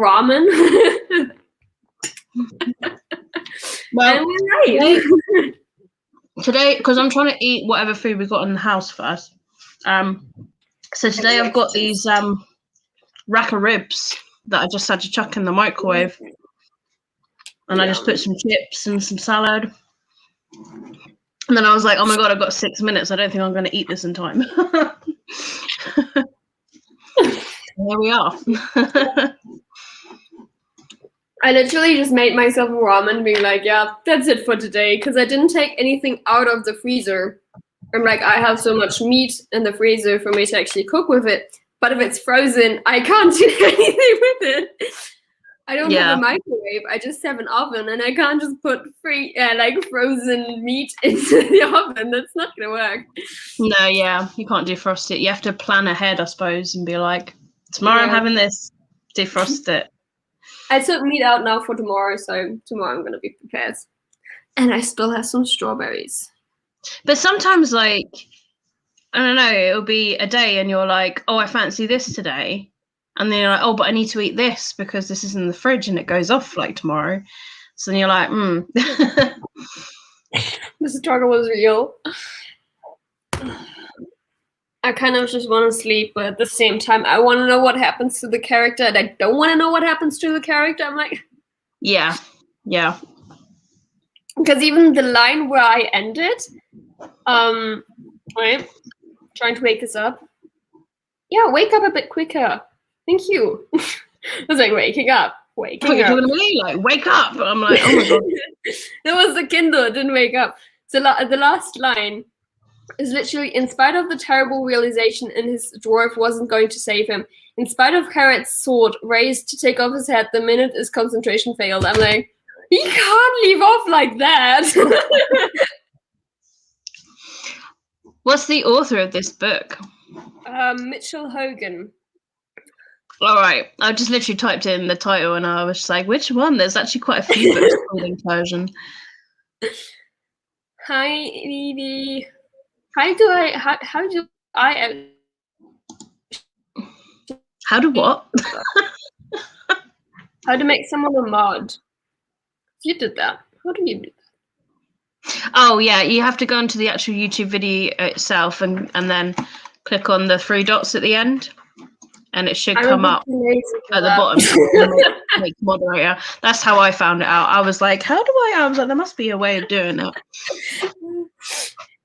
ramen. Well, and we're right. Today, because I'm trying to eat whatever food we got in the house first. So today I've got these rack of ribs that I just had to chuck in the microwave. And I just put some chips and some salad. And then I was like, oh my God, I've got 6 minutes. I don't think I'm going to eat this in time. Here we are. I literally just made myself a ramen, being like, yeah, that's it for today, because I didn't take anything out of the freezer. I'm like, I have so much meat in the freezer for me to actually cook with it. But if it's frozen, I can't do anything with it. I don't have a microwave. I just have an oven, and I can't just put frozen meat into the oven. That's not gonna work. No, yeah, you can't defrost it. You have to plan ahead, I suppose, and be like, tomorrow I'm having this. Defrost it. I took meat out now for tomorrow, so tomorrow I'm gonna be prepared. And I still have some strawberries. But sometimes, like, I don't know, it'll be a day, and you're like, oh, I fancy this today. And then you're like, oh, but I need to eat this because this is in the fridge and it goes off like tomorrow. So then you're like, The struggle was real. I kind of just want to sleep, but at the same time, I want to know what happens to the character, and I don't want to know what happens to the character. I'm like... Yeah. Because even the line where I ended, right, trying to wake us up. Yeah, wake up a bit quicker. Thank you. I was like, waking up. You're talking to me, like, wake up. I'm like, oh my God. That was the Kindle, it didn't wake up. So the last line is literally, in spite of the terrible realization in his dwarf wasn't going to save him, in spite of Carrot's sword raised to take off his head the minute his concentration failed. I'm like, he can't leave off like that. What's the author of this book? Mitchell Hogan. All right. I just literally typed in the title and I was just like, which one? There's actually quite a few books called in Persian. Hi, Vivi. How do what? How to make someone a mod? You did that. How do you do that? Oh, yeah. You have to go into the actual YouTube video itself and then click on the 3 dots at the end. And it should come up at the bottom. Make moderator. That's how I found it out. I was like, how do I was like, there must be a way of doing it.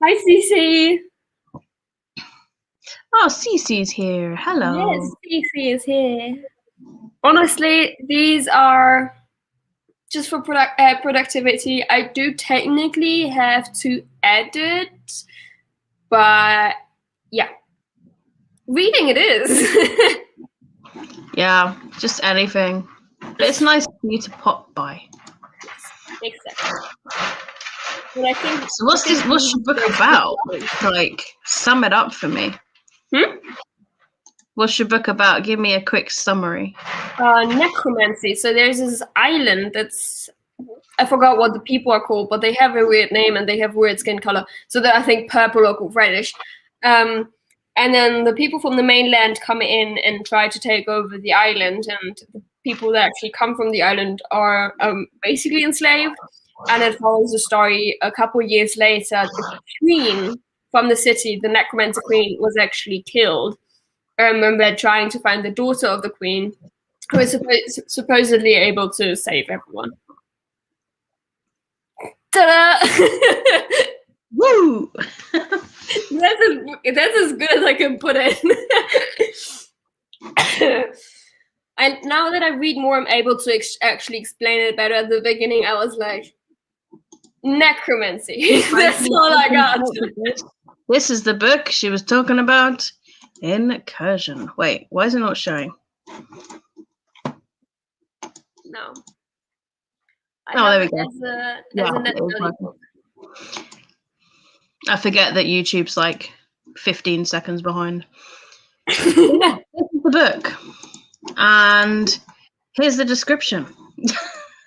Hi, Cece. Oh, Cece's here. Hello. Yes, Cece is here. Honestly, these are just for productivity. I do technically have to edit, but yeah. Reading it is. Yeah, just anything. But it's nice for you to pop by. Exactly. But I think, so what's your book about? Like, sum it up for me. What's your book about? Give me a quick summary. Necromancy. So there's this island that's, I forgot what the people are called, but they have a weird name and they have weird skin color. So they're, I think, purple or reddish. And then the people from the mainland come in and try to take over the island, and the people that actually come from the island are basically enslaved. And it follows the story a couple years later. The queen from the city, the necromancer queen, was actually killed. And they're trying to find the daughter of the queen, who is supposedly able to save everyone. Ta-da! Woo! That's as good as I can put it. And now that I read more, I'm able to actually explain it better. At the beginning, I was like, necromancy. That's all I got. This is the book she was talking about. Incursion. Wait, why is it not showing? No. There we go. I forget that YouTube's like 15 seconds behind. This is the book. And here's the description.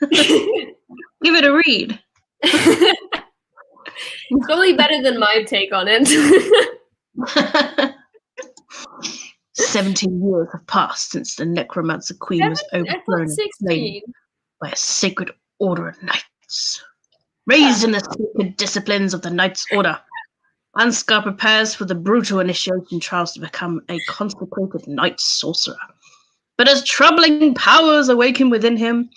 Give it a read. It's probably better than my take on it. 17 years have passed since the necromancer queen was I thought overthrown and slain 16. by a sacred order of knights. Raised in the sacred disciplines of the Knights Order, Ansgar prepares for the brutal initiation trials to become a consecrated knight sorcerer. But as troubling powers awaken within him,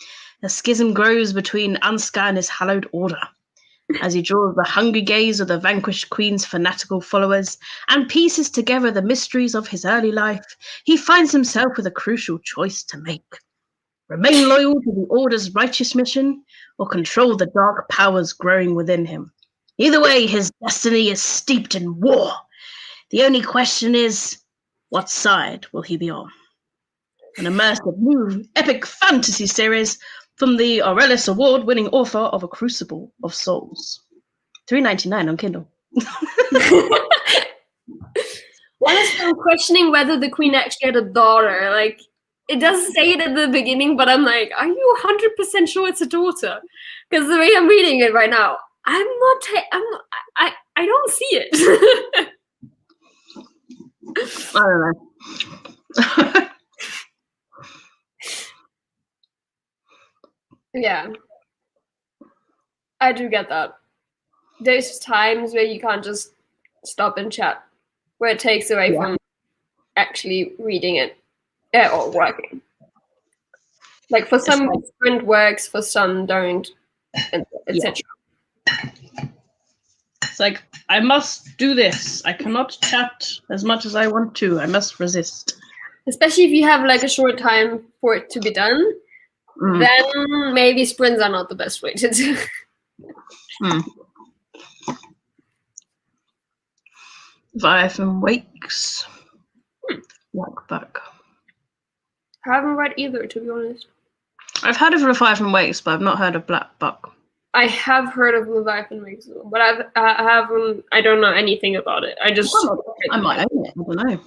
a schism grows between Ansgar and his hallowed order. As he draws the hungry gaze of the vanquished queen's fanatical followers and pieces together the mysteries of his early life, he finds himself with a crucial choice to make. Remain loyal to the Order's righteous mission, or control the dark powers growing within him. Either way, his destiny is steeped in war. The only question is, what side will he be on? An immersive new epic fantasy series from the Aurelius Award-winning author of A Crucible of Souls. $3.99 on Kindle. Honestly, I'm questioning whether the queen actually had a daughter. Like, it does say it at the beginning, but I'm like, are you 100% sure it's a daughter? Because the way I'm reading it right now, I don't see it. I don't know. Yeah, I do get that. There's times where you can't just stop and chat, where it takes away from actually reading it or working. Like for some, sprint works, for some don't, etc. It's like, I must do this. I cannot chat as much as I want to. I must resist. Especially if you have like a short time for it to be done, then maybe sprints are not the best way to do. Vive and Wakes. Back. I haven't read either, to be honest. I've heard of Leviathan Wakes, but I've not heard of Black Buck. I have heard of Leviathan Wakes, but I don't know anything about it. I might own it. I don't know.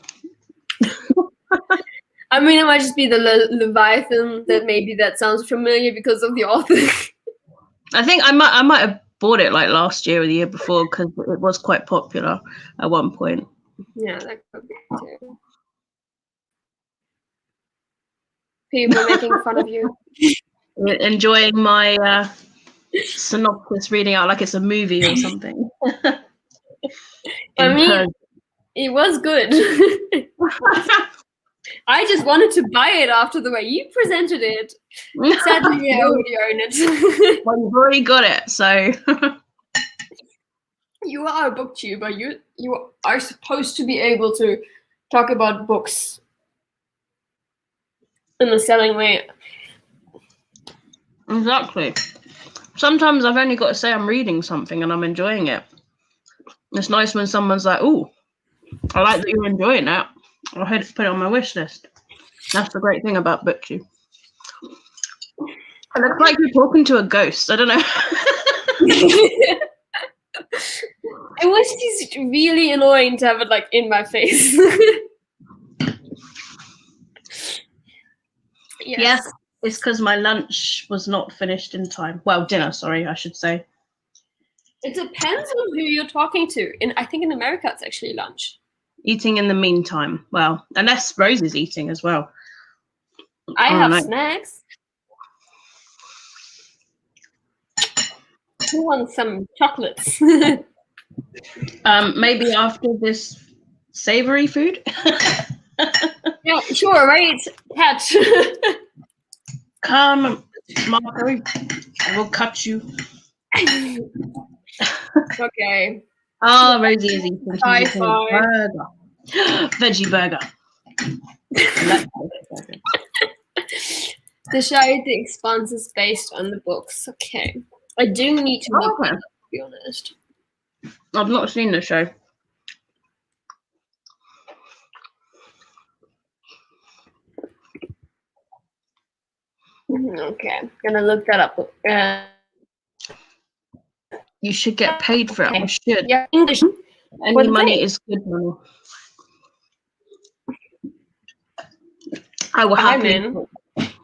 I mean, it might just be the Leviathan that sounds familiar because of the author. I think I might have bought it like last year or the year before because it was quite popular at one point. Yeah, that could be too. People making fun of you. Enjoying my synopsis reading out like it's a movie or something. I mean, it was good. I just wanted to buy it after the way you presented it. Sadly, I already own it. Well, you've already got it, so. You are a booktuber. You are supposed to be able to talk about books in a selling way. Exactly. Sometimes I've only got to say I'm reading something and I'm enjoying it. It's nice when someone's like, "Oh, I like that you're enjoying that. I'll put it on my wish list." That's the great thing about BookTube. It looks like you're talking to a ghost. I don't know. I wish it's really annoying to have it like in my face. Yes, it's because my lunch was not finished in time. Well, dinner, sorry, I should say. It depends on who you're talking to. I think in America it's actually lunch. Eating in the meantime. Well, unless Rose is eating as well. I have snacks. Who wants some chocolates? Maybe after this savory food. Yeah, sure, right? Catch. Come, Marco. I will cut you. Okay. Oh, Rosie is eating. High five. Burger. Veggie burger. The show The Expanse is based on the books. Okay. I do need to look at it, to be honest. I've not seen the show. Okay. Gonna look that up. You should get paid for it. You should. Yeah, English. Any money is good money. I will happily.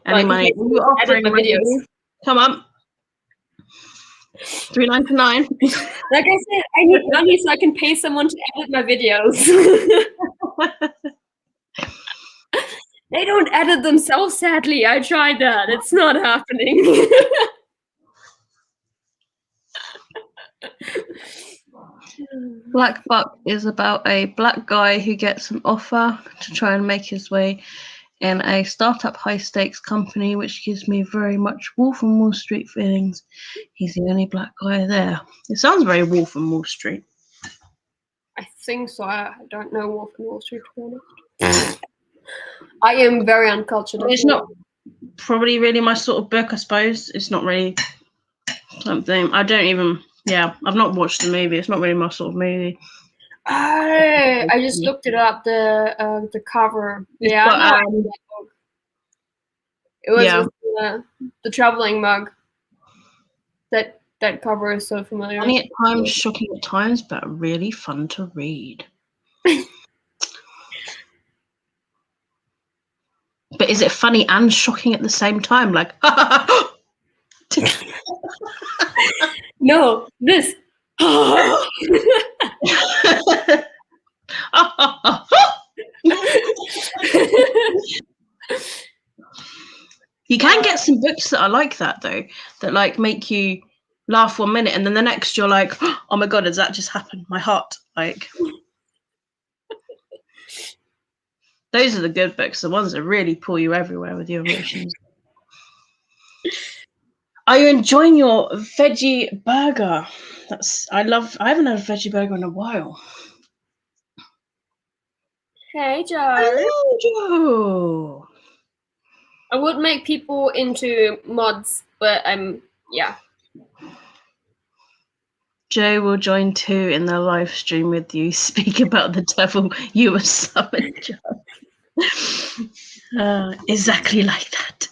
Any money. You offering my videos? Come on. $3.99. Like I said, I need money so I can pay someone to edit my videos. They don't edit themselves, sadly. I tried that. It's not happening. Black Buck is about a black guy who gets an offer to try and make his way in a startup high-stakes company, which gives me very much Wolf on Wall Street feelings. He's the only black guy there. It sounds very Wolf on Wall Street. I think so. I don't know Wolf and Wall Street, to be honest. I am very uncultured. It's not probably really my sort of book, I suppose. It's not really something. I don't even. Yeah, I've not watched the movie. It's not really my sort of movie. I just looked it up. The cover. It's Yeah, got, I know that book. It was with the traveling mug. That cover is so familiar. Funny at times, shocking at times, but really fun to read. But is it funny and shocking at the same time? Like, no, this. You can get some books that are like that though, that like make you laugh 1 minute and then the next you're like, oh my god, has that just happened? My heart, like. Those are the good books, the ones that really pull you everywhere with your emotions. Are you enjoying your veggie burger? I haven't had a veggie burger in a while. Hey, Joe. Hello, Joe. I would make people into mods, but yeah. Joe will join too in the live stream with you. Speak about the devil you were summoned, Joe. Exactly like that.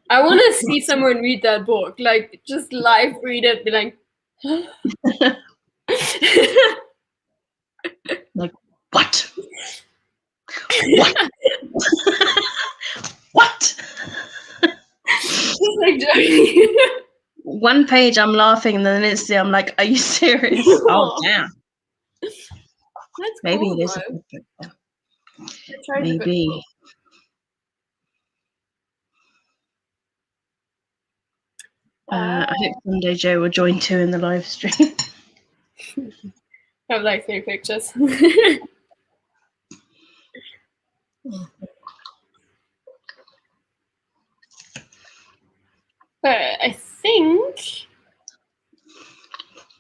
I want to see someone read that book, like just live read it, be like, like what? What? What? like, one page I'm laughing, and then I'm like, "Are you serious?" Oh damn! That's maybe cool, it is a though. good book. Maybe. I hope someday Joe will join too in the live stream. I have like 3 pictures. I think.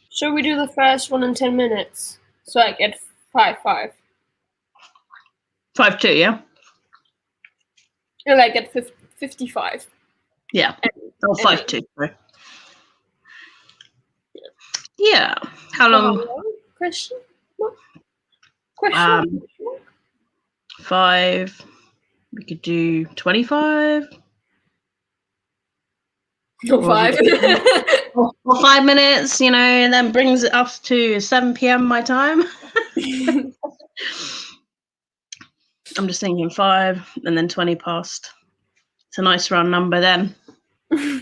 Should we do the first one in 10 minutes? So I get 5-5. 5-2, yeah. And I get 55. Yeah. 5-2. Yeah. How long? Question? 5. We could do 25. No, 5. or 5 minutes, and then brings it up to 7 p.m. my time. I'm just thinking 5 and then 20 past. It's a nice round number then.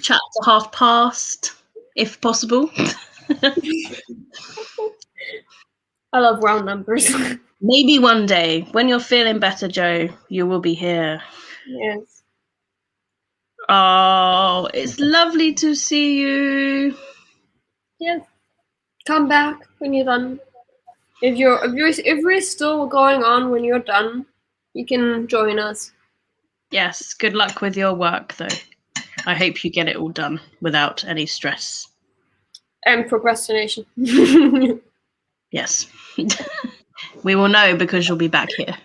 Chat to past, if possible. I love round numbers. Maybe one day, when you're feeling better, Joe, you will be here. Yes. Oh, it's lovely to see you. Yes. Come back when you're done. If we're still going on when you're done, you can join us. Yes. Good luck with your work, though. I hope you get it all done without any stress. And procrastination. Yes. We will know because you'll be back here.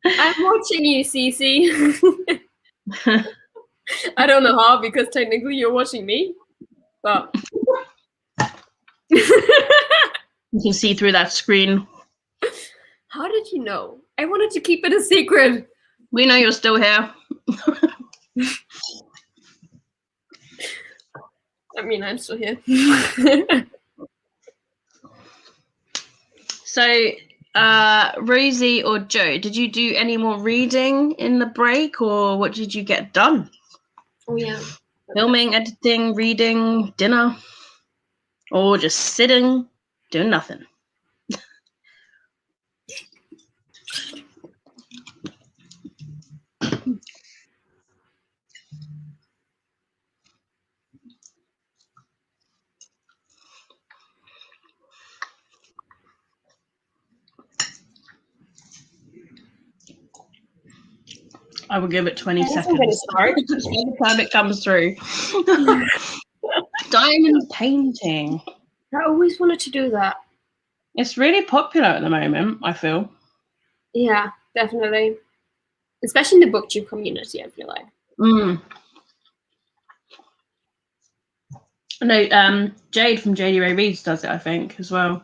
I'm watching you, Cece. I don't know how, because technically you're watching me. But you can see through that screen. How did you know? I wanted to keep it a secret. We know you're still here. I mean, I'm still here. So, Rosie or Joe, did you do any more reading in the break, or what did you get done? Oh, yeah. Filming, editing, reading, dinner, or just sitting, doing nothing? I will give it 20 Yes, I'm gonna seconds. start. By the time it comes through. Diamond painting. I always wanted to do that. It's really popular at the moment, I feel. Yeah, definitely. Especially in the booktube community, I feel like. No, Jade from JD Ray Reads does it, I think, as well.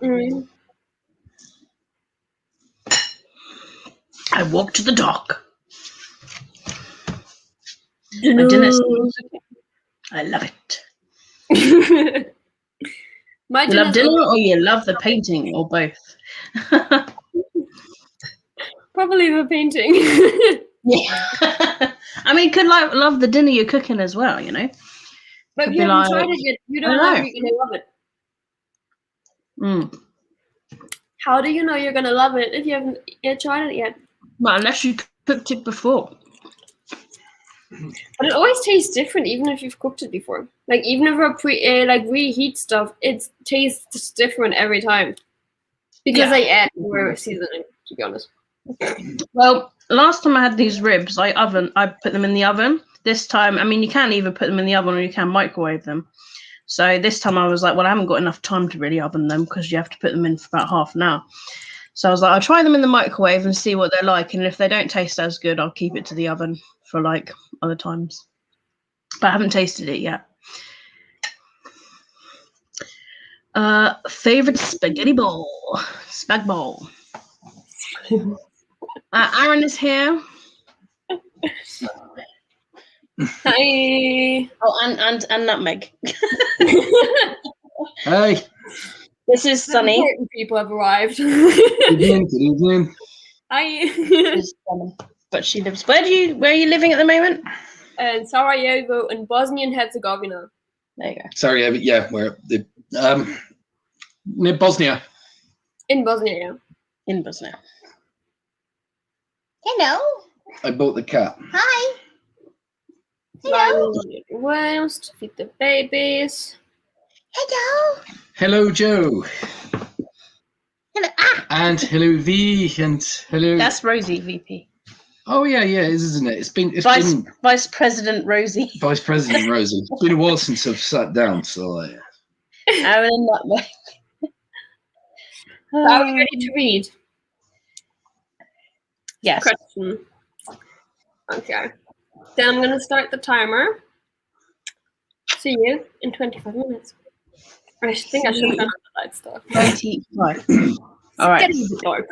I walk to the dock. My dinner's I love it. You love dinner or you love the painting or both? Probably the painting. Yeah. I mean, could love the dinner you're cooking as well, you know? But Could if you haven't tried it yet, you don't know if you're gonna love it. How do you know you're gonna love it if you haven't yet tried it yet? Well, unless you cooked it before. But it always tastes different, even if you've cooked it before. Like even if I reheat stuff, it tastes different every time because I add more seasoning. To be honest. Well, last time I had these ribs, I put them in the oven. This time, I mean, you can either put them in the oven or you can microwave them. So this time I was like, well, I haven't got enough time to really oven them because you have to put them in for about half an hour. So I was like, I'll try them in the microwave and see what they're like. And if they don't taste as good, I'll keep it to the oven for like other times. But I haven't tasted it yet. Favorite spaghetti bowl. Spag bowl. Aaron is here. Hi. Oh, and Nutmeg. Hey. This is Sunny. Important people have arrived. Good evening. Hi. But she lives. Where are you living at the moment? In Sarajevo in Bosnia and Herzegovina. There you go. Sorry, yeah, we're near Bosnia. In Bosnia, yeah. In Bosnia. Hello. I bought the cat. Hi. Hello. Worms to feed the babies. Hello. Hello, Joe. Hello. And hello, V. And hello. That's Rosie, VP. Oh yeah, it is, isn't it? It's been Vice President Rosie. Vice President Rosie. It's been a while since I've sat down, so Aaron and Nutmeg. So are we ready to read? Yes. Question. Okay. Then I'm gonna start the timer. See you in 25 minutes. I think I should have done the light stuff. 25. All right. It's getting dark.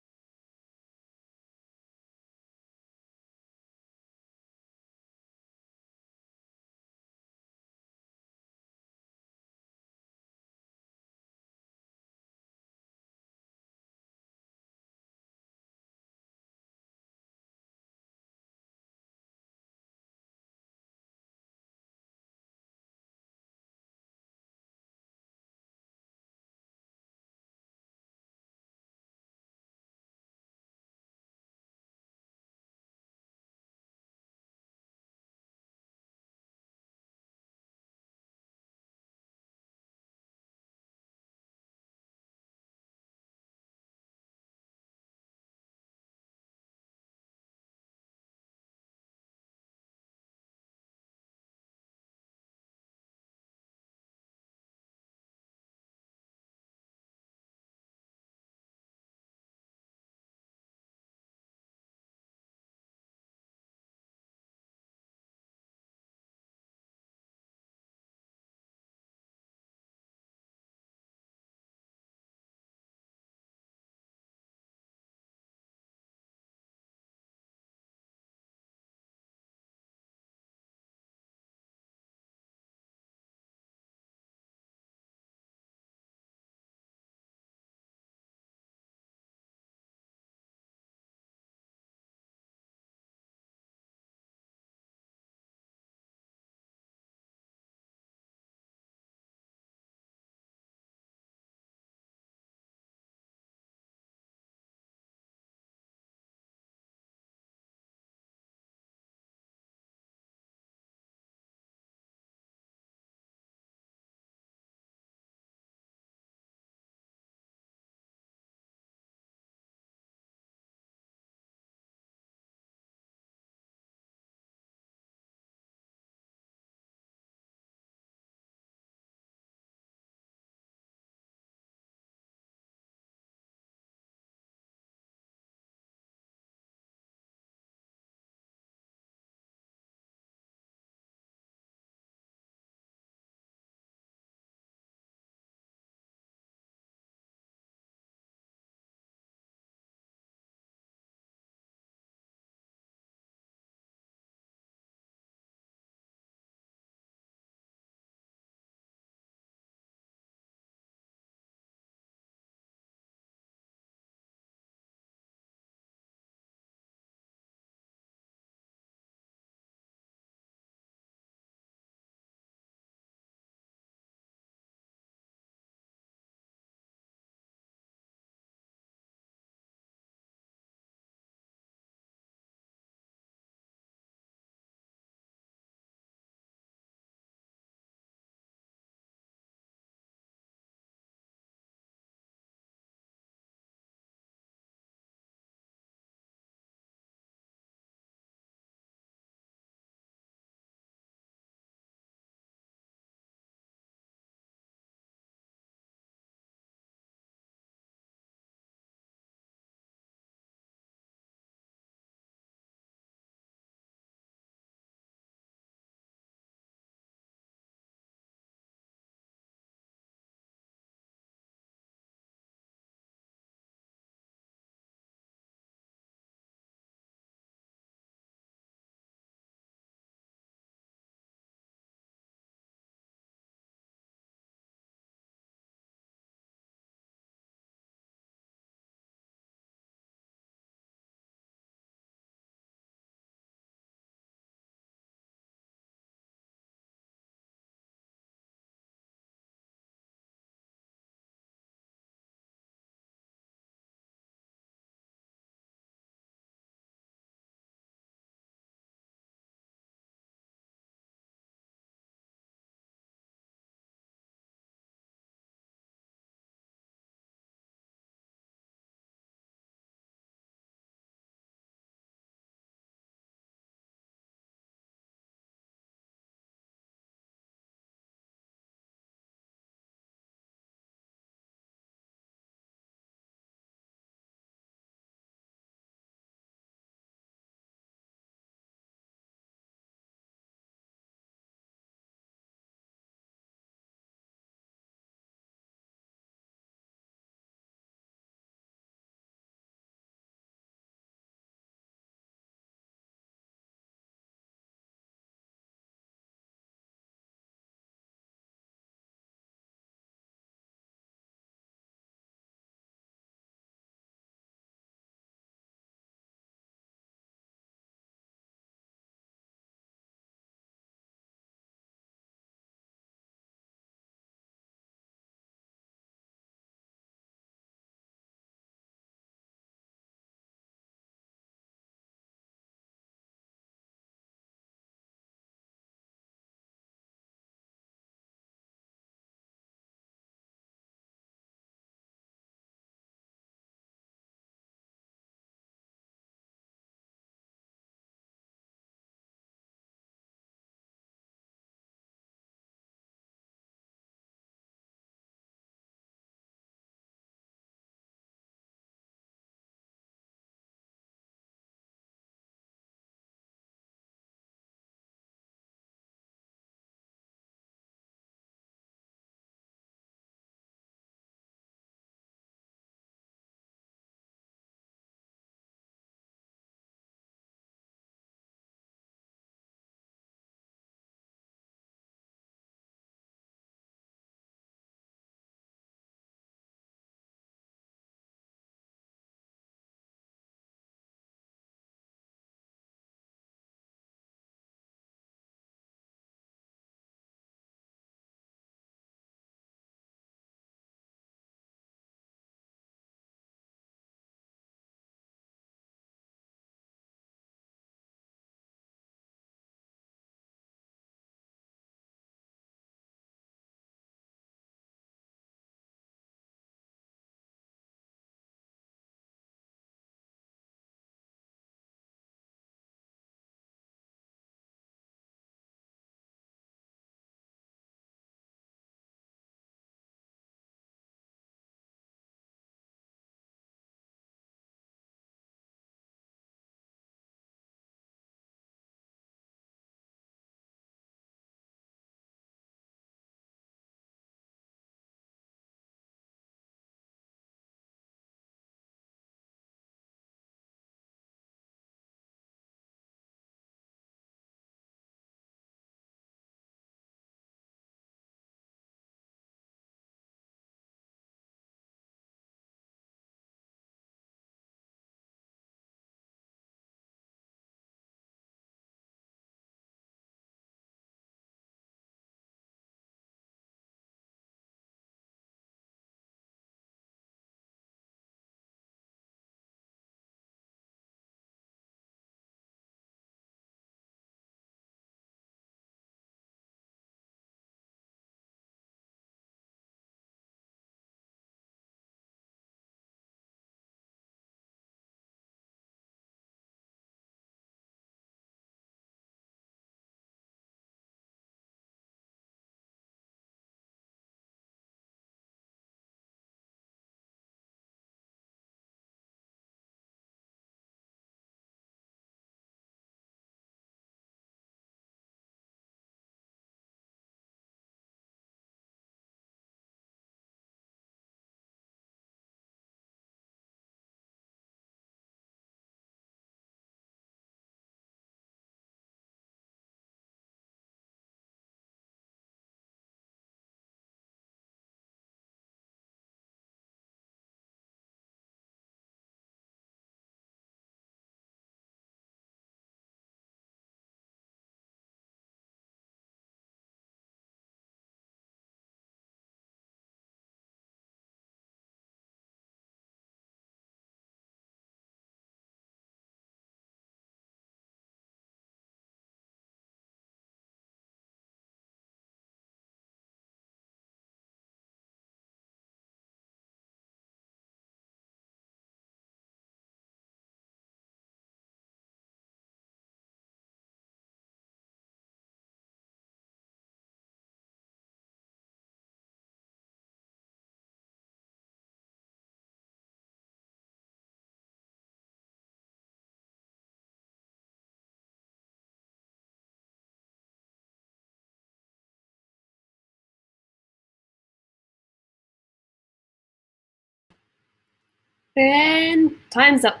And time's up.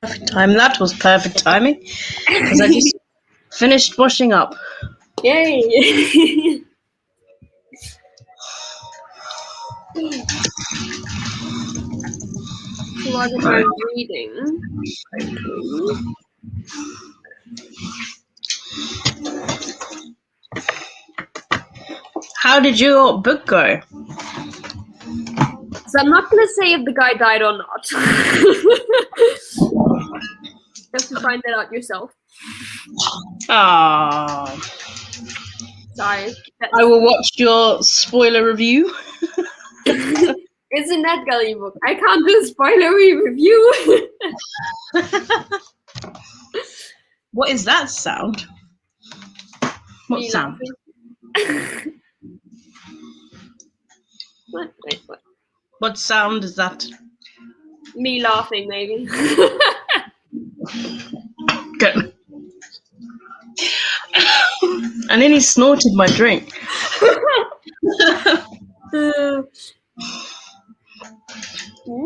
Perfect time. That was perfect timing because I just finished washing up. Yay! So what am I reading? Okay. How did your book go? So I'm not gonna say if the guy died or not. You have to find that out yourself. Ah, Sorry. I will watch your spoiler review. It's in that gully book. I can't do a spoilery review. What is that sound? What Me sound? laughing. What? Wait, what? What sound is that? Me laughing, maybe. Good. I nearly snorted my drink.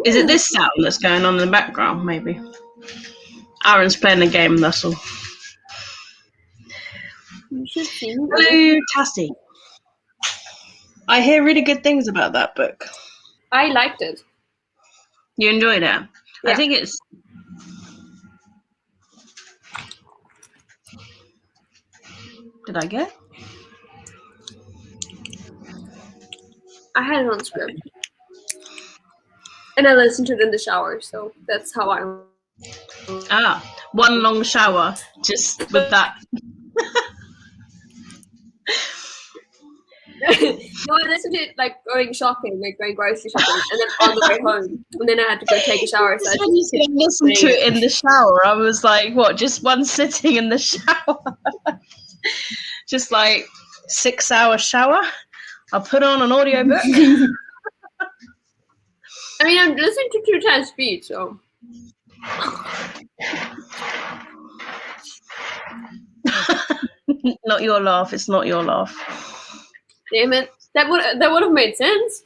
Is it this sound that's going on in the background, maybe? Aaron's playing a game, that's all. You should see. Hello, Tassie. I hear really good things about that book. I liked it. You enjoyed it? Yeah. I think it's... Did I get it? I had it on script. And I listened to it in the shower, so that's how I... Ah, one long shower, just with that. No, I listened to it like going shopping, like going grocery shopping, and then on the way home. And then I had to go take a shower. So I When you said listen to it in the shower, I was like, what, just one sitting in the shower? Just like 6-hour shower? I'll put on an audiobook. I mean, I'm listening to 2 times speed, so... Not your laugh, it's not your laugh. Damn it. That would have made sense.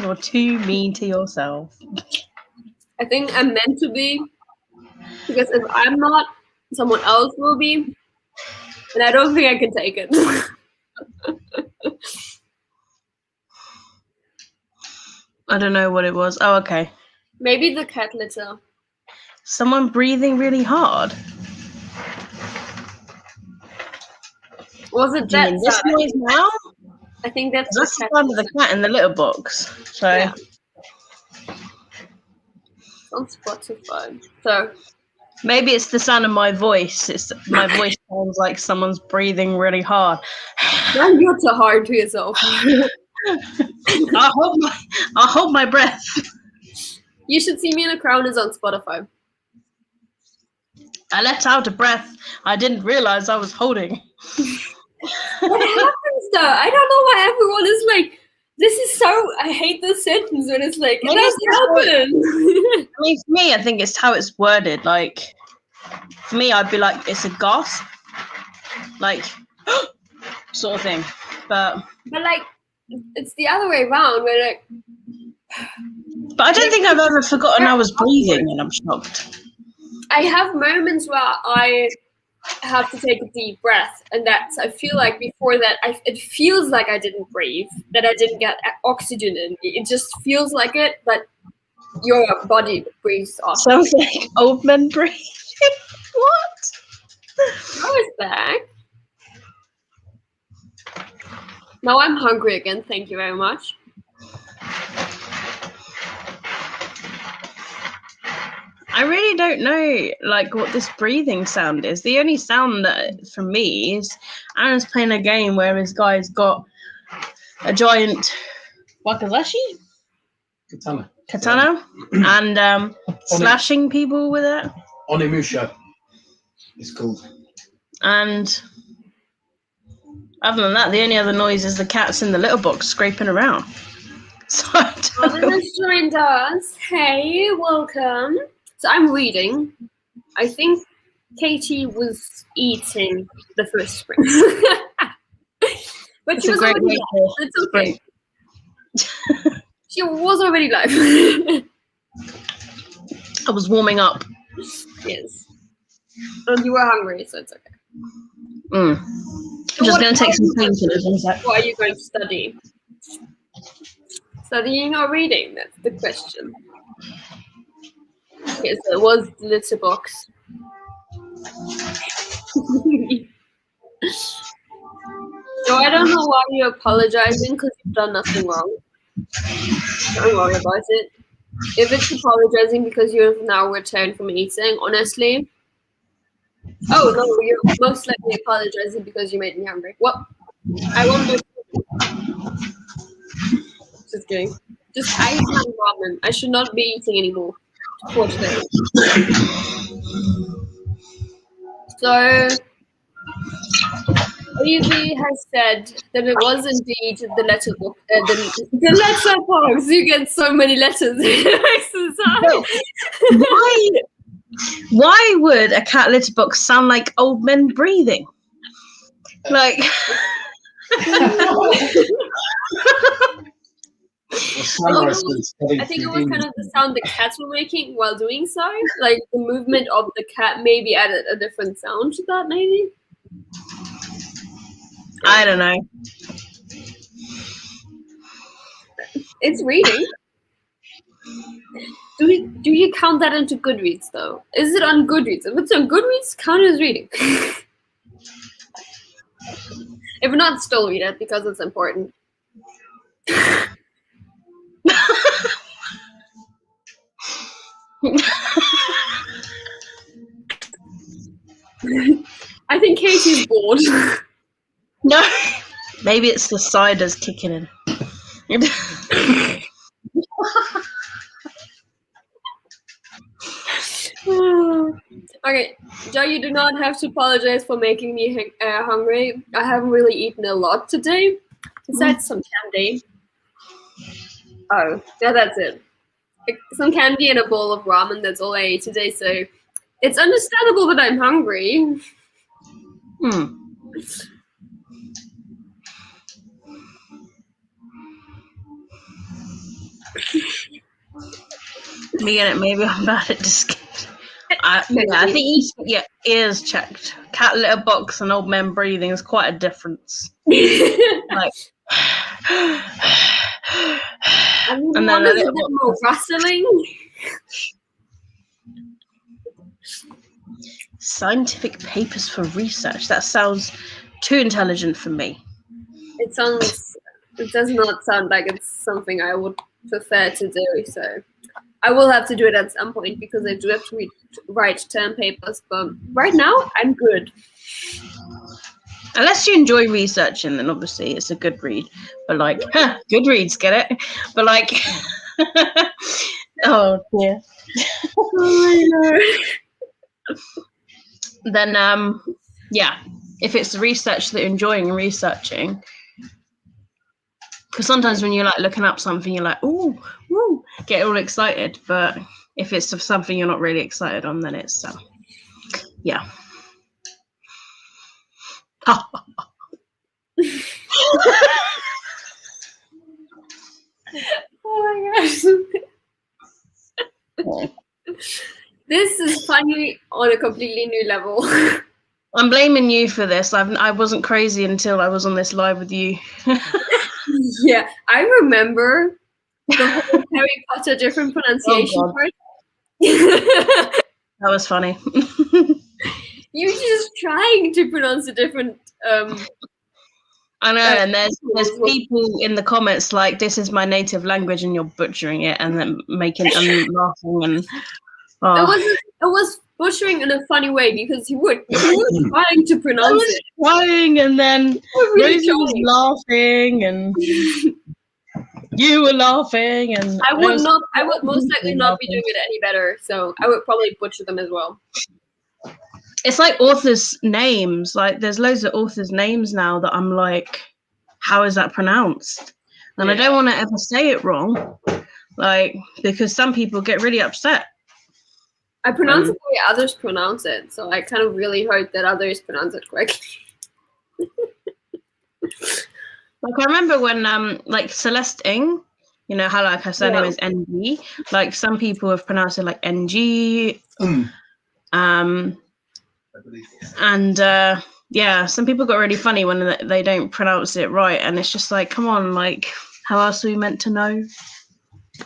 You're too mean to yourself. I think I'm meant to be. Because if I'm not, someone else will be. And I don't think I can take it. I don't know what it was. Oh, okay. Maybe the cat litter. Someone breathing really hard. Was it Do you that mean this side? noise now? I think that's the sound of the cat in the litter box. So yeah. On Spotify. So maybe it's the sound of my voice. My voice sounds like someone's breathing really hard. now you're too hard to yourself. I'll hold my breath. You should see me in a crown is on Spotify. I let out a breath I didn't realize I was holding. What happens though? I don't know why everyone is like, this is so, I hate this sentence when it's like, it doesn't happen. I mean, for me, I think it's how it's worded. Like, for me, I'd be like, it's a gasp. Like, sort of thing. But like, it's the other way around where like... But I don't think I've ever forgotten I was breathing and I'm shocked. I have moments where I have to take a deep breath, and that's, I feel like before that, it feels like I didn't breathe, that I didn't get oxygen in. It just feels like it, but your body breathes off. Sounds like old men breathing. What? How is that? Now I'm hungry again, thank you very much. I really don't know, like, what this breathing sound is. The only sound that, for me, is Aaron's playing a game where his guy's got a giant wakizashi? Katana. And slashing people with it. Onimusha, it's called. And other than that, the only other noise is the cats in the litter box scraping around. So I don't know. Has joined us. Hey, welcome. So I'm reading. I think Katie was eating the first spring. But It's she a was great already way live. to It's okay. spring. She was already live. I was warming up. Yes. And you were hungry, so it's okay. I'm So just what going to take some are you painkillers in a sec. What are you going to study? Studying or reading? That's the question. Yes, it was the litter box. So I don't know why you're apologizing because you've done nothing wrong. Don't worry about it. If it's apologizing because you have now returned from eating, honestly. Oh no, you're most likely apologizing because you made me hungry. Well, I wonder. Just kidding. Just I eat my ramen. I should not be eating anymore for today. So Evie has said that it was indeed the letterbox. The letterbox. You get so many letters. Why would a cat litter box sound like old men breathing? Like, I think it was kind of the sound the cats were making while doing so. Like the movement of the cat maybe added a different sound to that, maybe. I don't know. It's reading. Do you count that into Goodreads though? Is it on Goodreads? If it's on Goodreads, count it as reading. If not, still read it because it's important. I think Katie's bored. No, maybe it's the ciders kicking in. Okay, Joe, you do not have to apologize for making me hungry. I haven't really eaten a lot today, besides some candy. Oh, yeah, that's it. Some candy and a bowl of ramen, that's all I ate today, so it's understandable that I'm hungry. Maybe I'm bad at disc. I think you should get ears checked. Cat litter box and old men breathing is quite a difference. Like, and then one a is a little bit more rustling. Scientific papers for research. That sounds too intelligent for me. It does not sound like it's something I would prefer to do, so I will have to do it at some point because I do have to write term papers, but right now I'm good. Unless you enjoy researching, then obviously it's a good read. But like, Goodreads, get it? But like, oh dear. Then yeah, if it's the research that you're enjoying and researching, because sometimes when you're like looking up something, you're like, ooh, get all excited. But if it's something you're not really excited on, then it's yeah. Oh my gosh. This is funny on a completely new level. I'm blaming you for this. I wasn't crazy until I was on this live with you. Yeah, I remember the whole Harry Potter different pronunciation part. That was funny. You're just trying to pronounce a different. I know, and there's people in the comments like, "This is my native language," and you're butchering it, and then making and laughing and. It was butchering in a funny way because you were trying to pronounce it. Trying, and then Rosie was laughing, and you were laughing, and I would most likely not be doing it any better, so I would probably butcher them as well. It's like authors' names. Like, there's loads of authors' names now that I'm like, how is that pronounced? And I don't want to ever say it wrong, like, because some people get really upset. I pronounce it the way others pronounce it, so I kind of really hope that others pronounce it correctly. Like I remember when like Celeste Ng, you know how like her surname is NG. Like some people have pronounced it like NG. And yeah, some people got really funny when they don't pronounce it right, and it's just like, come on, like how else are we meant to know?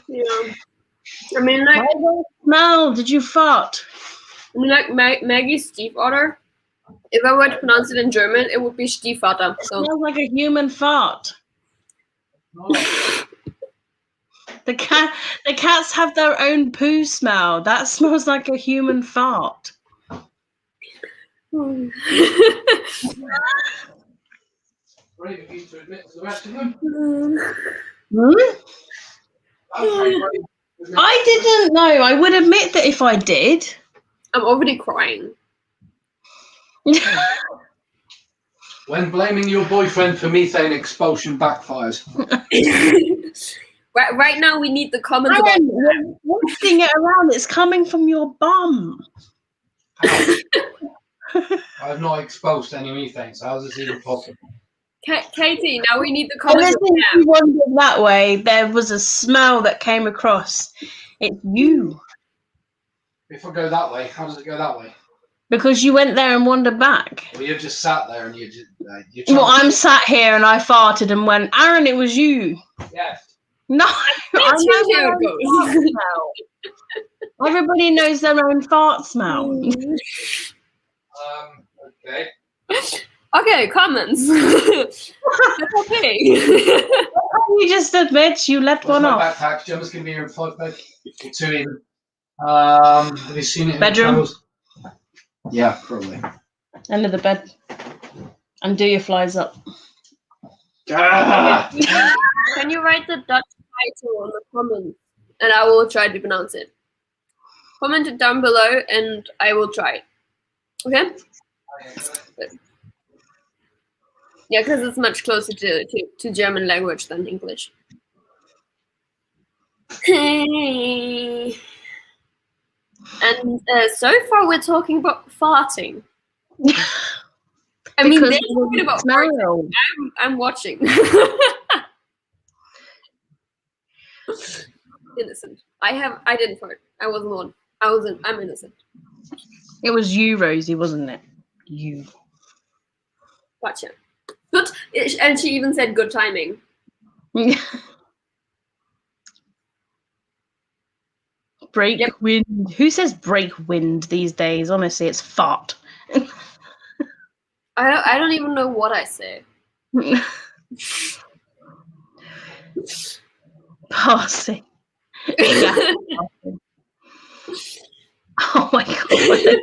Yeah. I mean, like, Mel, did you fart? I mean, like Maggie's Stiefvater. If I were to pronounce it in German, it would be Stiefvater. It So smells like a human fart. The cats have their own poo smell. That smells like a human fart. Hmm? I didn't know. I would admit that if I did. I'm already crying. When blaming your boyfriend for methane expulsion backfires. Right now, we need the comments about Aaron, you're wafting it around. It's coming from your bum. How? I have not exposed any methane, so how is this even possible? Katie, now we need the Ever comments. since you wandered that way, there was a smell that came across. It's you. If I go that way, how does it go that way? Because you went there and wandered back. Well, you've just sat there and you just. Well, I'm sat here and I farted and went, Aaron, it was you. Yes. No, That's I usually how know it my goes. own fart smell. Everybody knows their own fart smell. Okay. Okay, comments. That's okay. You just admit you left What's one my off. backpack? Gemma's gonna be here in 5 bed. Or 2 even. Have you seen it in Bedroom? the towels? Yeah, probably. Under the bed. And do your flies up. Ah! Can you write the Dutch title on the comments? And I will try to pronounce it. Comment it down below and I will try. Okay? Yeah, because it's much closer to German language than English. Hey. And so far we're talking about farting. I mean, they're talking about farting. I'm watching. Innocent. I didn't fart. I wasn't one. I'm innocent. It was you, Rosie, wasn't it? You. Gotcha. Good. And she even said good timing. Break wind. Who says break wind these days? Honestly, it's fart. I don't even know what I say. Passing. Yeah. Oh my god.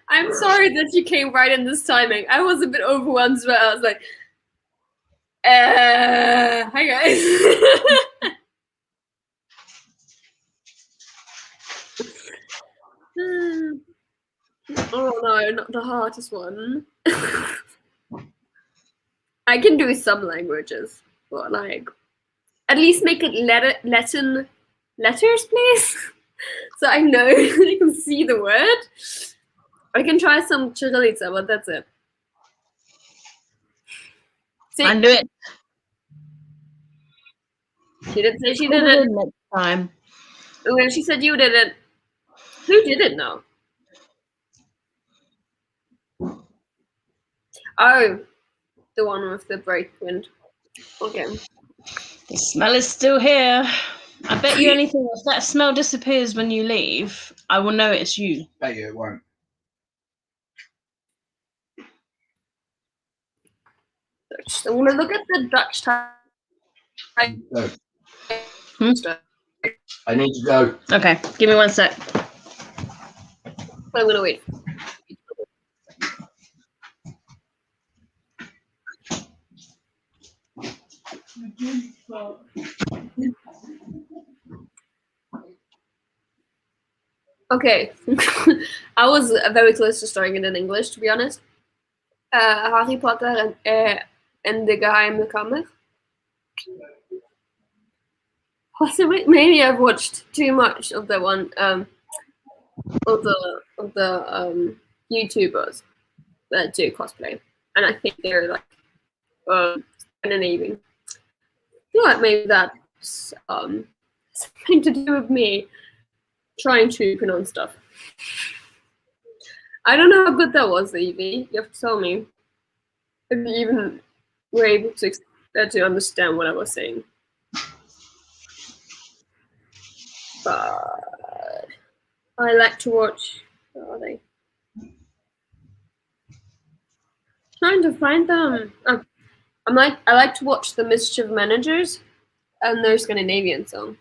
I'm sorry that you came right in this timing. I was a bit overwhelmed as well. I was like, hi guys. Oh no, not the hardest one. I can do some languages, but like, at least make it Latin letters, please. So I know you can see the word. I can try some Chirilica, but that's it. See, I knew it. She didn't say she did it. Next time. When she said you did it, who did it now? Oh, the one with the break wind. Okay. The smell is still here. I bet you anything, if that smell disappears when you leave, I will know it's you. Bet you it won't. So I'm gonna look at the Dutch time. Go. I need to go. Okay, give me 1 sec. I'm gonna wait. Okay. I was very close to starting it in English, to be honest. Harry Potter and the Geheime Kammer. Possibly, maybe I've watched too much of the one of the YouTubers that do cosplay, and I think they're like Scandinavian. I feel like maybe that's something to do with me trying to pronounce stuff. I don't know how good that was, Evie. You have to tell me if you even were able to understand what I was saying. But I like to watch. Where are they? Trying to find them. Oh, I like to watch the Mischief Managers and their Scandinavian song.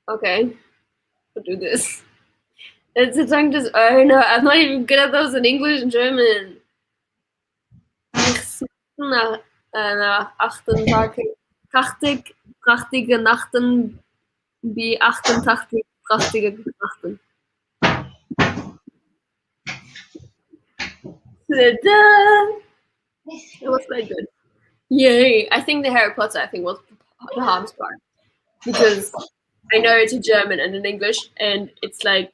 Okay, I'll do this. It's a tongue just. Oh no, I'm not even good at those in English and German. Nach 88 prachtige Nachten wie 88 prachtige Nachten. It was quite good. Yay! I think the Harry Potter was the hardest part because I know it's in German and in English, and it's like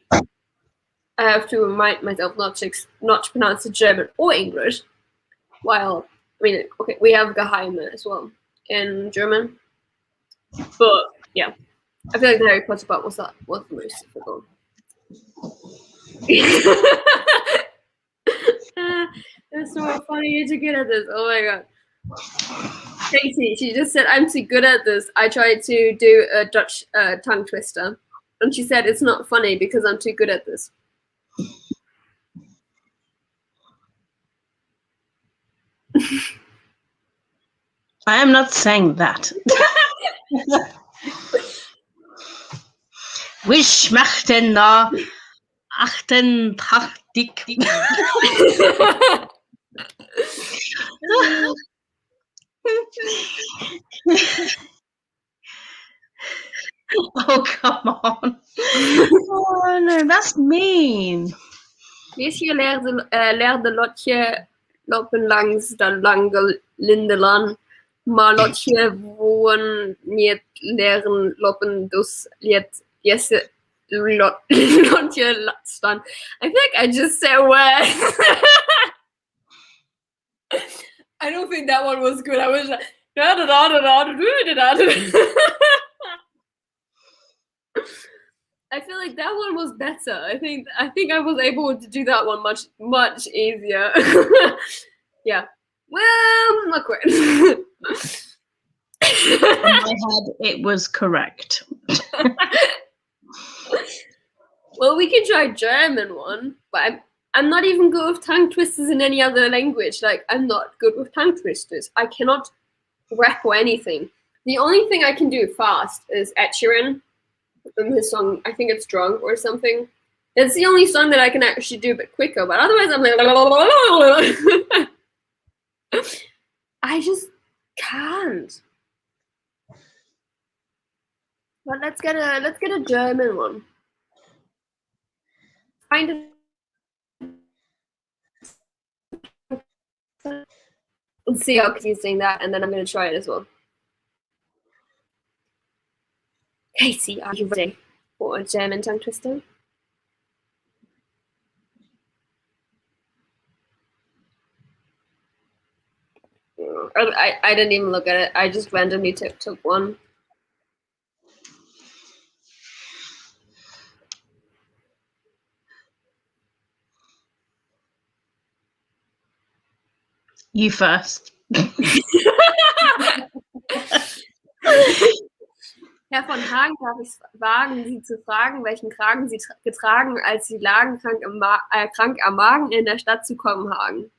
I have to remind myself not to pronounce it German or English. While okay, we have Geheime as well in German, but yeah, I feel like the Harry Potter part was the most difficult. It's so funny. You're too good at this. Oh my god. Katie, she just said, I'm too good at this. I tried to do a Dutch tongue twister. And she said, it's not funny because I'm too good at this. I am not saying that. Wish machten na 88. Oh, come on. Oh, no, that's mean. Wees je leerde Lotje lopen langs de lange lindelaan, maar Lotje woon niet leren lopen, dus liet Jesse Lotje staan. I think I just said word. I don't think that one was good. I was like, I feel like that one was better. I think I was able to do that one much easier. Yeah. Well, not quite. In my head, it was correct. Well, we can try German one, but I'm not even good with tongue twisters in any other language. Like, I'm not good with tongue twisters. I cannot rap or anything. The only thing I can do fast is Ed Sheeran. His song, I think it's Drunk or something. It's the only song that I can actually do a bit quicker, but otherwise I'm like I just can't. But let's get a German one. Find it. Let's see how he's saying that, and then I'm gonna try it as well. Katie, are you ready for a German tongue twister? I didn't even look at it. I just randomly took one. You first. Herr von Hagen, darf ich wagen, Sie zu fragen, welchen Kragen Sie getragen, als Sie lagen, krank am Magen in der Stadt zu Kopenhagen?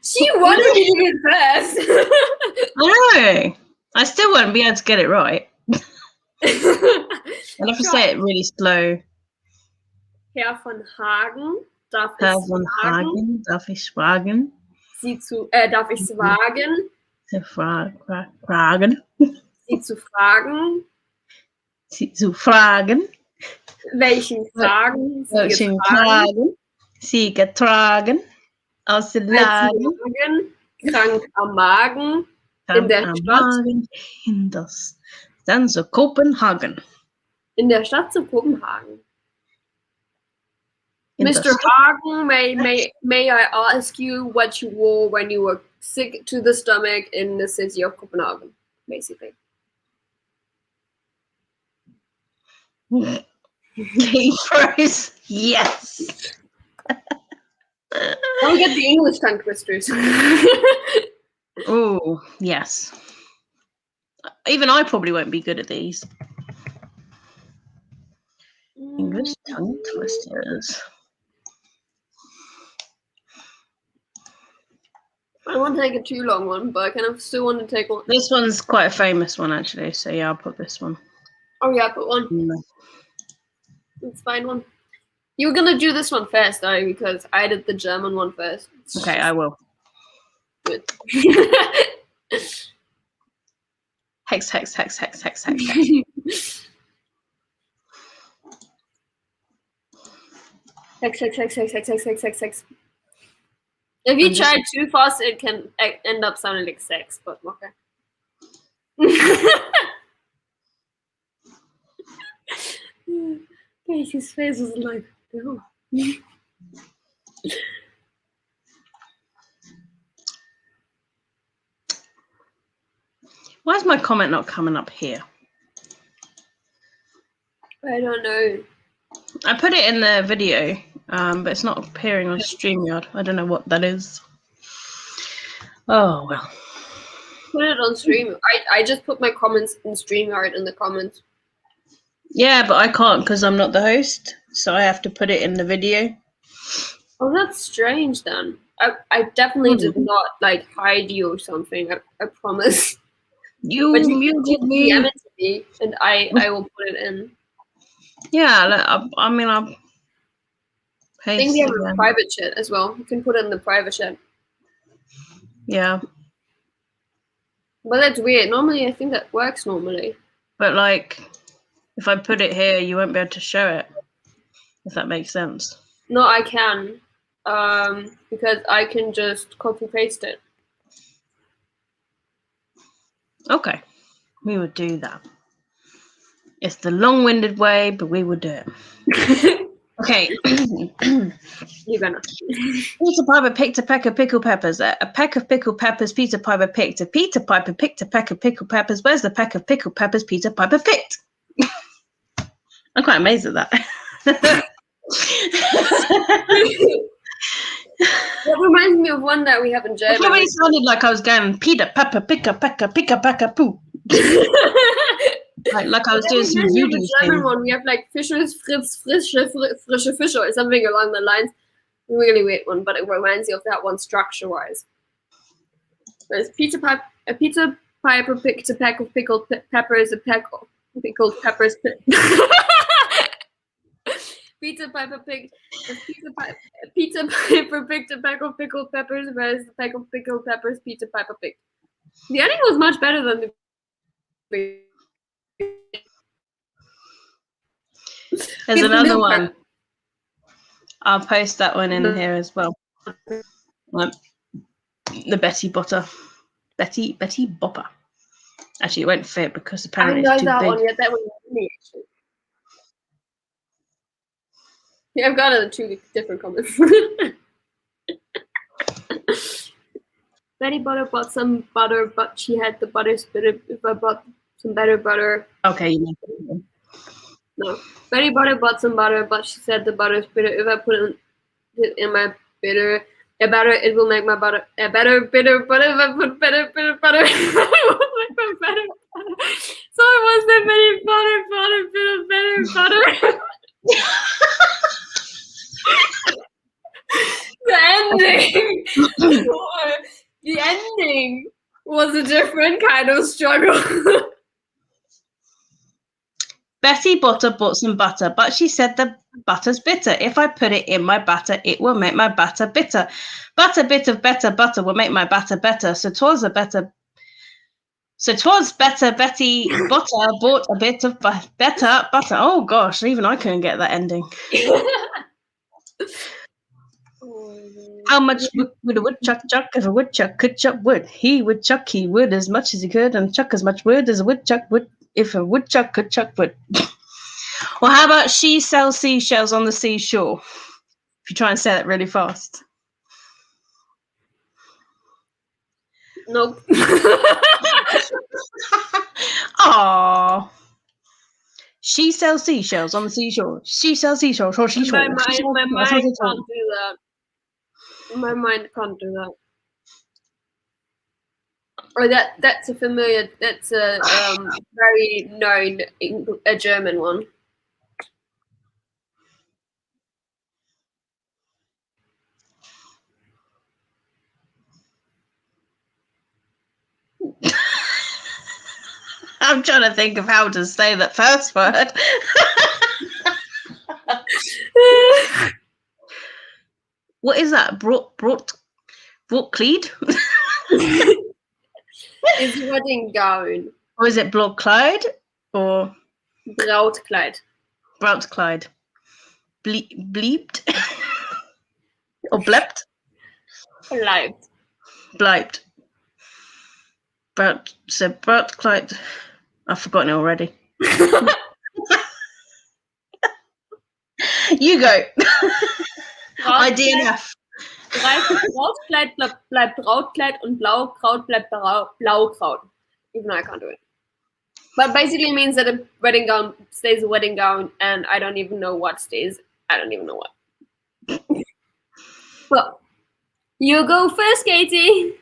She wanted me to get first. I know. I still won't be able to get it right. I'll have to say it really slow. Herr von Hagen, darf ich Herr von Hagen, darf ich fragen? Darf ich es wagen? Fragen. Sie zu fragen? Sie zu fragen. Welchen Fragen Sie getragen? Aus dem Laden. Krank am Magen. In der Stadt. Dann so Kopenhagen. In der Stadt zu Kopenhagen. In the Mr. st- Hagen, may I ask you what you wore when you were sick to the stomach in the city of Copenhagen, basically. Key phrase. Yes. Now we get the English tongue twisters. Oh, yes. Even I probably won't be good at these. English tongue twisters. I don't want to take a too long one, but I kind of still want to take one. This one's quite a famous one, actually. So yeah, I'll put this one. Oh yeah, put one. Let's find one. You were gonna do this one first, though, because I did the German one first. Okay, I will. Good. Hex, hex, hex, hex, hex, hex, hex. Hex, hex, hex, hex, hex, hex, hex, hex, hex. If you try too fast, it can end up sounding like sex, but okay. Casey's face was like, oh. Why is my comment not coming up here? I don't know. I put it in the video, but it's not appearing on StreamYard. I don't know what that is. Oh, well. Put it on Stream. I just put my comments in StreamYard in the comments. Yeah, but I can't because I'm not the host, so I have to put it in the video. Oh, that's strange then. I definitely did not like hide you or something. I promise. You But you muted DM me. it to me, and I will put it in. Yeah, I mean, I'll I think we paste have it a in. private chat as well. You can put it in the private chat. Yeah, But that's weird. Normally, I think that works normally. but like, if I put it here, you won't be able to show it. If that makes sense. No, I can. Because I can just copy paste it. Okay, we would do that. It's the long-winded way, but we would do it. Okay. You're gonna. Peter Piper picked a peck of pickled peppers. A peck of pickled peppers Peter Piper picked. A Peter Piper picked a peck of pickled peppers. Where's the peck of pickled peppers Peter Piper picked? I'm quite amazed at that. That reminds me of one that we have in It German. probably sounded like I was going Peter Pepper, pick a pecker, poo. Like I was doing some voodoo the German thing. one. We have like Fisches, Fritz, frische Fische, or something along the lines. Really weird one, but it reminds you of that one structure-wise. There's Peter Piper picked a peck of pickled peppers. A peck of pickled peppers. Peter Piper picked a peck of pickled peppers. Whereas the peck of pickled peppers Peter Piper picked. The ending was much better than the. There's another one. I'll post that one in here as well. The Betty Bopper. Actually, it won't fit because apparently it's too that big. one yet. That one me actually. Yeah, I've got two different comments. Betty Butter bought some butter, but she had the butter spitter. If I bought some better butter. Okay, you know. No. Betty Butter bought some butter, but she said the butter spitter. If I put it in my bitter, it will make my butter a better bitter. But if I put better butter, it will make my better butter. So it was the Betty Butter, butter. The ending was a different kind of struggle. Betty Butter bought some butter, but she said the butter's bitter. If I put it in my batter, it will make my batter bitter. But a bit of better butter will make my batter better. So 'twas better Betty Butter bought a bit of better butter. Oh gosh, even I couldn't get that ending. How much would a woodchuck chuck if a woodchuck could chuck wood? He would chuck as much as he could and chuck as much wood as a woodchuck would if a woodchuck could chuck wood. Or how about she sells seashells on the seashore? If you try and say that really fast. Nope. Aww. She sells seashells on the seashore. She sells seashells on the seashore. My mind can't do that. My mind can't do that. Or that's a familiar. That's a very known a German one. I'm trying to think of how to say that first word. What is that? Brookcleed? It's wedding gown. Or is it Blogkleid? Or Brautkleid. Brautkleid? Bleeped? Or blept? Bleibt. Bleibt. So Brautkleid. I've forgotten it already. You go. IDNF. Brautkleid bleibt Brautkleid und Blaukraut bleibt Blaukraut. Even though I can't do it. But basically means that a wedding gown stays a wedding gown, and I don't even know what stays. I don't even know what. Well, you go first, Katie.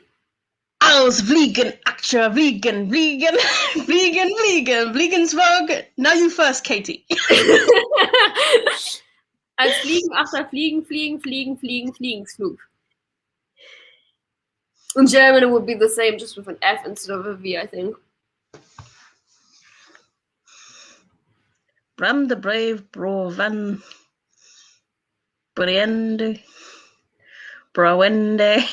Als vliegen, extra vegan, Vliegenswag. Now you first, Katie. Als Fliegen, achter Fliegen, Fliegenflug. In German, it would be the same, just with an F instead of a V, I think. Bram the Brave, Bro Van Briende, Brawende,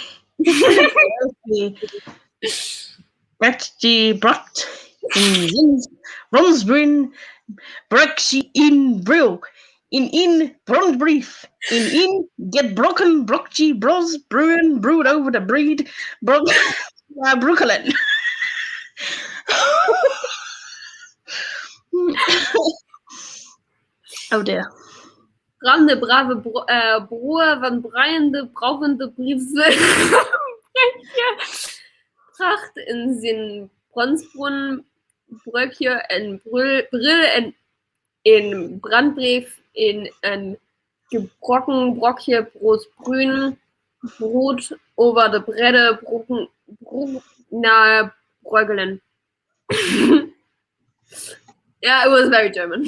Bretji Brot, Ronsbrin, Brexi in Brill, in Brondbrief, in get broken, Brockji, Bros, Bruin, Brood over the breed, Brooklyn. Oh dear. Brande, brave Broer van breiende, brauchende Briefse. Pracht in Sinn, Bronsbrunnen, Bröckje en Brill en in Brandbrief, in een gebrokken Brockje, Brosbrün, Brot over de Bredde, Brocken, na Bröggelen. Yeah, it was very German.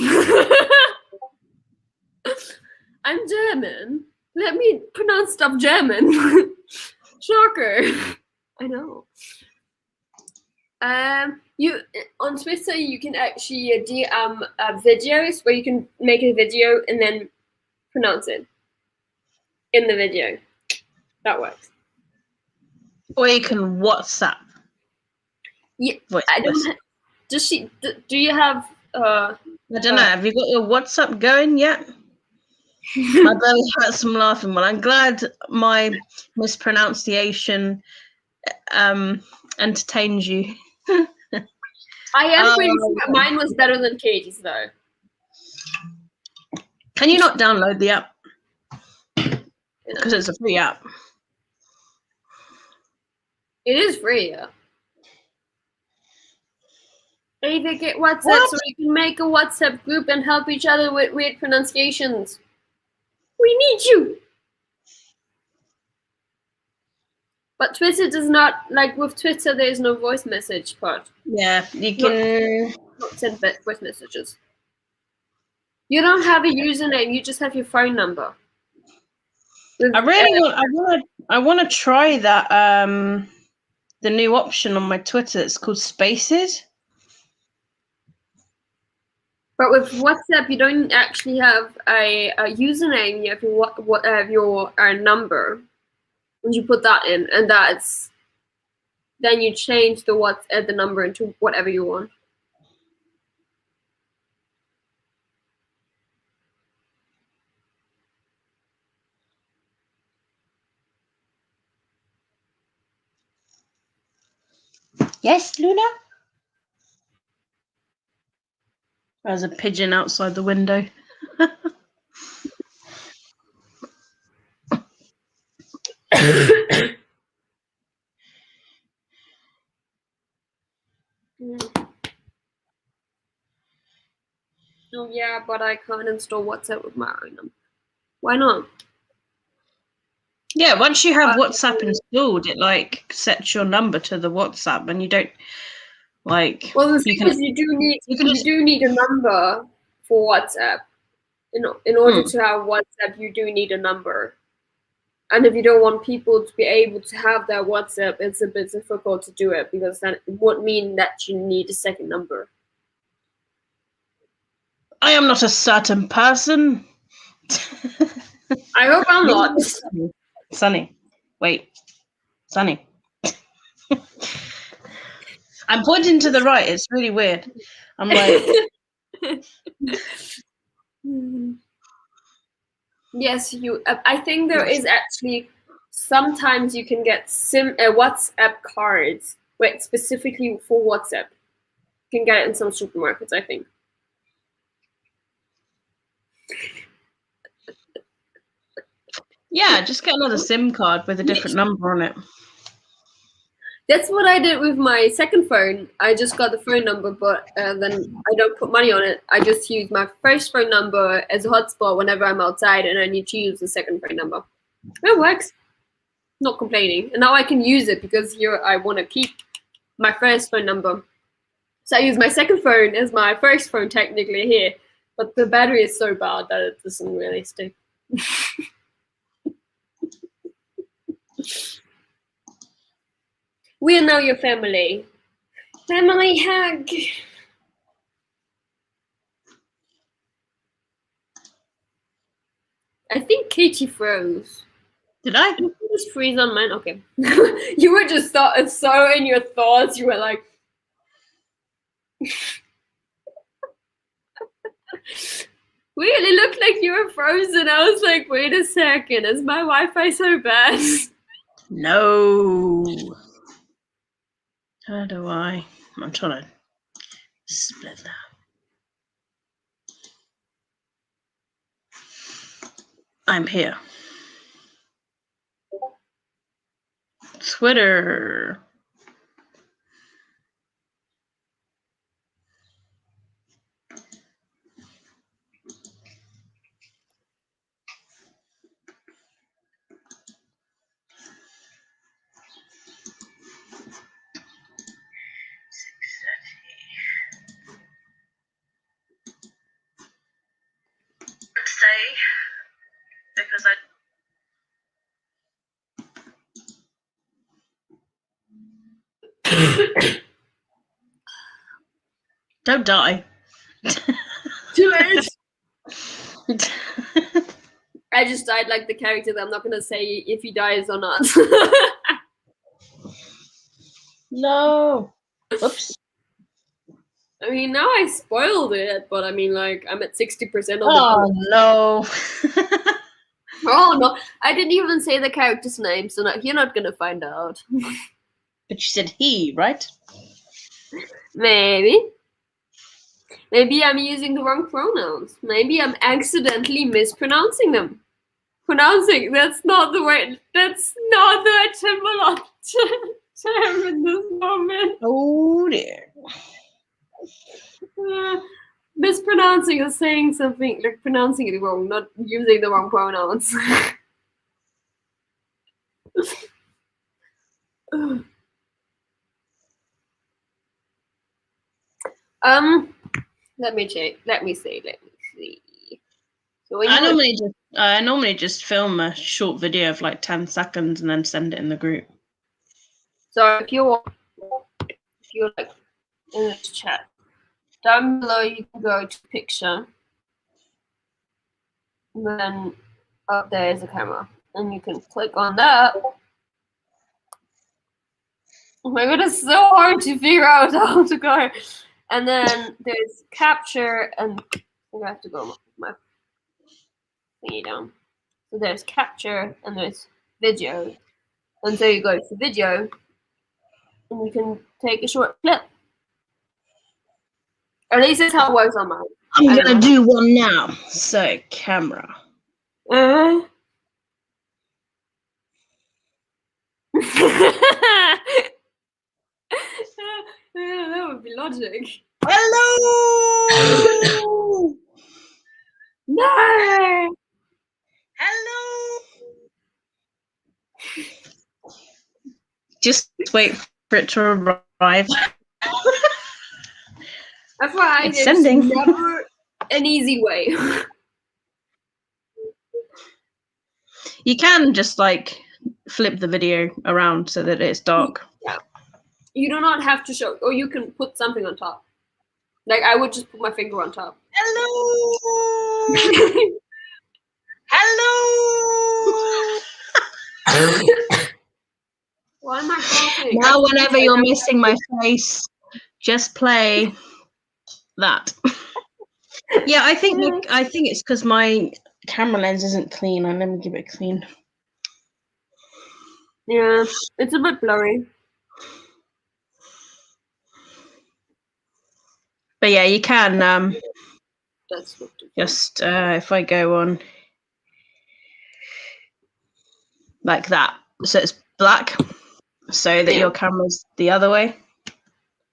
I'm German. Let me pronounce stuff German. Shocker. I know. You on Twitter you can actually DM videos where you can make a video and then pronounce it in the video. That works. Or you can WhatsApp. Yeah, I don't. Does she? Do you have? I don't know. Have you got your WhatsApp going yet? My belly hurts from laughing. Well, I'm glad my mispronunciation entertains you. I am pretty sure mine was better than Katie's, though. Can you not download the app? Because it's a free app. It is free, yeah. Either get WhatsApp so we can make a WhatsApp group and help each other with weird pronunciations. We need you. But Twitter does not, like with Twitter, there's no voice message part. Yeah, you can not send voice messages. You don't have a username, you just have your phone number. I want to try that the new option on my Twitter. It's called Spaces. But with WhatsApp, you don't actually have a username. You have your number, and you put that in, and then you change the number into whatever you want. Yes, Luna? There's a pigeon outside the window. Oh yeah, but I can't install WhatsApp with my own number. Why not? Yeah, once you have WhatsApp installed, it like sets your number to the WhatsApp, and you don't like. Well, the thing is, you do need a number for WhatsApp. In order to have WhatsApp, you do need a number. And if you don't want people to be able to have their WhatsApp, it's a bit difficult to do it because then it would mean that you need a second number. I am not a certain person. I hope I'm not. Sunny. Wait. Sunny. I'm pointing to the right. It's really weird. I'm like... Yes, I think there is actually... Sometimes you can get WhatsApp cards, wait, specifically for WhatsApp. You can get it in some supermarkets, I think. Yeah, just get another SIM card with a different number on it. That's what I did with my second phone. I just got the phone number, but then I don't put money on it. I just use my first phone number as a hotspot whenever I'm outside, and I need to use the second phone number. It works. Not complaining. And now I can use it because here I want to keep my first phone number. So I use my second phone as my first phone technically here, but the battery is so bad that it doesn't really stick. We are now your family. Family hug. I think Katie froze. Did I? Did you just freeze on mine? Okay. You were just so in your thoughts. You were like... Really looked like you were frozen. I was like, wait a second. Is my Wi-Fi so bad? No. How do I? I'm trying to split that. I'm here. Twitter. Say because I don't die. Too late. I just died like the character that I'm not gonna say if he dies or not. No. Oops. I mean, now I spoiled it, but I mean, like, I'm at 60% of the... Oh, no. Oh, no. I didn't even say the character's name, so you're not gonna find out. But you said he, right? Maybe. Maybe I'm using the wrong pronouns. Maybe I'm accidentally mispronouncing them. That's not the right term in this moment. Oh, dear. Mispronouncing is saying something, like pronouncing it wrong, not using the wrong pronouns. Let me check. Let me see. So I normally just film a short video of like 10 seconds and then send it in the group. So if you're like in this chat, down below you can go to picture, and then up there is a camera, and you can click on that. Oh my god, it's so hard to figure out how to go. And then there's capture, and I have to go my thingy down. So there's capture, and there's video. And so you go to video, and you can take a short clip. At least that's how it works on mine. I'm I don't gonna know. do one now. So camera. That would be logic. Hello. No. Hello. Just wait for it to arrive. That's why It's there's sending. never an easy way. You can just like flip the video around so that it's dark. Yeah. You do not have to show, or you can put something on top. Like I would just put my finger on top. Hello. Hello. Why am I coughing? Now, whenever you're missing my face, just play that. Yeah, I think it's because my camera lens isn't clean. Let me give it clean. Yeah, it's a bit blurry. But yeah, you can That's what just if I go on like that, so it's black, so that your camera's the other way,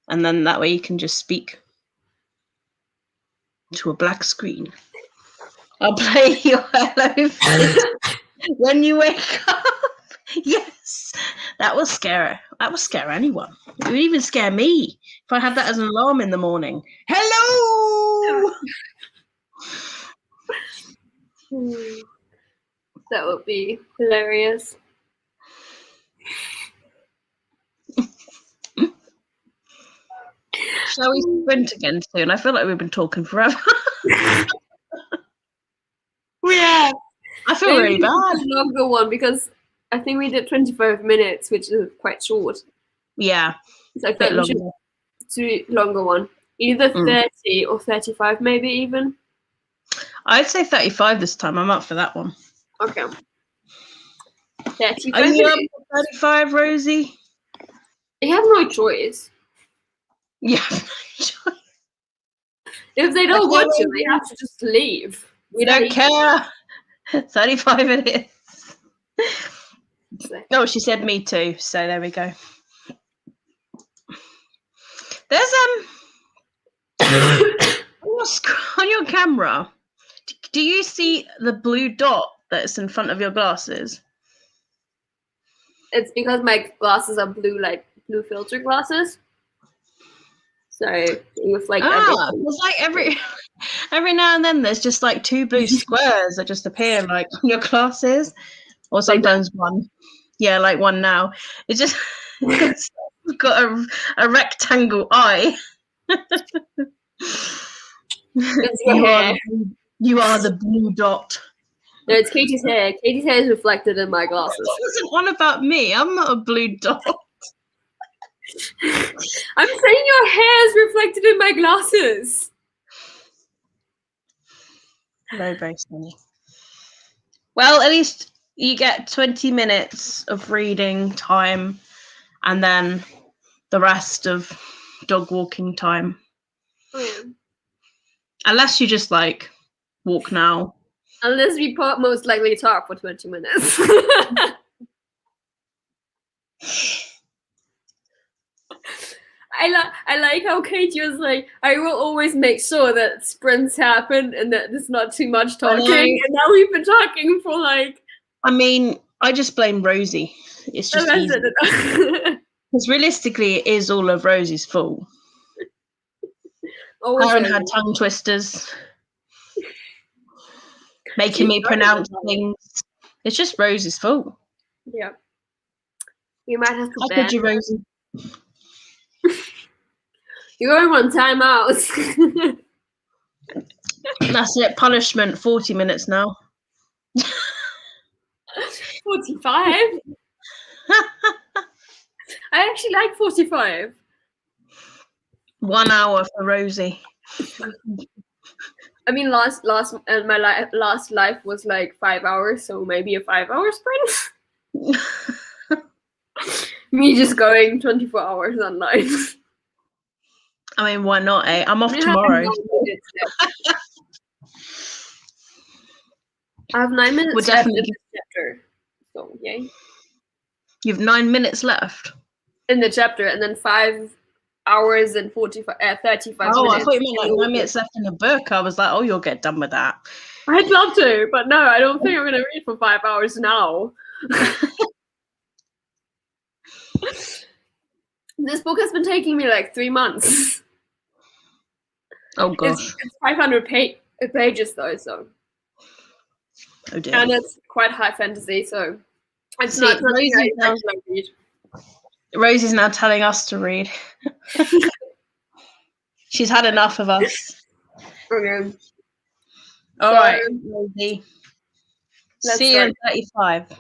and then that way you can just speak to a black screen. I'll play your hello face when you wake up. Yes, that will scare anyone. It would even scare me if I had that as an alarm in the morning. Hello. That would be hilarious. Shall we sprint again soon? I feel like we've been talking forever. Yeah. I feel really bad. A longer one because I think we did 25 minutes, which is quite short. Yeah, So I think we should do a longer one, either 30 or 35, maybe even. I'd say 35 this time. I'm up for that one. Okay. 35. Are you up for 35, Rosie? They have no choice. Yeah. If they don't want to, they have to just leave. We don't care. 35 it is. Oh, she said me too. So there we go. There's on your camera. Do you see the blue dot that's in front of your glasses? It's because my glasses are blue, like blue filter glasses. So with like it's like every now and then there's just like two blue squares that just appear like on your glasses, or sometimes one. Yeah, like one now. It's just it's got a rectangle eye. It's your hair. You are the blue dot. No, it's Katie's hair. Katie's hair is reflected in my glasses. It wasn't one about me. I'm not a blue dot. I'm saying your hair is reflected in my glasses. Very, very funny. Well, at least you get 20 minutes of reading time and then the rest of dog walking time. Oh, yeah. Unless you just like walk now. Unless we most likely talk for 20 minutes. I like how Katie was like, I will always make sure that sprints happen and that there's not too much talking. And now we've been talking for like... I mean, I just blame Rosie. It's just easy. Because realistically, it is all of Rosie's fault. Karen had tongue twisters. Making me pronounce things. It's just Rosie's fault. Yeah. You might have to How could you, Rosie? You're going on timeout. That's it. Punishment. 40 minutes now. 45? I actually like 45. 1 hour for Rosie. I mean, my last life was like 5 hours, so maybe a 5-hour sprint. Me just going 24 hours online. I mean, why not, eh? I'm off I have tomorrow. 9 minutes left. I have 9 minutes We're left in definitely- this chapter. So, yay. You've 9 minutes left. In the chapter, and then 5 hours and 35 minutes. Oh, I thought you meant like 9 minutes left in the book. I was like, oh, you'll get done with that. I'd love to, but no, I don't think I'm going to read for 5 hours now. This book has been taking me like 3 months. Oh gosh. It's 500 pages though, so. Oh dear. And it's quite high fantasy, so it's See, not something Rosie I now- read. Rosie's now telling us to read. She's had enough of us. Okay. All So, right, Rosie. let's See you in start. 35.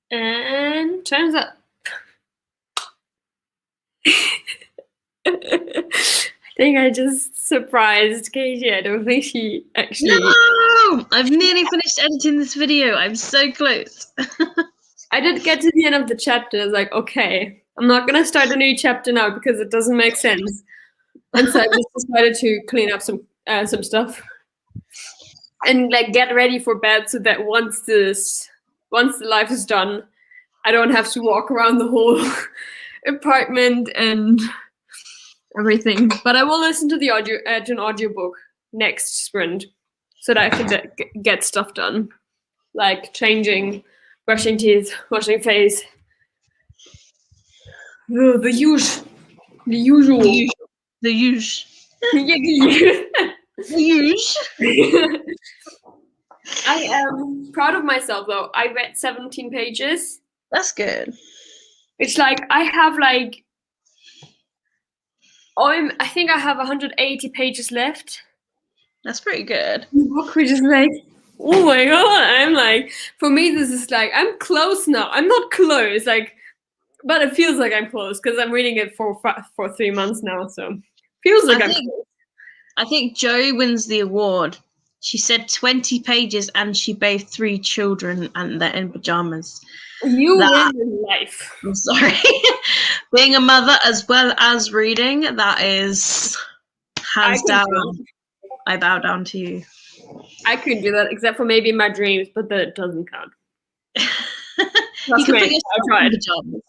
And turns up. I think I just surprised Katie. I don't think she actually. No! I've nearly finished editing this video. I'm so close. I did get to the end of the chapter. I was like, okay, I'm not gonna start a new chapter now because it doesn't make sense. And so I just decided to clean up some stuff and like get ready for bed so that once the life is done, I don't have to walk around the whole apartment and everything. But I will listen to the an audiobook next sprint so that I can get stuff done, like changing, brushing teeth, washing face. The usual. The usual. I am proud of myself though. I read 17 pages. That's good. It's like I have like I think I have 180 pages left. That's pretty good. The book which is like, oh my god, I'm like, for me this is like I'm close now. I'm not close, like, but it feels like I'm close because I'm reading it for 3 months now, so feels like I think Jo wins the award. She said 20 pages and she bathed 3 children and they're in pajamas. You win in life. I'm sorry. Being a mother as well as reading, that is hands down. I bow down to you. I couldn't do that except for maybe in my dreams, but that doesn't count. You can put yourself in pajamas.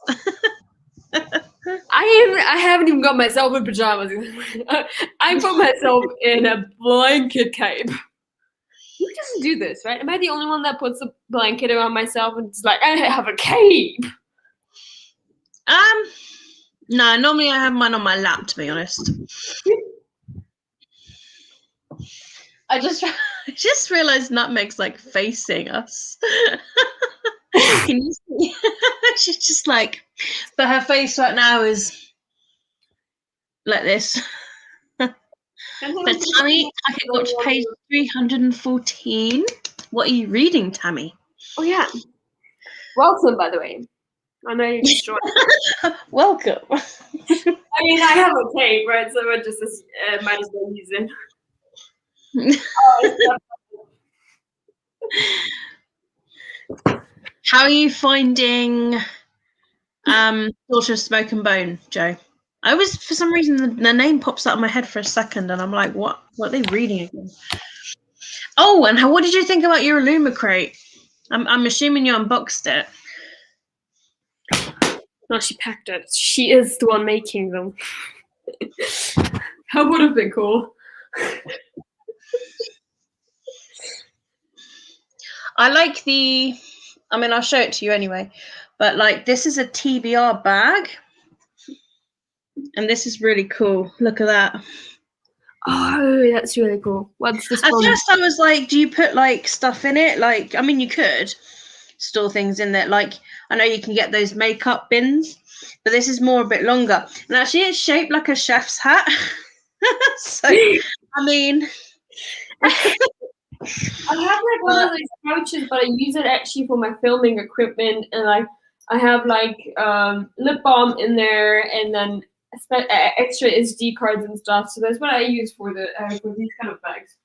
I haven't even got myself in pajamas. I put myself in a blanket cape. Who doesn't do this, right? Am I the only one that puts a blanket around myself and it's like, I have a cape? No, normally I have mine on my lap, to be honest. I just realized Nutmeg's like facing us. Can you see? She's just like, but her face right now is like this. But Tammy, I can go to page 314. What are you reading, Tammy? Oh yeah. Welcome, by the way. I know you destroyed it. Welcome. I mean, I have a tape, right? So I just might as well use it. How are you finding Daughter of Smoke and Bone, Jo? I always, for some reason, the name pops out of my head for a second, and I'm like, what are they reading again? Oh, and what did you think about your Illuma crate? I'm assuming you unboxed it. No, she packed it. She is the one making them. That would have been cool. I like I'll show it to you anyway, but like this is a TBR bag. And this is really cool. Look at that. Oh, that's really cool. What's this? At first I was like, do you put like stuff in it? Like, I mean, you could store things in there. Like, I know you can get those makeup bins, but this is more a bit longer. And actually it's shaped like a chef's hat. So, I mean. I have like one of those pouches, but I use it actually for my filming equipment. And like, I have like lip balm in there and then extra SD cards and stuff. So that's what I use for for these kind of bags.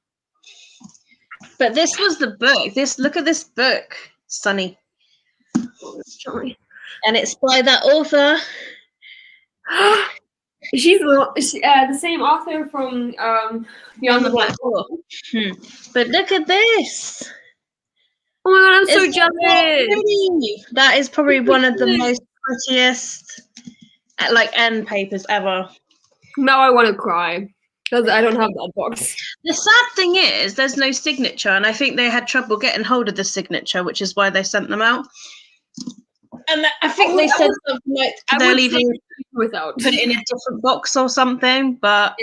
But this was the book. Look at this book, Sunny. And it's by that author. She's the same author from Beyond the Black Hole. But look at this. Oh my god, I'm so jealous. That is probably one of the most prettiest like end papers ever. Now I want to cry because I don't have that box. The sad thing is there's no signature, and I think they had trouble getting hold of the signature, which is why they sent them out. And I think they said something like they'll even put it in a different box or something, but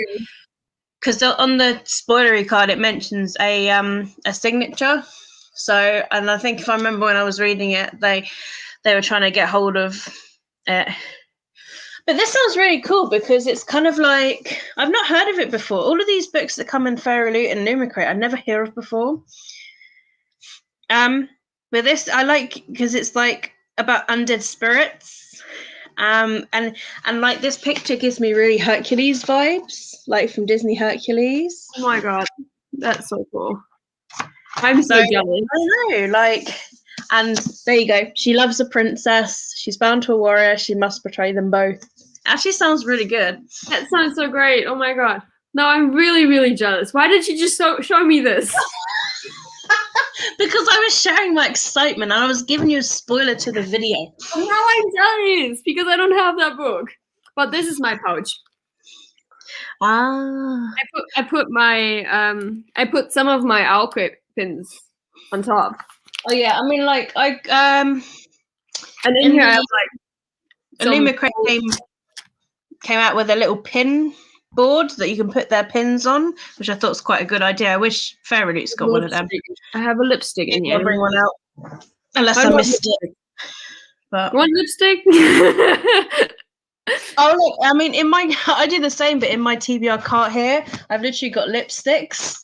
because on the spoilery card it mentions a signature. So, and I think if I remember when I was reading it, they were trying to get hold of it. But this sounds really cool because it's kind of like, I've not heard of it before. All of these books that come in Fairy Loot and Numicrate, I never hear of before. But this I like because it's like about undead spirits. And like this picture gives me really Hercules vibes, like from Disney Hercules. Oh my god, that's so cool. I'm so So, jealous. I know, like, and there you go. She loves a princess. She's bound to a warrior. She must betray them both. Actually, sounds really good. That sounds so great. Oh my god. No, I'm really, really jealous. Why did you just show me this? Because I was sharing my excitement and I was giving you a spoiler to the video. Now I'm jealous because I don't have that book. But this is my pouch. Ah. I put some of my owl pins on top. Oh yeah, I mean, like And in here I have like Illumicrate came out with a little pin board that you can put their pins on, which I thought was quite a good idea. I wish Fairy Loot's got one of them. I have a lipstick in here. I'll bring one out. Unless I missed it. But one lipstick? oh look, I mean I do the same, but in my TBR cart here, I've literally got lipsticks.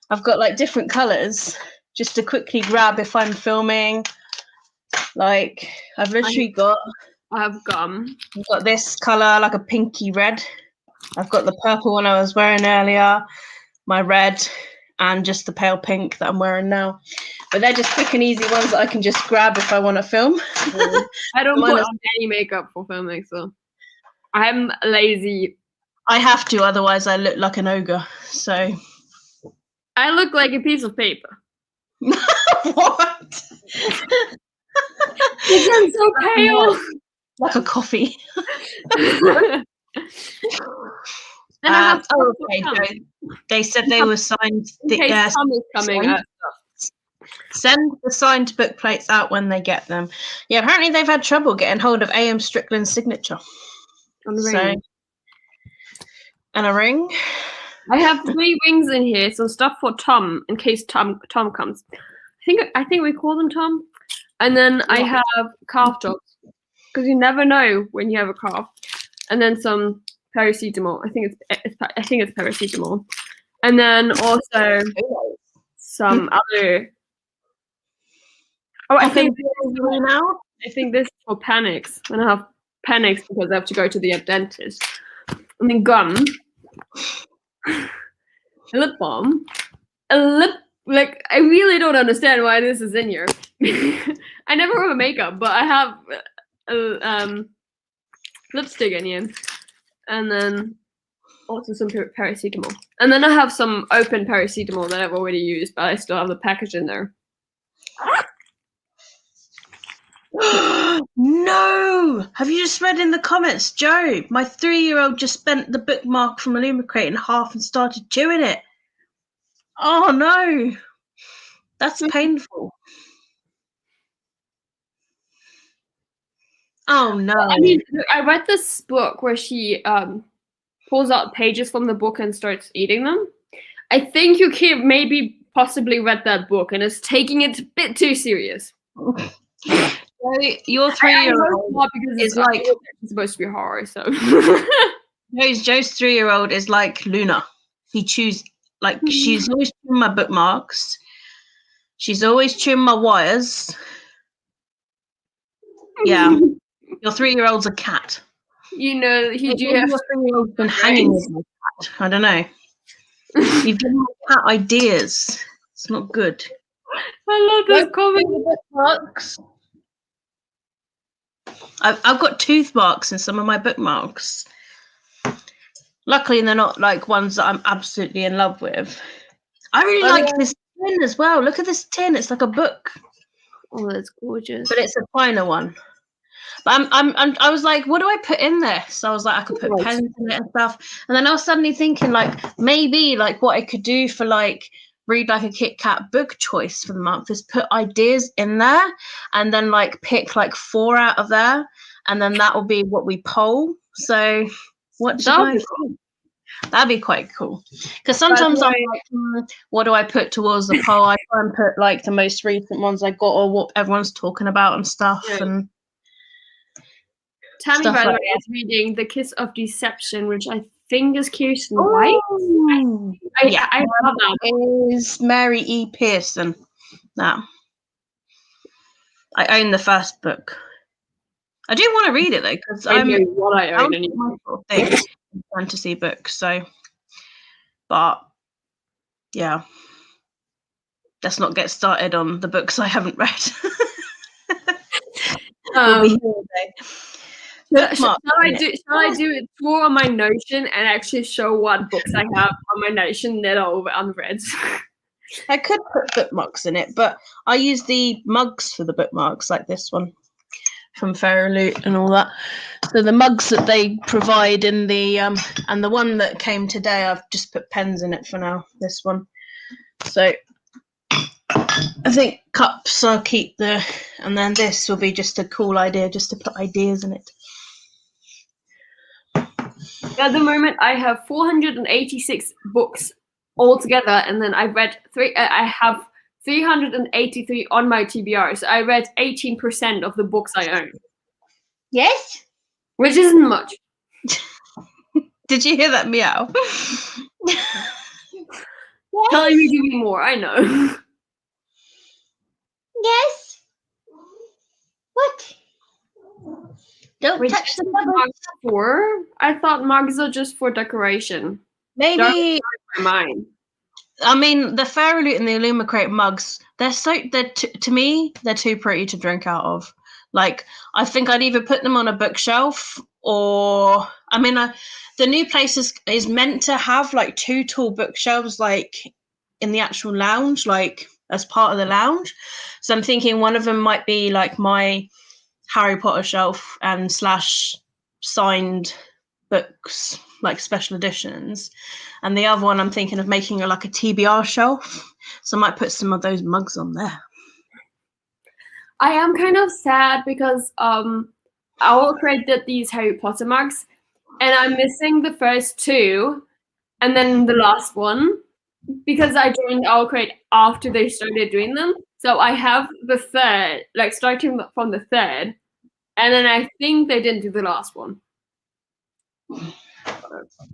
I've got like different colours just to quickly grab if I'm filming. Like I've literally got I have gum. I've got this colour, like a pinky red. I've got the purple one I was wearing earlier, my red, and just the pale pink that I'm wearing now. But they're just quick and easy ones that I can just grab if I want to film. I don't put on any makeup for filming, so I'm lazy. I have to, otherwise I look like an ogre. So I look like a piece of paper. What? I'm so pale. Like a coffee. And I have okay. They said they were signed. Tom is coming out. Send the signed book plates out when they get them. Yeah, apparently they've had trouble getting hold of A.M. Strickland's signature. On the ring. And a ring. I have 3 rings in here, some stuff for Tom in case Tom comes. I think we call them Tom. And then I have calf drops because you never know when you have a calf. And then some paracetamol. I think it's paracetamol. And then also some other. Oh, I think this is for panics. When I have panics because I have to go to the dentist. And then gum. A lip balm. Like I really don't understand why this is in here. I never wear makeup, but I have lipstick in here. And then also some paracetamol. And then I have some open paracetamol that I've already used, but I still have the package in there. No! Have you just read in the comments, Joe? My 3-year-old just spent the bookmark from Illumicrate in half and started chewing it. Oh no! That's painful. Oh no! I mean, I read this book where she pulls out pages from the book and starts eating them. I think you can maybe possibly read that book and is taking it a bit too serious. Your 3-year-old is like it's supposed to be horror, so Joe's 3-year-old is like Luna. He chews like she's always chewing my bookmarks. She's always chewing my wires. Yeah, your 3-year-old's a cat. You know, your 3-year-old's been hanging with my cat. I don't know. You've given my cat ideas. It's not good. I love those bookmarks. I've got tooth marks in some of my bookmarks. Luckily, they're not like ones that I'm absolutely in love with. I really like this tin as well. Look at this tin; it's like a book. Oh, that's gorgeous. But it's a finer one. But I was like, what do I put in this? So I was like, I could put pens in it and stuff. And then I was suddenly thinking, like, maybe like what I could do for like read like a Kit Kat book choice for the month is put ideas in there and then like pick like 4 out of there, and then that will be what we poll. So what should I think? That'd be quite cool. Because sometimes I'm like, what do I put towards the poll? I try and put like the most recent ones I got or what everyone's talking about and stuff. Yeah. And Tammy, by the way, is reading The Kiss of Deception, which I think is Kirsten White. I love that. Is Mary E. Pearson. That I own the first book. I do want to read it though, because I know what I own my anymore. sort of thing, fantasy books. So, but yeah, let's not get started on the books I haven't read. We'll be here all day. Shall I do a tour on my Notion and actually show what books I have on my Notion that are unread? I could put bookmarks in it, but I use the mugs for the bookmarks, like this one from Loot and all that. So the mugs that they provide in the and the one that came today, I've just put pens in it for now. This one. So I think cups I'll keep and then this will be just a cool idea, just to put ideas in it. At the moment, I have 486 books altogether, and then I read I have 383 on my TBR. So I read 18% of the books I own. Yes? Which isn't much. Did you hear that meow? Telling me to be more, I know. Yes? What? Don't Wait, touch the mugs bubbles. for? I thought mugs are just for decoration. Maybe. Mine. I mean, the Loot and the Illumicrate mugs, to me, they're too pretty to drink out of. Like, I think I'd either put them on a bookshelf or, I mean, the new place is meant to have like 2 tall bookshelves, like in the actual lounge, like as part of the lounge. So I'm thinking one of them might be like my Harry Potter shelf and / signed books, like special editions, and the other one I'm thinking of making like a TBR shelf, so I might put some of those mugs on there. I am kind of sad because Owl Crate did these Harry Potter mugs, and I'm missing the first 2 and then the last one because I joined Owl Crate after they started doing them. So I have the third, like starting from the third, and then I think they didn't do the last one.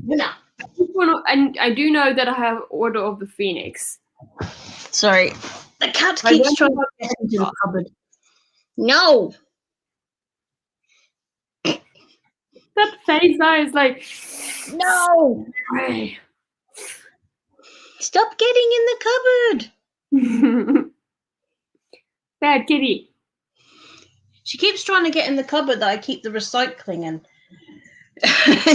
No. And I do know that I have Order of the Phoenix. Sorry, the cat keeps trying to get into the cupboard. No. That face now is like, No. hey. Stop getting in the cupboard. Bad kitty. She keeps trying to get in the cupboard that I keep the recycling in.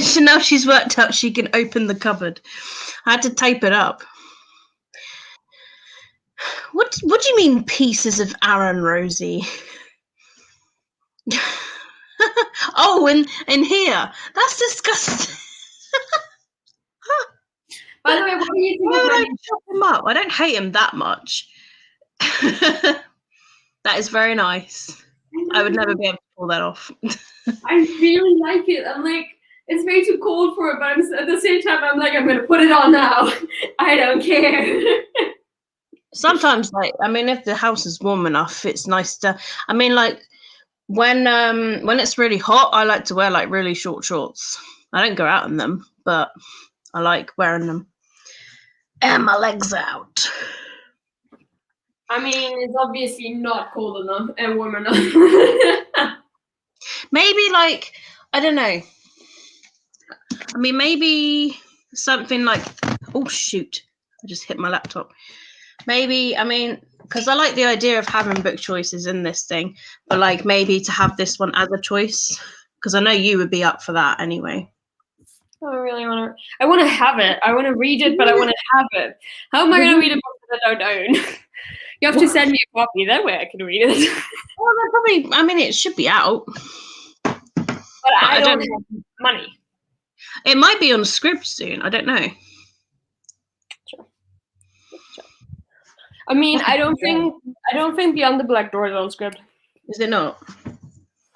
So now she's worked out she can open the cupboard. I had to tape it up. What do you mean pieces of Aaron, Rosie? Oh, in here. That's disgusting. By the way, what do you think of my chop him up? I don't hate him that much. That is very nice. I would never be able to pull that off. I really like it. I'm like, it's way too cold for it, but at the same time, I'm like, I'm gonna put it on now. I don't care. Sometimes, like, I mean, if the house is warm enough, it's nice to. I mean, like, when it's really hot, I like to wear like really short shorts. I don't go out in them, but I like wearing them. And my legs out. I mean, it's obviously not cold enough and warm enough. Maybe like, I don't know. I mean, maybe something like, oh shoot, I just hit my laptop. Maybe, I mean, because I like the idea of having book choices in this thing, but like maybe to have this one as a choice, because I know you would be up for that anyway. I really want to. I want to have it. I want to read it, but I want to have it. How am I going to read a book that I don't own? You have to send me a copy. That way I can read it. Well, probably. I mean, it should be out, but I don't have money. It might be on Scribd soon. I don't know. Sure. I mean, I don't think Beyond the Black Door is on Scribd. Is it not?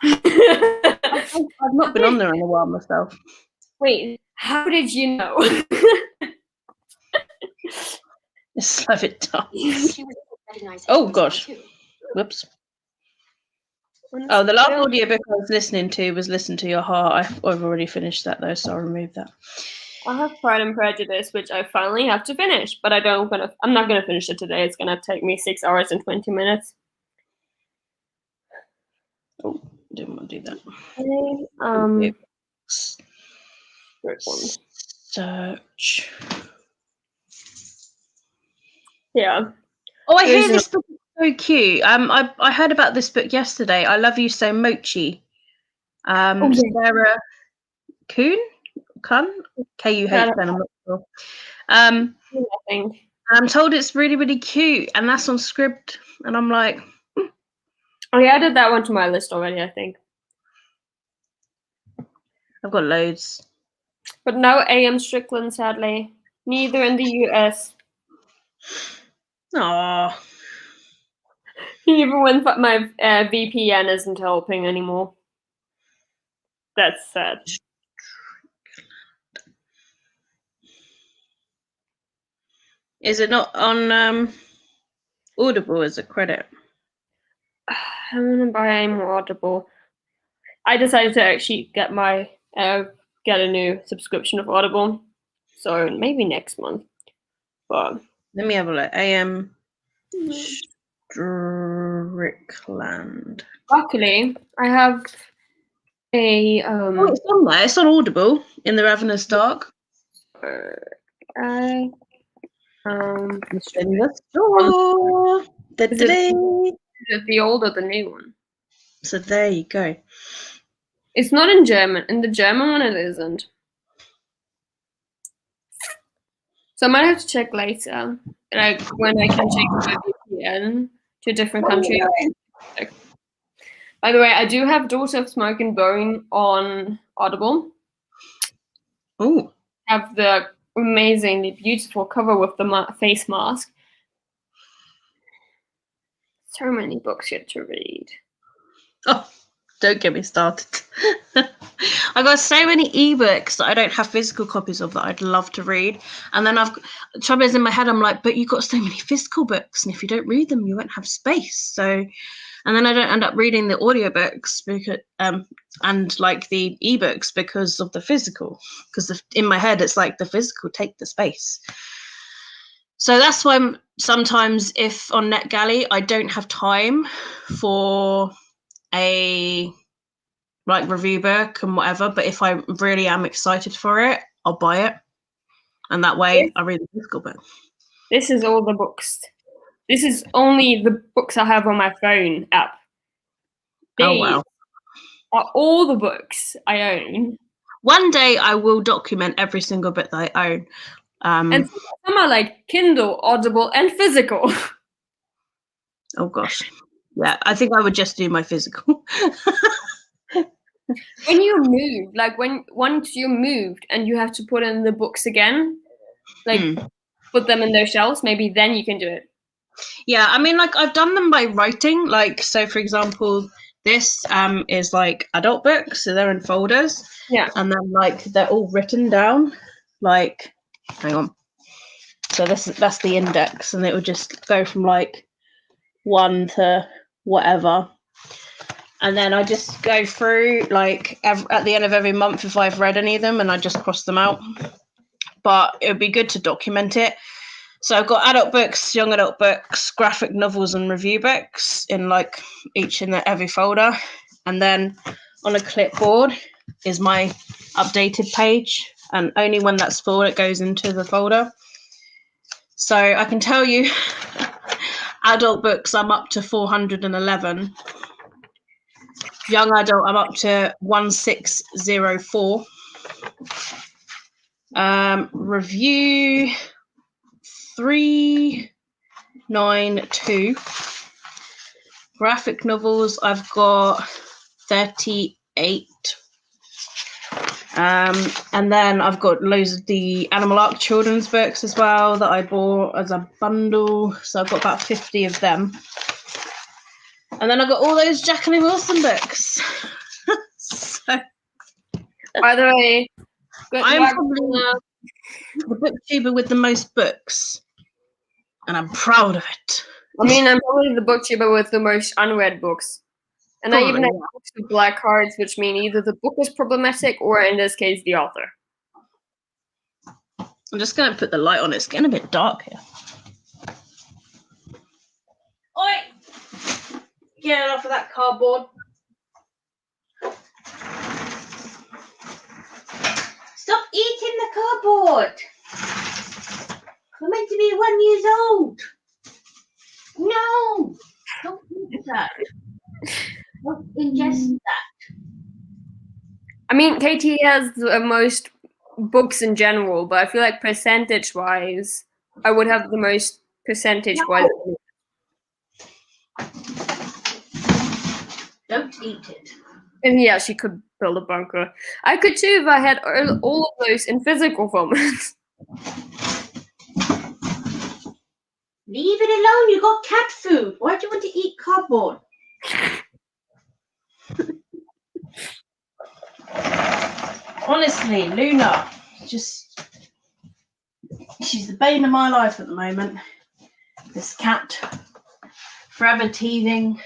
I've not been on there in a while myself. Wait, how did you know? Slap it down. Oh gosh. Whoops. Oh, the last audiobook I was listening to was Listen to Your Heart. I've already finished that though, so I'll remove that. I have Pride and Prejudice, which I finally have to finish, but I'm not gonna finish it today. It's gonna take me 6 hours and 20 minutes. Oh. Didn't want to do that. Okay, great one. Search. Yeah. Oh, I hear Reason- this book is so cute. I heard about this book yesterday. I Love You So Mochi. yeah. Sarah Kuhn? Kuhn? I'm not sure. I think. I'm told it's really, really cute, and that's on Scribd. And I'm like, I added that one to my list already, I think. I've got loads. But no AM Strickland, sadly. Neither in the US. Aww. Even when my VPN isn't helping anymore. That's sad. Is it not on Audible as a credit? I want to buy more Audible. I decided to actually get get a new subscription of Audible. So maybe next month. But Let me have a look. AM Strickland. luckily, I have a Oh, it's on there. It's on Audible in the Ravenous Dark. in In the store. Is it the old or the new one? So there you go. It's not in German. In the German one, it isn't. So I might have to check later, like when I can check my VPN to a different country. By the way, I do have Daughter of Smoke and Bone on Audible. Oh, Have the amazingly beautiful cover with the face mask. So many books yet to read. oh, don't get me started. I got so many ebooks that I don't have physical copies of that I'd love to read. And then trouble is in my head, I'm like, but you've got so many physical books, and if you don't read them, you won't have space. So, and then I don't end up reading the audiobooks because and like the ebooks because of the physical. Because in my head, it's like the physical take the space. So that's why sometimes if on NetGalley, I don't have time for a like review book and whatever, but if I really am excited for it, I'll buy it, and that way I read the physical book. This is all the books. This is only the books I have on my phone app. Oh wow! Are all the books I own. One day I will document every single bit that I own. And some are like Kindle, Audible, and physical. Oh gosh, yeah. I think I would just do my physical. When you move, like once you moved and you have to put in the books again, like put them in their shelves, maybe then you can do it. Yeah, I mean, like I've done them by writing. Like, so for example, this is like adult books, so they're in folders. Yeah. And then like they're all written down. Like, hang on. So that's the index, and it would just go from like 1 to whatever. And then I just go through like at the end of every month if I've read any of them, and I just cross them out. But it would be good to document it. So I've got adult books, young adult books, graphic novels, and review books in like each in every folder. And then on a clipboard is my updated page, and only when that's full it goes into the folder. So I can tell you, adult books I'm up to 411. Young adult I'm up to 1604. Review 392. Graphic novels I've got 38. And then I've got loads of the Animal Ark children's books as well that I bought as a bundle. So I've got about 50 of them. And then I've got all those Jacqueline Wilson books. So, by the way, I'm probably the booktuber with the most books. And I'm proud of it. I mean, I'm probably the booktuber with the most unread books. And Probably, I even have books with black cards, which mean either the book is problematic or, in this case, the author. I'm just going to put the light on. It's getting a bit dark here. Oi! Get off of that cardboard. cupboard. I'm meant to be 1 year old. No, don't eat that. Don't ingest that. I mean, Katie has the most books in general, but I feel like percentage-wise, I would have the most percentage-wise. Don't eat it. And yeah, she could build a bunker. I could too if I had all of those in physical format. Leave it alone. You got cat food. Why do you want to eat cardboard? Honestly, Luna, she's the bane of my life at the moment. This cat, forever teething.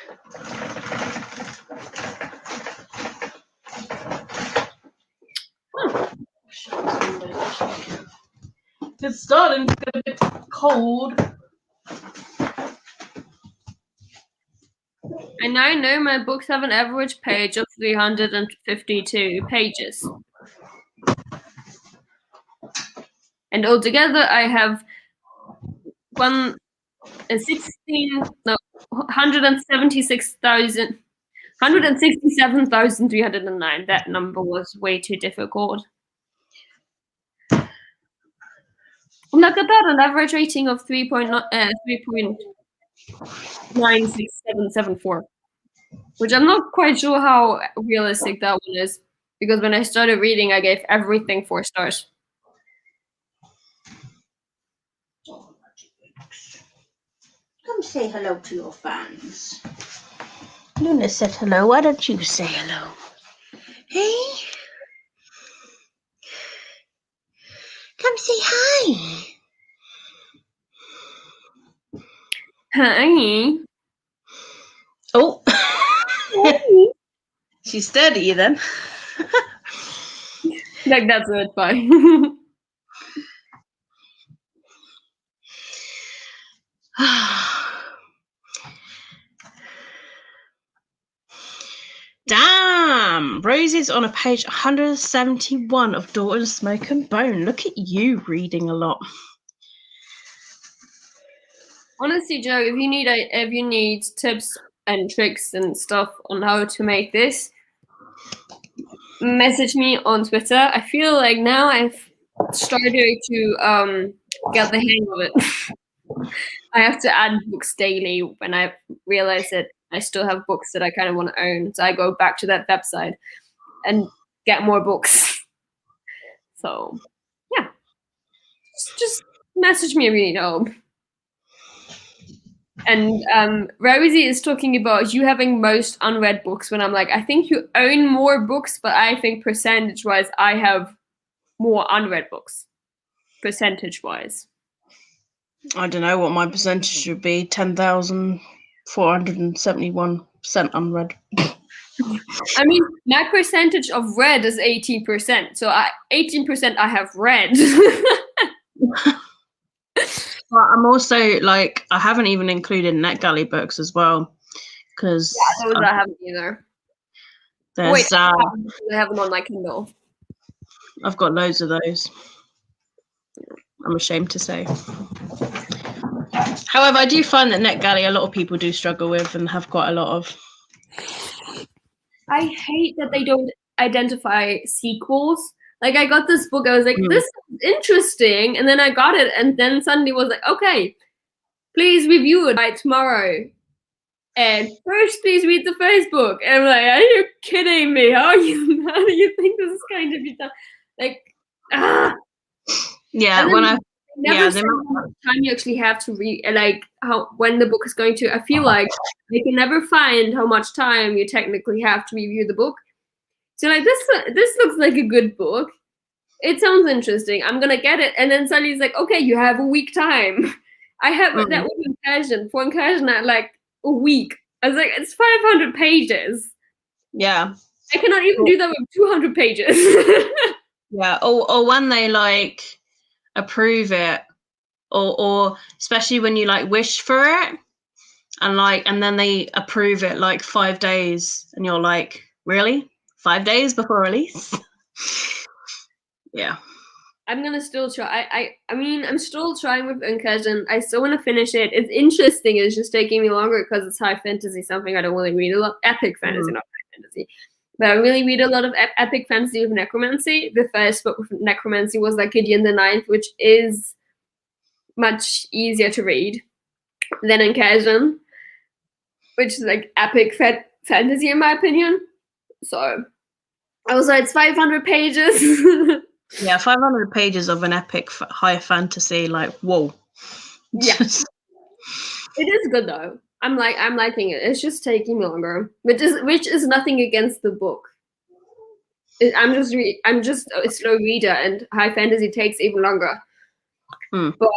It's starting to get a bit cold. I now know my books have an average page of 352 pages. And altogether, I have 167,309. That number was way too difficult. Look at that, an average rating of 3.96774, which I'm not quite sure how realistic that one is, because when I started reading, I gave everything 4 stars. Come say hello to your fans. Luna said hello. Why don't you say hello? Hey? Come say hi. Hi. Oh, she stared at you then. Like, that's it, bye. Damn! Rosie's on a page 171 of Daughter Smoke and Bone. Look at you reading a lot. Honestly, Joe, if you need tips and tricks and stuff on how to make this, message me on Twitter. I feel like now I've started to get the hang of it. I have to add books daily when I realize that I still have books that I kind of want to own. So I go back to that website and get more books. So, yeah. Just message me if you need help. And Rosie is talking about you having most unread books, when I'm like, I think you own more books, but I think percentage-wise, I have more unread books, percentage-wise. I don't know what my percentage should be. 10,471% unread. I mean, my percentage of read is 18%. So 18% I have read. But I'm also like, I haven't even included NetGalley books as well, because Yeah, those I haven't either. there's I have them on my Kindle. I've got loads of those. I'm ashamed to say. However, I do find that NetGalley a lot of people do struggle with and have quite a lot of. I hate that they don't identify sequels. Like, I got this book, I was like, this is interesting, and then I got it, and then suddenly was like, okay, please review it by tomorrow. And first, please read the first book. And I'm like, are you kidding me? How do you think this is going to be done? Like, Yeah, when I never say how much time you actually have to read, like how when the book is going to. I feel like they can never find how much time you technically have to review the book. So like this looks like a good book. It sounds interesting. I'm gonna get it, and then suddenly it's like, okay, you have a week time. I have that with Incursion. For Incursion, I had like a week. I was like, it's 500 pages. Yeah. I cannot even do that with 200 pages. Yeah. Or when they like approve it, or especially when you like wish for it, and then they approve it like 5 days, and you're like, really? 5 days before release? Yeah. I'm gonna still try. I mean, I'm still trying with Incursion. I still want to finish it. It's interesting. It's just taking me longer because it's high fantasy, something I don't really read a lot. Epic fantasy, not high fantasy. But I really read a lot of epic fantasy with necromancy. The first book with necromancy was like Gideon the Ninth, which is much easier to read than Incursion, which is like epic fantasy in my opinion. So I was like, it's 500 pages. Yeah, 500 pages of an epic high fantasy, like, whoa. Yeah. It is good though. I'm liking it. It's just taking me longer, which is nothing against the book. I'm just a slow reader, and high fantasy takes even longer. But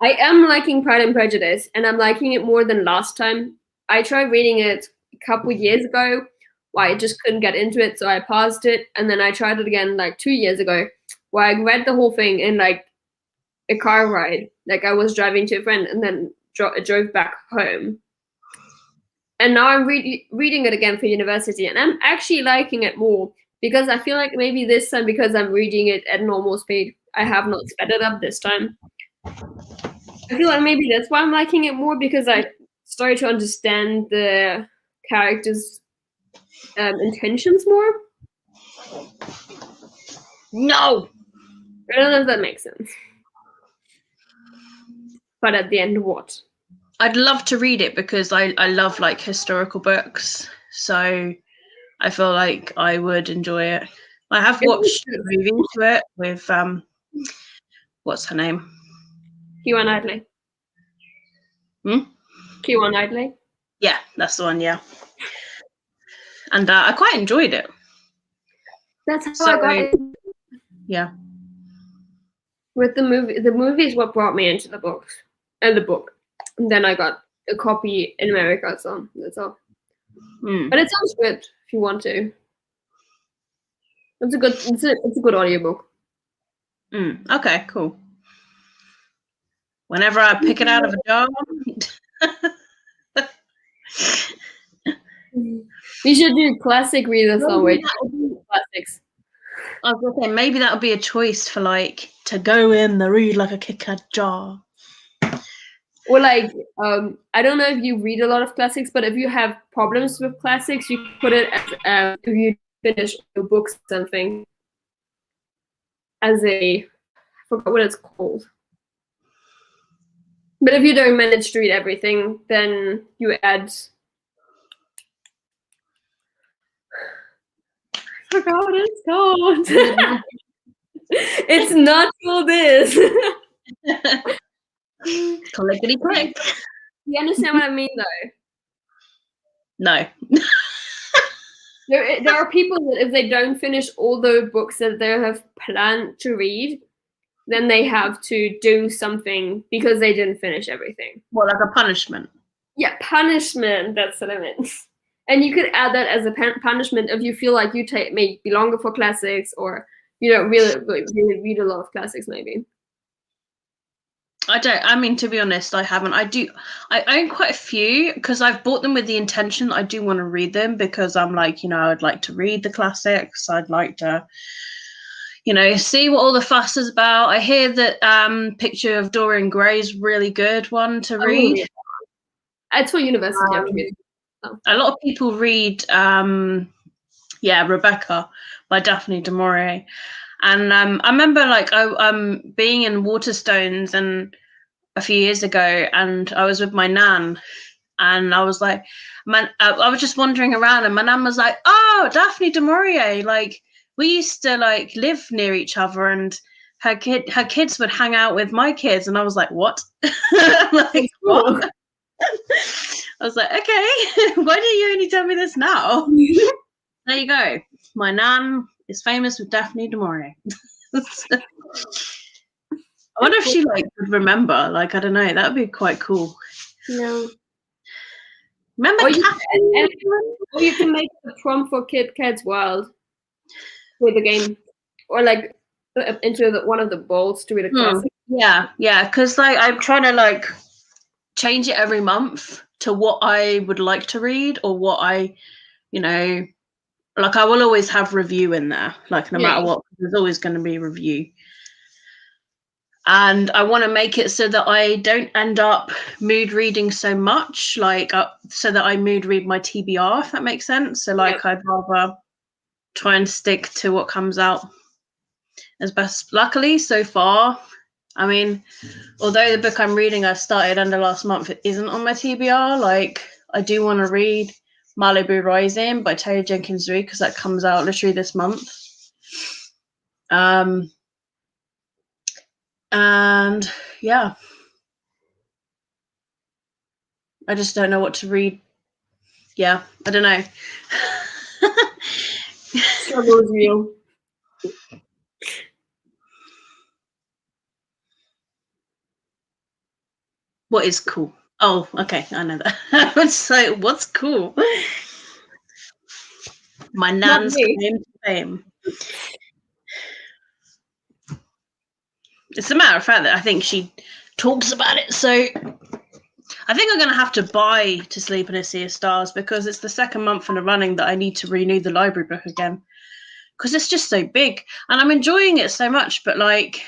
I am liking Pride and Prejudice, and I'm liking it more than last time. I tried reading it a couple years ago. Why I just couldn't get into it, so I paused it, and then I tried it again like 2 years ago, where I read the whole thing in like a car ride. Like I was driving to a friend, and then drove back home. And now I'm reading it again for university, and I'm actually liking it more because I feel like maybe this time, because I'm reading it at normal speed, I have not sped it up this time. I feel like maybe that's why I'm liking it more, because I started to understand the characters' intentions more. No! I don't know if that makes sense. But at the end, what? I'd love to read it because I love like historical books. So I feel like I would enjoy it. I have watched a movie to it with what's her name? Keira Knightley. Keira Knightley. Yeah, that's the one. Yeah, and I quite enjoyed it. That's how I got it. Yeah. With the movie is what brought me into the books and the book. And then I got a copy in America, so that's all. But it sounds good if you want to. It's a good audiobook. Okay, cool. Whenever I pick it out of a jar. We should do classic readathon where classics. I was gonna say maybe that would be a choice for like to go in the read like a Kit Kat jar. Or like I don't know if you read a lot of classics, but if you have problems with classics, you put it as if you finish a book something as a, I forgot what it's called. But if you don't manage to read everything, then you add. I forgot what it's called. It's not called this. Clickety click. You understand what I mean, though? No. There are people that if they don't finish all the books that they have planned to read, then they have to do something because they didn't finish everything. Well, like a punishment. Yeah, punishment. That's what I meant. And you could add that as a punishment if you feel like you may be longer for classics, or you don't really read a lot of classics, maybe. I mean, to be honest, I haven't. I own quite a few because I've bought them with the intention that I do want to read them, because I'm like, I'd like to read the classics. I'd like to, see what all the fuss is about. I hear that Picture of Dorian Gray is really good one to read. It's for university. You have to read it. A lot of people read, Rebecca by Daphne du Maurier. And I remember being in Waterstones and a few years ago, and I was with my nan, and I was like, I was just wandering around, and my nan was like, "Oh, Daphne du Maurier, like we used to like live near each other, and her kids would hang out with my kids," and I was like, "What?" Like, what? I was like, "Okay, why did you only tell me this now?" There you go. My nan is famous with Daphne du Maurier. I wonder if she would remember. I don't know. That would be quite cool. Yeah. Remember, or you can make a prompt for Kit Kat's World with the game, or into one of the bolts to read a classic. Yeah, because I'm trying to change it every month to what I would like to read, or what I, I will always have review in there, no matter what. There's always going to be review. And I want to make it so that I don't end up mood reading so much, like so that I mood read my TBR, if that makes sense. So like I'd rather try and stick to what comes out as best. Luckily, so far, I mean, although the book I'm reading I started under last month, it isn't on my TBR. Like I do want to read Malibu Rising by Taylor Jenkins Reid because that comes out literally this month. And yeah, I just don't know what to read. Yeah, I don't know. Struggle is real. What is cool? Oh, okay, I know that. I was like, what's cool? My nan's claim to fame. It's a matter of fact that I think she talks about it. So I think I'm going to have to buy To Sleep in a Sea of Stars because it's the second month in a running that I need to renew the library book again because it's just so big and I'm enjoying it so much. But like,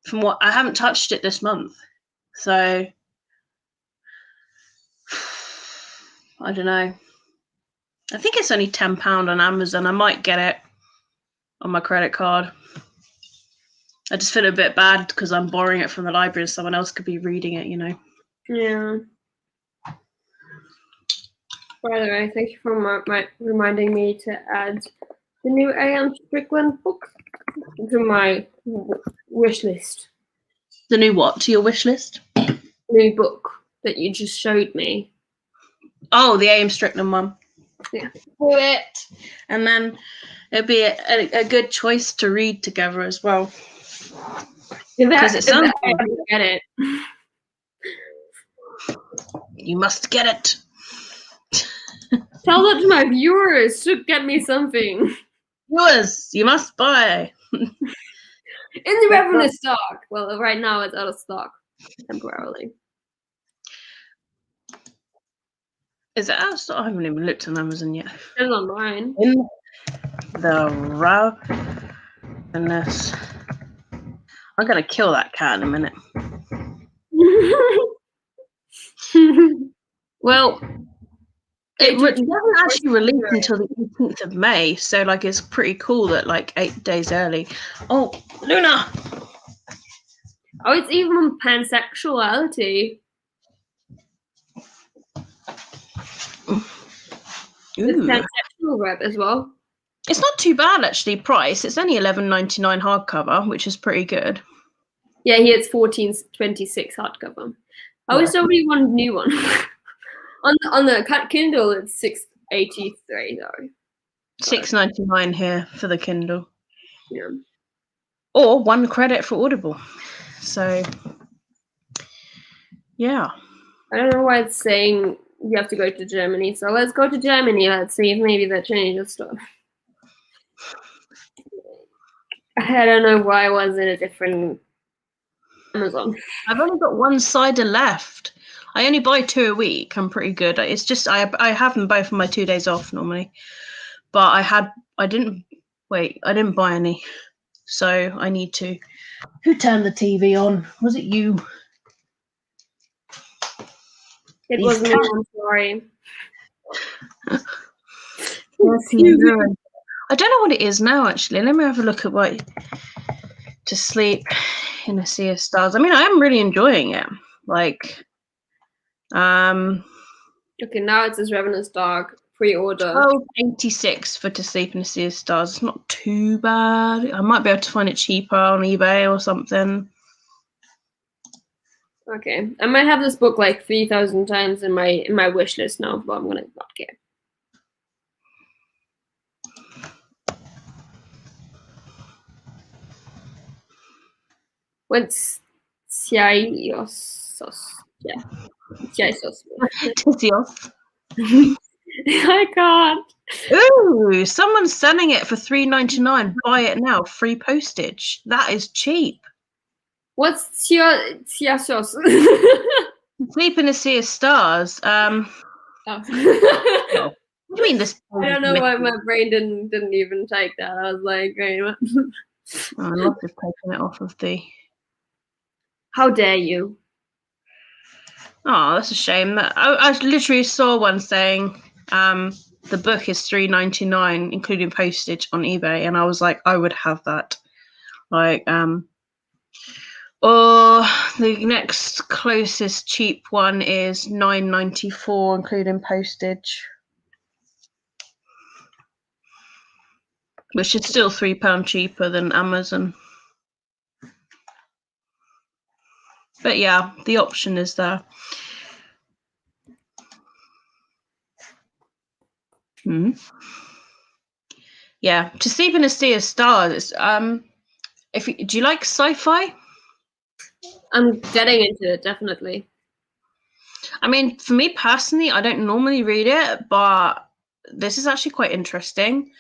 from what I haven't touched it this month, so I don't know. I think it's only £10 on Amazon. I might get it on my credit card. I just feel a bit bad because I'm borrowing it from the library and someone else could be reading it, you know. Yeah. By the way, thank you for reminding me to add the new A.M. Strickland book to my wish list. The new what to your wish list? New book that you just showed me. Oh, the A.M. Strickland one. Yeah. Do it. And then it'd be a good choice to read together as well. Because it sounds I get it. You must get it. Tell that to my viewers to get me something. Yours, you must buy. In the Ravenous stock. Well, right now it's out of stock temporarily. Is it out of stock? I haven't even looked on Amazon yet. It's online. In the Ravenous. I'm gonna kill that cat in a minute. Well, it doesn't actually release until the 18th of May, so like it's pretty cool that like 8 days early. Oh, Luna! Oh, it's even on pansexuality. It's pansexual web as well. It's not too bad actually. Price. It's only $11.99 hardcover, which is pretty good. Yeah, here it's $14.26 hardcover. I always only want a new one. on the Kindle, it's $6.83 though. $6.99 here for the Kindle. Yeah. Or 1 credit for Audible. So, yeah. I don't know why it's saying you have to go to Germany. So let's go to Germany. Let's see if maybe that changes stuff. I don't know why I was in a different Amazon. I've only got 1 cider left. I only buy 2 a week. I'm pretty good. It's just I have them both on my 2 days off normally. But I didn't buy any. So I need to. Who turned the TV on? Was it you? It was me, I'm sorry. I don't know what it is now, actually. Let me have a look at what To Sleep in a Sea of Stars. I mean, I am really enjoying it. Like, okay, now it says Ravenous Dog pre-order. $12.86 for To Sleep in a Sea of Stars. It's not too bad. I might be able to find it cheaper on eBay or something. Okay, I might have this book like 3,000 times in my wish list now, but I'm gonna not get. What's Tiaisos? Yeah, Tiaisos. I can't. Ooh, someone's selling it for $3.99. Buy it now, free postage. That is cheap. What's Tiaisos? Sleep in a Sea of Stars. Oh. What do you mean this? I don't know why my brain didn't even take that. I was like, wait, what? I must have taken it off of the. How dare you? Oh, that's a shame. I literally saw one saying the book is $3.99 including postage on eBay, and I was like, I would have that. Like, or the next closest cheap one is $9.94 including postage, which is still £3 cheaper than Amazon. But yeah, the option is there. Yeah, To Sleep in a Sea of Stars. Do you like sci-fi? I'm getting into it, definitely. I mean, for me personally, I don't normally read it, but this is actually quite interesting.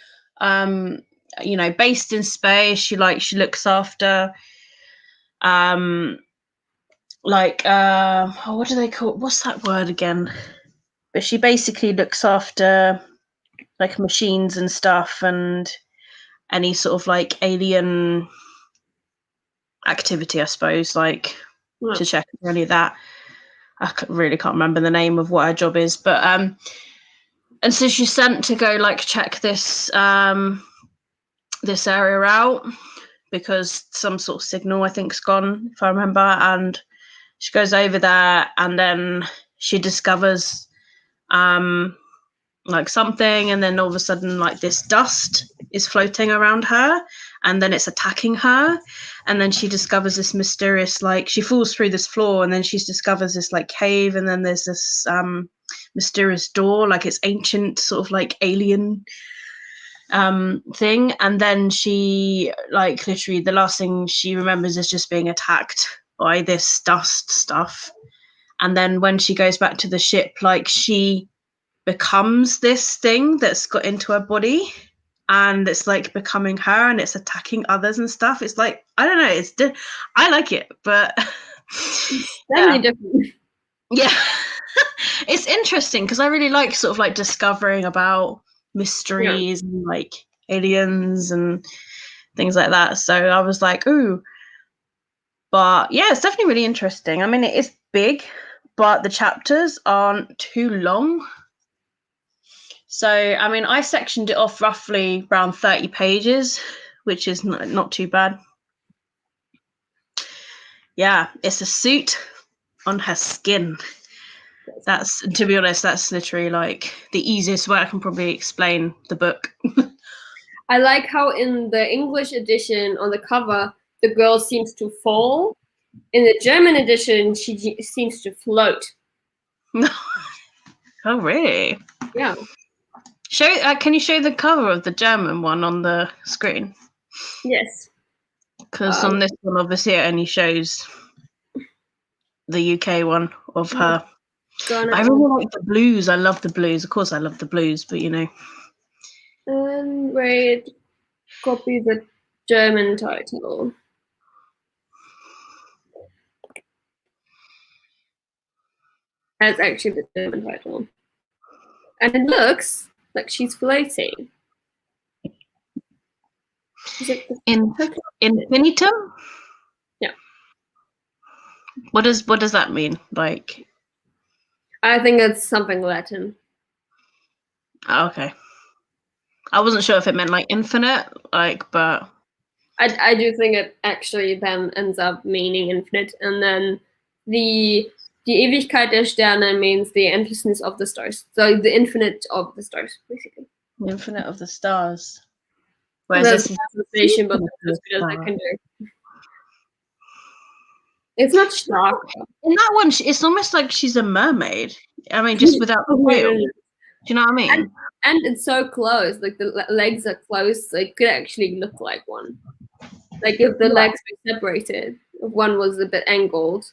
Based in space, she looks after what do they call, what's that word again? But she basically looks after like machines and stuff, and any sort of like alien activity, I suppose, like to check for any of that. I really can't remember the name of what her job is, but and so she's sent to go like check this this area out because some sort of signal I think's gone, if I remember. And she goes over there, and then she discovers like something, and then all of a sudden like this dust is floating around her, and then it's attacking her, and then she discovers this mysterious, like she falls through this floor, and then she discovers this like cave, and then there's this mysterious door, like it's ancient sort of like alien thing, and then she like literally the last thing she remembers is just being attacked by this dust stuff. And then when she goes back to the ship, like she becomes this thing that's got into her body, and it's like becoming her, and it's attacking others and stuff. It's like, I don't know, I like it, but Definitely different. Yeah. It's interesting because I really like sort of like discovering about mysteries and like aliens and things like that. So I was like, ooh. But yeah, it's definitely really interesting. I mean, it is big, but the chapters aren't too long. So, I mean, I sectioned it off roughly around 30 pages, which is not too bad. Yeah, it's a suit on her skin. That's, to be honest, that's literally like the easiest way I can probably explain the book. I like how in the English edition on the cover, the girl seems to fall. In the German edition, she seems to float. Oh, really? Yeah. Can you show the cover of the German one on the screen? Yes. Because on this one, obviously, it only shows the UK one of her. I really like the blues. I love the blues. Of course, I love the blues, but you know. Wait, copy the German title. That's actually the German title. And it looks like she's floating. Is it Infinitum? Yeah. What does that mean? Like, I think it's something Latin. oh, okay. I wasn't sure if it meant like infinite, like, but I do think it actually then ends up meaning infinite, and then die Ewigkeit der Sterne means the endlessness of the stars. So the infinite of the stars, basically. the infinite of the stars. Whereas That's this translation, but that's as good as I can do. It's not stark. In that one, it's almost like she's a mermaid. I mean, just without the tail. Do you know what I mean? And it's so close. Like the legs are close. So it could actually look like one. Like if the legs were separated, if one was a bit angled,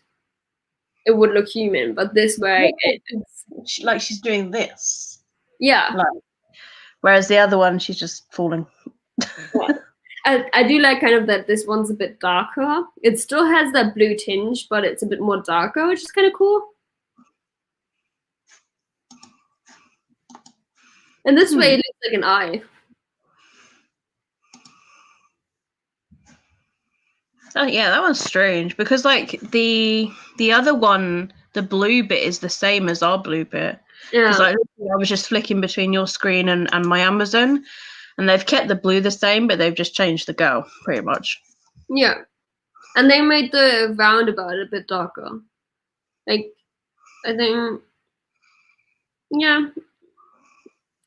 it would look human. But this way, it's like she's doing this. Yeah. Like, whereas the other one, she's just falling. Yeah. I do like kind of that this one's a bit darker. It still has that blue tinge, but it's a bit more darker, which is kind of cool. And this way, it looks like an eye. Oh yeah, that one's strange because like the other one, the blue bit is the same as our blue bit. Yeah. Because like I was just flicking between your screen and my Amazon, and they've kept the blue the same, but they've just changed the girl pretty much. Yeah. And they made the roundabout a bit darker. Like, I think, yeah,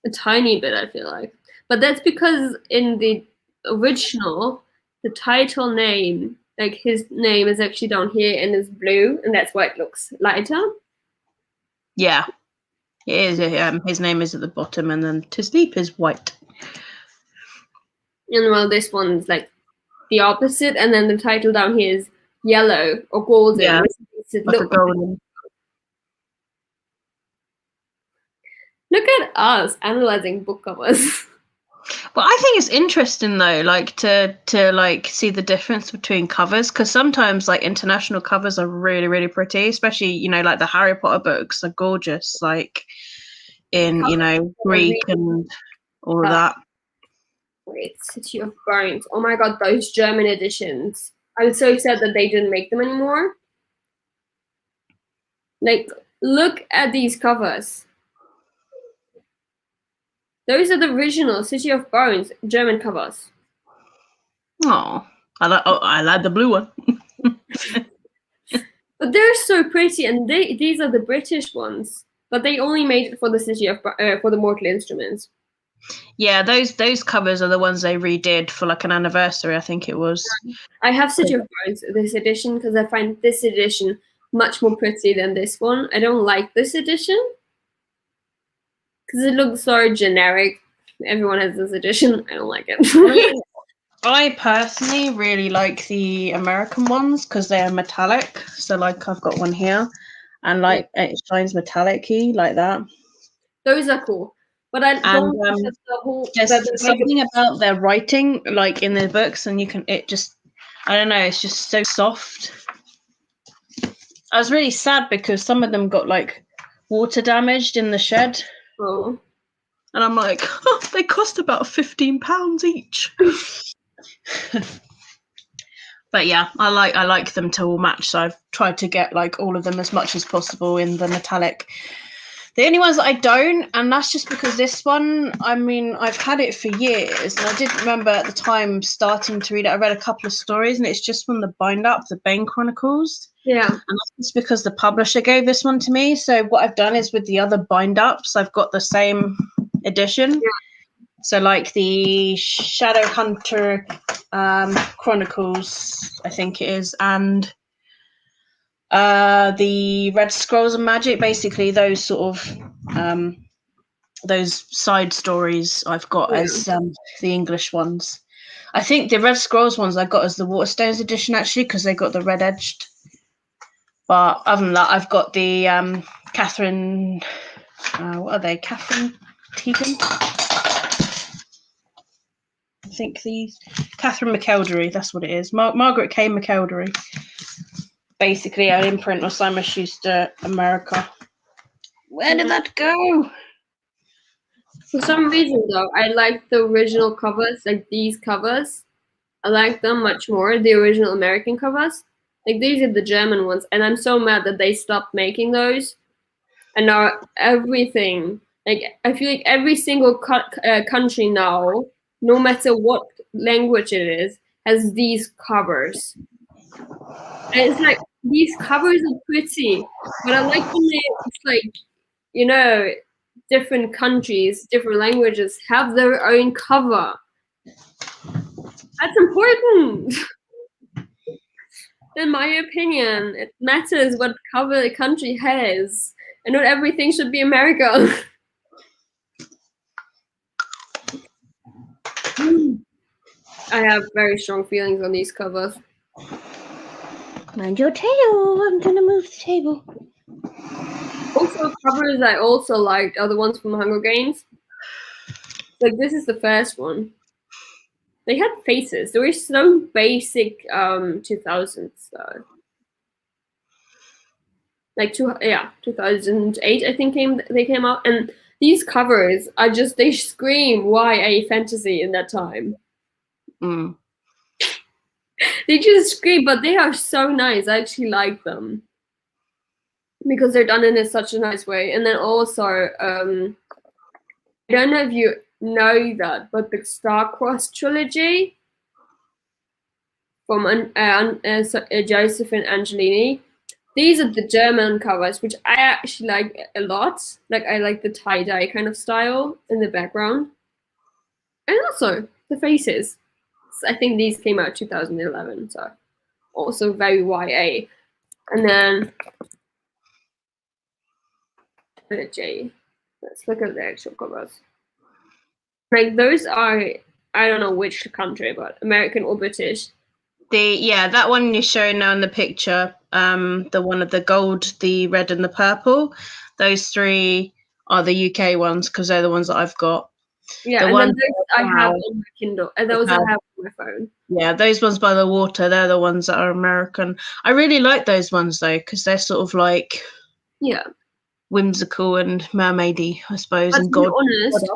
a tiny bit, I feel like. But that's because in the original, the title name, like his name is actually down here and is blue, and that's why it looks lighter. Yeah, it is. His name is at the bottom, and then to sleep is white. And well, this one's like the opposite, and then the title down here is yellow or golden, Yeah, which makes it like a look. golden. Look at us analyzing book covers. Well, I think it's interesting though, like to like see the difference between covers, because sometimes like international covers are really really pretty, especially like the Harry Potter books are gorgeous, like in Greek and all of that. Wait, City of Bones. Oh my god, those German editions. I was so sad that they didn't make them anymore. Like, look at these covers. Those are the original City of Bones German covers. Oh, I like the blue one. But they're so pretty, and these are the British ones. But they only made it for the for the Mortal Instruments. Yeah, those covers are the ones they redid for like an anniversary, I think it was. I have City of Bones, this edition, because I find this edition much more pretty than this one. I don't like this edition because it looks so generic. Everyone has this edition. I don't like it. I personally really like the American ones because they are metallic. So like I've got one here, and like it shines metallic-y like that. Those are cool. But I don't like the whole. There's something about their writing, like in their books, and I don't know, it's just so soft. I was really sad because some of them got like water damaged in the shed. Oh. And I'm like, oh, they cost about £15 each. But yeah, I like them to all match, so I've tried to get like all of them as much as possible in the metallic. The only ones that I don't, and that's just because this one, I mean, I've had it for years, and I did remember at the time starting to read it. I read a couple of stories, and it's just from the bind up, the Bane Chronicles. Yeah. And that's just because the publisher gave this one to me. So what I've done is with the other bind ups, I've got the same edition. Yeah. So like the Shadowhunter Chronicles, I think it is, and the Red Scrolls of Magic, basically those sort of those side stories I've got as the English ones. I think the Red Scrolls ones I got as the Waterstones edition actually, because they got the red edged. But other than that, I've got the Catherine. What are they? Catherine Tegan. I think these Catherine McElderry. That's what it is. Margaret K. McElderry. Basically, an imprint of Simon Schuster America. Where did that go? For some reason, though, I like the original covers, like these covers. I like them much more, the original American covers. Like, these are the German ones, and I'm so mad that they stopped making those. And now everything, like, I feel like every single country now, no matter what language it is, has these covers. And it's like, these covers are pretty, but I like when it's like, different countries, different languages have their own cover. That's important. In my opinion, it matters what cover a country has, and not everything should be America. I have very strong feelings on these covers. Mind your tail. I'm gonna move the table. Also, covers I also liked are the ones from Hunger Games. Like, this is the first one. They had faces. They were so basic 2000s though. Like 2008 I think they came out, and these covers are just, they scream YA fantasy in that time. They just scream, but they are so nice. I actually like them because they're done in such a nice way. And then also, I don't know if you know that, but the Star-Crossed trilogy from Joseph and Angelini, these are the German covers, which I actually like a lot. Like I like the tie-dye kind of style in the background. And also the faces. I think these came out 2011, so also very YA. And then J. Let's look at the actual covers. Like those are, I don't know which country, but American or British. That one you're showing now in the picture, the one of the gold, the red, and the purple. Those three are the UK ones because they're the ones that I've got. Yeah, and then those I have on my Kindle, and those I have on my phone. Yeah, those ones by the water, they're the ones that are American. I really like those ones though, because they're sort of like whimsical and mermaidy, I suppose. But and to be honest,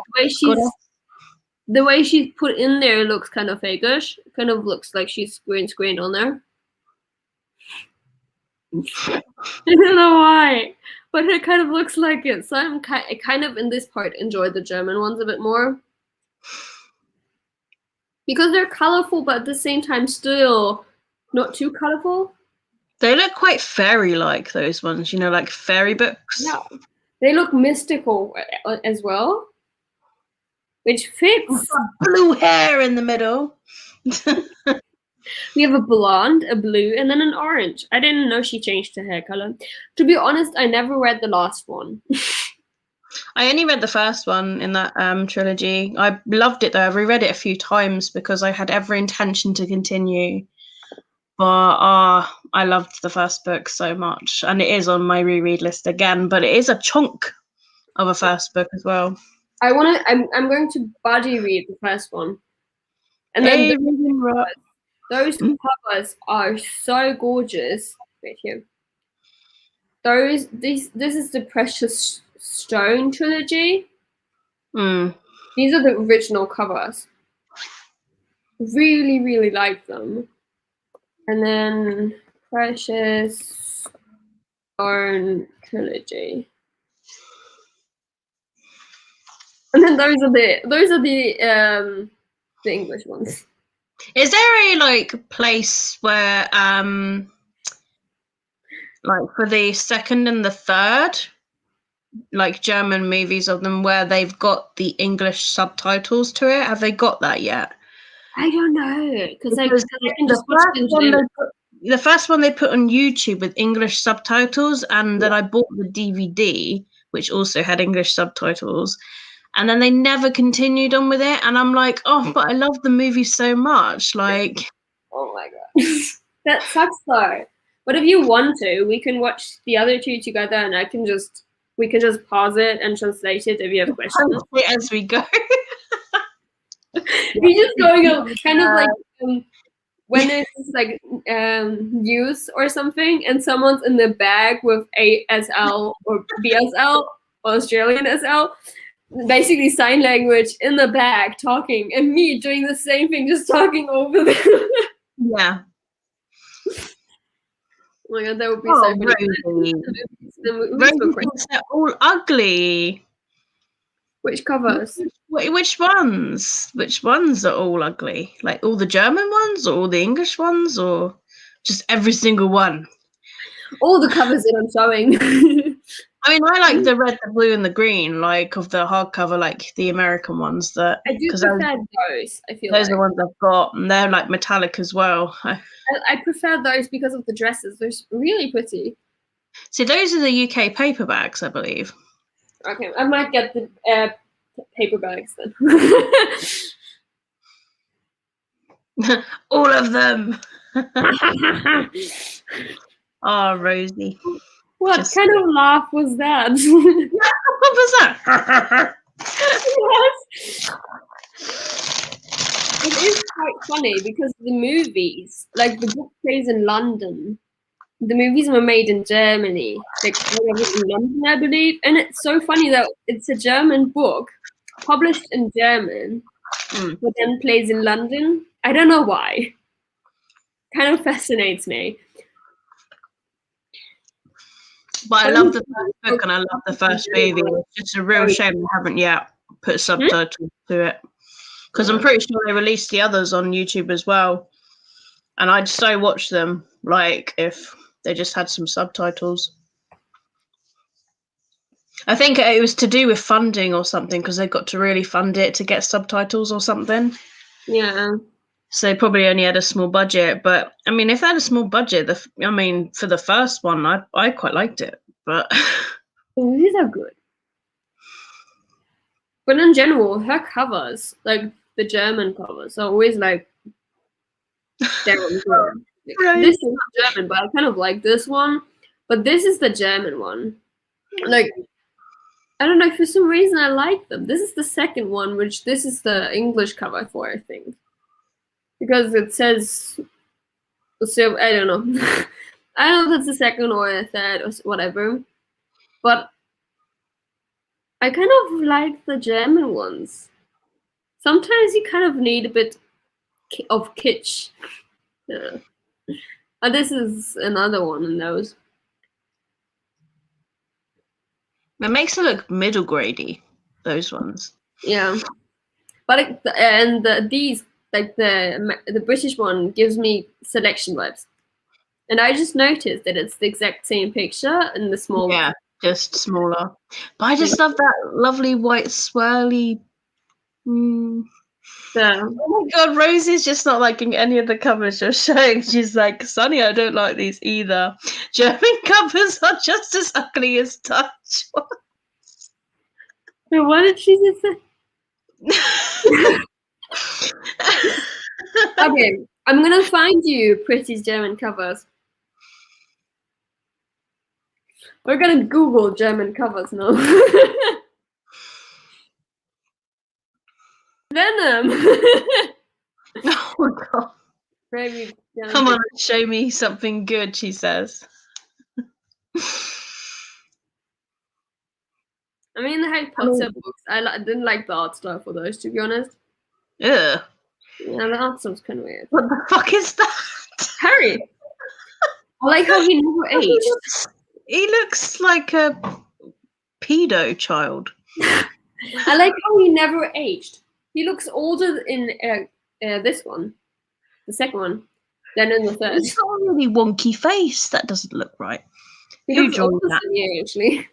the way she's put in there looks kind of fakeish. It kind of looks like she's green screen on there. I don't know why, but it kind of looks like it. So I kind of in this part enjoy the German ones a bit more because they're colorful, but at the same time still not too colorful. They look quite fairy-like, those ones, you know, like fairy books. Yeah, they look mystical as well, which fits. Blue hair in the middle. We have a blonde, a blue, and then an orange. I didn't know she changed her hair color. To be honest, I never read the last one. I only read the first one in that trilogy. I loved it though. I've reread it a few times because I had every intention to continue. But I loved the first book so much, and it is on my reread list again. But it is a chunk of a first book as well. I'm going to buddy read the first one, and then those covers are so gorgeous. Right here. This is the Precious Stone trilogy. These are the original covers. Really, really like them. And then Precious Stone trilogy. And then those are the English ones. Is there a like place where like for the second and the third, like German movies of them where they've got the English subtitles to it? Have they got that yet? I don't know because I can just the first one they put on YouTube with English subtitles, and then I bought the DVD which also had English subtitles, and then they never continued on with it. And I'm like, oh, but I love the movie so much. Like, oh my god, that sucks though. But if you want to, we can watch the other two together, and we can just pause it and translate it if you have questions as we go. We're just going on kind of like when there's like news or something, and someone's in the bag with ASL or BSL or Australian SL, basically sign language in the bag talking, and me doing the same thing, just talking over them. Yeah. Oh my god, that would be so funny. They're all ugly. Which covers? Which ones? Which ones are all ugly? Like all the German ones, or all the English ones, or just every single one? All the covers that I'm showing. I mean, I like the red, the blue, and the green, like of the hardcover, like the American ones. That I do prefer those. I feel those are the ones I've got, and they're like metallic as well. I prefer those because of the dresses. They're really pretty. So those are the UK paperbacks, I believe. Okay, I might get the paperbacks then. All of them. Oh, Rosie. What kind of laugh was that? What was that? Yes. It is quite funny because the movies, like the book plays in London, the movies were made in Germany, like in London, I believe. And it's so funny that it's a German book published in German, but then plays in London. I don't know why. kind of fascinates me. But I love the first book and I love the first movie. It's just a real shame they haven't yet put subtitles to it. Because I'm pretty sure they released the others on YouTube as well. And I'd so watch them, like, if they just had some subtitles. I think it was to do with funding or something, because they got to really fund it to get subtitles or something. Yeah. So they probably only had a small budget. But, I mean, if they had a small budget, for the first one, I quite liked it. But Oh, these are good. But in general, her covers, like the German covers, are always like damn good. Right. This is not German, but I kind of like this one. But this is the German one. Like, I don't know, for some reason I like them. This is the second one, which this is the English cover for, I think. Because it says, so I don't know. I don't know if it's the second or the third or whatever. But I kind of like the German ones. Sometimes you kind of need a bit of kitsch. Yeah. And this is another one in those. it makes it look middle grade-y, those ones. Yeah. But these, like the British one, gives me Selection vibes. And I just noticed that it's the exact same picture in the small. Yeah, just smaller. But I just love that lovely white swirly. Yeah. Oh my god, Rosie's just not liking any of the covers you're showing. She's like, Sonny, I don't like these either. German covers are just as ugly as Dutch ones. So what did she just say? Okay, I'm gonna find you pretty German covers. We're gonna Google German covers now. Venom. Oh my god. Maybe, Come on, show me something good, she says. I mean, the Harry Potter books, I didn't like the art style for those, to be honest. Ugh. Yeah, the art style's kind of weird. What the fuck is that? Harry! I like how he never aged. He looks like a pedo child. I like how he never aged. He looks older in this one, the second one, than in the third. He's got a really wonky face. That doesn't look right. He Who looks draws older that? than you, actually.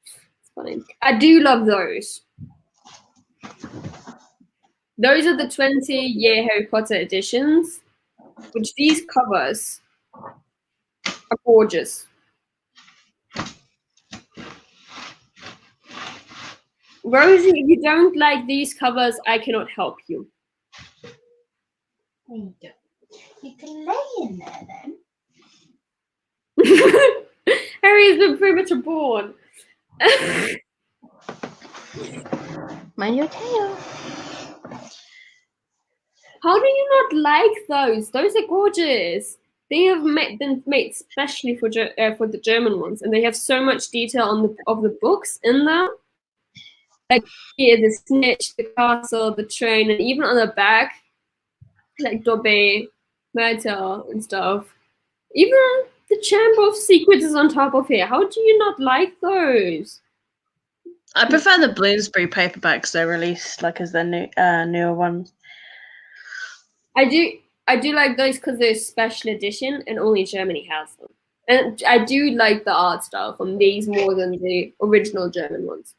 It's funny. I do love those. Those are the 20-year Harry Potter editions, which these covers are gorgeous. Rosie, if you don't like these covers, I cannot help you. You don't. You can lay in there then. Harry has been premature born. Mind your tail. How do you not like those? Those are gorgeous. They have been made specially for the German ones, and they have so much detail of the books in them. Like here, the snitch, the castle, the train, and even on the back, like Dobby, Myrtle, and stuff. Even the Chamber of Secrets is on top of here. How do you not like those? I prefer the Bloomsbury paperbacks they released, like as their newer ones. I do like those because they're special edition and only Germany has them. And I do like the art style from these more than the original German ones.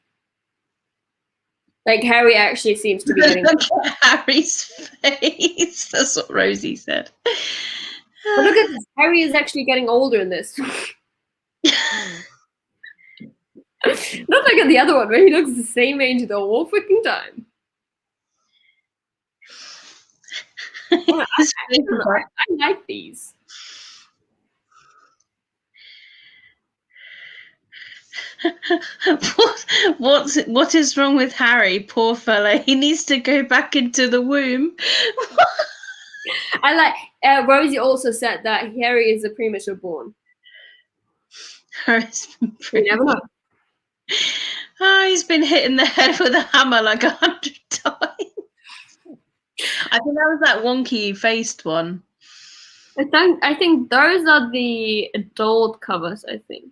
Like Harry actually seems to be getting. Look at Harry's face. That's what Rosie said. But look at this. Harry is actually getting older in this. Not like in the other one where he looks the same age the whole freaking time. Yeah, I like these. What is wrong with Harry? Poor fella. He needs to go back into the womb. I like. Rosie also said that Harry is a premature born. Harry's been You never know. Oh, he's been hit in the head with a hammer like 100 times. I think that was that wonky faced one. I think those are the adult covers, I think.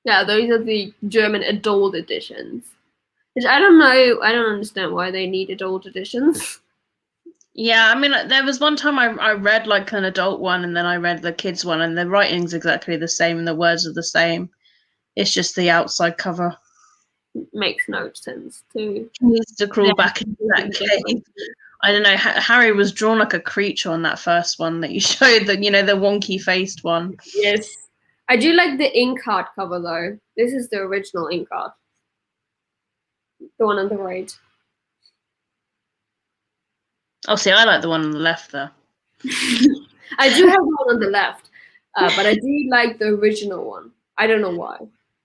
Yeah, those are the German adult editions. Which I don't know, I don't understand why they need adult editions. Yeah, I mean, there was one time I read like an adult one and then I read the kids one, and the writing's exactly the same and the words are the same. It's just the outside cover. Makes no sense too. He needs to crawl back into that cave. I don't know. Harry was drawn like a creature on that first one that you showed, the the wonky faced one. Yes. I do like the ink art cover though. This is the original ink art. The one on the right. Oh, see, I like the one on the left there. I do have one on the left, but I do like the original one. I don't know why.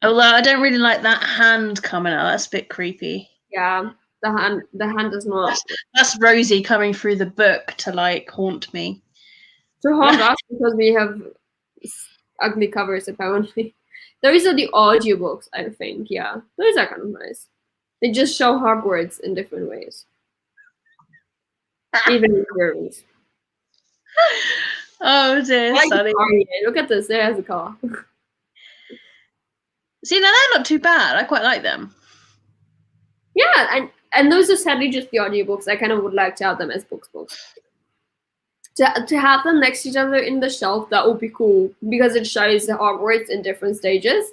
Although I don't really like that hand coming out. That's a bit creepy. Yeah, the hand is not. That's Rosie coming through the book to like haunt me. To haunt us because we have ugly covers apparently. Those are the audiobooks, I think. Yeah, those are kind of nice. They just show Hogwarts in different ways, even in movies. Oh dear, Like Sunny. look at this. There's a car. See, now they're not too bad. I quite like them. Yeah, and those are sadly just the audiobooks. I kind of would like to have them as books. To have them next to each other in the shelf, that would be cool because it shows the Hogwarts in different stages.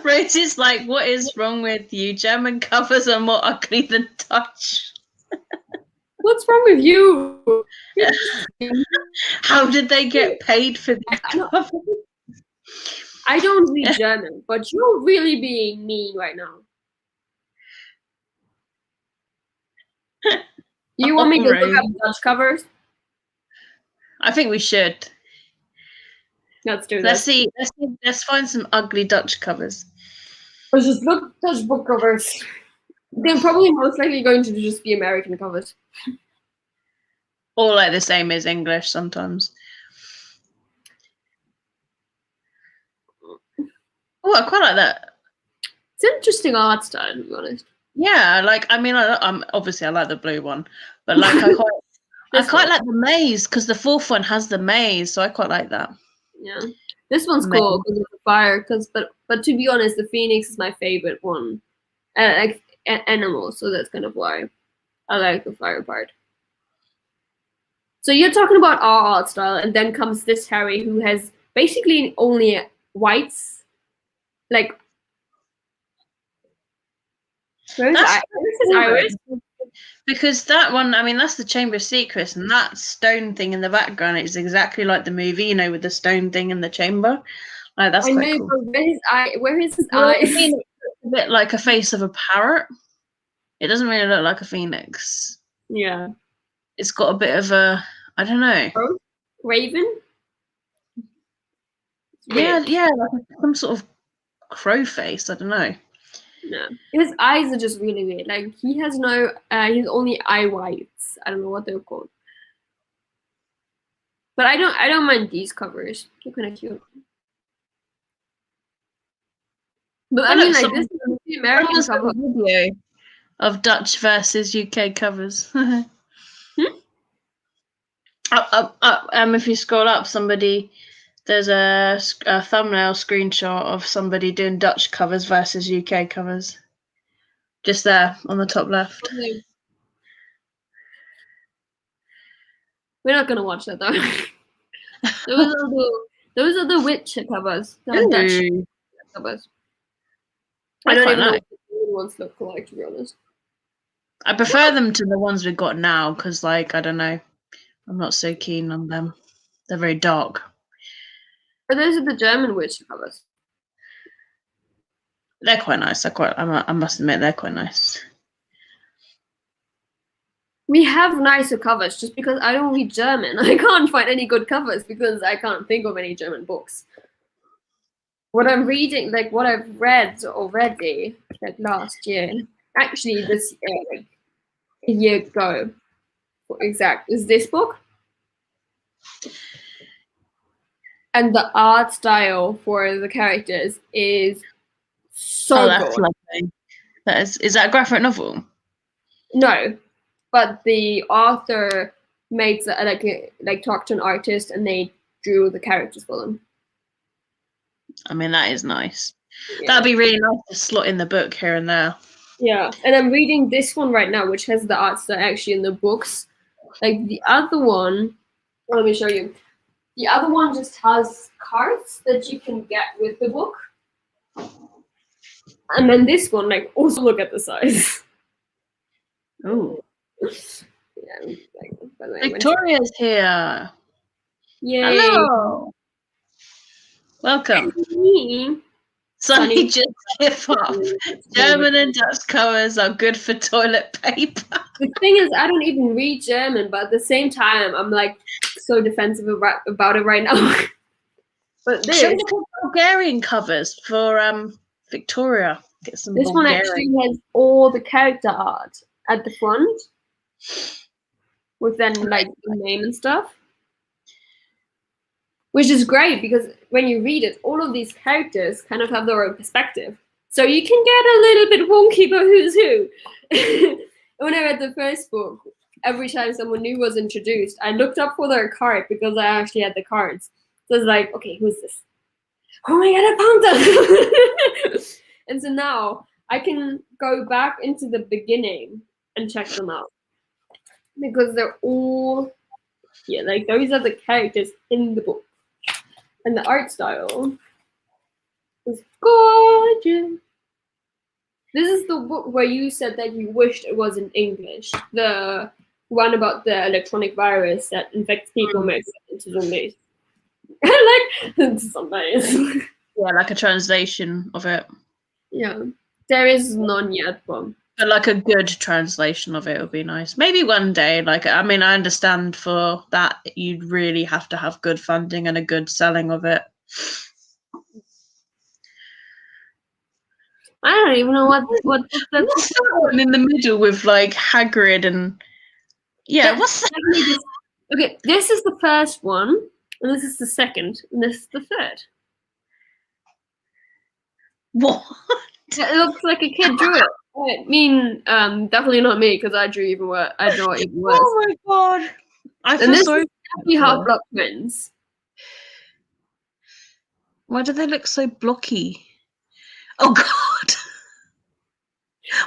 Rosie's like, what is wrong with you? German covers are more ugly than Dutch. What's wrong with you? How did they get paid for these covers? I don't read German, but you're really being mean right now. Do you want me to look up Dutch covers? I think we should. Let's do Let's this. see. Let's find some ugly Dutch covers. Let's just look at Dutch book covers. They're probably most likely going to just be American covers. Or like the same as English sometimes. Oh, I quite like that. It's an interesting art style, to be honest. Yeah, like I mean, I'm obviously I like the blue one, but like I quite like the maze because the fourth one has the maze, so I quite like that. Yeah, this one's cool because of the fire. But to be honest, the phoenix is my favorite one, like animal. So that's kind of why I like the fire part. So you're talking about our art style, and then comes this Harry who has basically only whites, like. Where's his iris? Because that one, I mean, that's the Chamber of Secrets, and that stone thing in the background is exactly like the movie, with the stone thing in the chamber. Like that's quite cool. But where is his eyes? It's a bit like a face of a parrot. It doesn't really look like a phoenix. Yeah. It's got a bit of a, I don't know. Raven? Yeah, like some sort of crow face. I don't know. No, his eyes are just really weird. Like he has no, he's only eye whites. I don't know what they're called. But I don't mind these covers. They're kind of cute. But I mean, like this is the American cover. Video of Dutch versus UK covers. If you scroll up, there's a thumbnail screenshot of somebody doing Dutch covers versus UK covers. Just there on the top left. We're not gonna watch that though. Those are the Witcher covers. The Dutch covers. I don't even know what the ones look like, to be honest. I prefer them to the ones we've got now because, like, I don't know, I'm not so keen on them. They're very dark. But those are the German Witcher covers. They're quite nice. I must admit, they're quite nice. We have nicer covers just because I don't read German. I can't find any good covers because I can't think of any German books. What I'm reading, like what I've read already, like last year, actually this year, like a year ago, is this book. And the art style for the characters is so good. Lovely. Is that a graphic novel? No, but the author made talked to an artist and they drew the characters for them. I mean, that is nice. Yeah. That'd be really nice to slot in the book here and there. Yeah, and I'm reading this one right now, which has the arts that are actually in the books. Like the other one, let me show you. The other one just has cards that you can get with the book. And then this one, like, also look at the size. Ooh. Yeah, like, by the way, Victoria's here. Yay. Hello. Welcome. Sunny just give up. German and Dutch covers are good for toilet paper. The thing is, I don't even read German, but at the same time, I'm like so defensive about it right now. But this Bulgarian covers for Victoria. Get some this one actually has all the character art at the front, with then like the name and stuff, which is great because when you read it, all of these characters kind of have their own perspective, so you can get a little bit wonky about who's who. When I read the first book, every time someone new was introduced, I looked up for their card because I actually had the cards. So I was like, okay, who's this? Oh my god, I found them! And so now I can go back into the beginning and check them out. Because they're all, yeah, like those are the characters in the book. And the art style is gorgeous. This is the book where you said that you wished it was in English. The one about the electronic virus that infects people makes it into zombies. Like, into zombies. Yeah, like a translation of it. Yeah. There is none yet, but like a good translation of it would be nice. Maybe one day. Like, I mean, I understand for that you'd really have to have good funding and a good selling of it. I don't even know what's that one in the middle with like Hagrid and what's that? Okay, this is the first one, and this is the second, and this is the third. What? It looks like a kid drew it. I mean, definitely not me because I draw even worse. Oh my god! I feel sorry. Definitely half-blood twins. Why do they look so blocky? Oh god!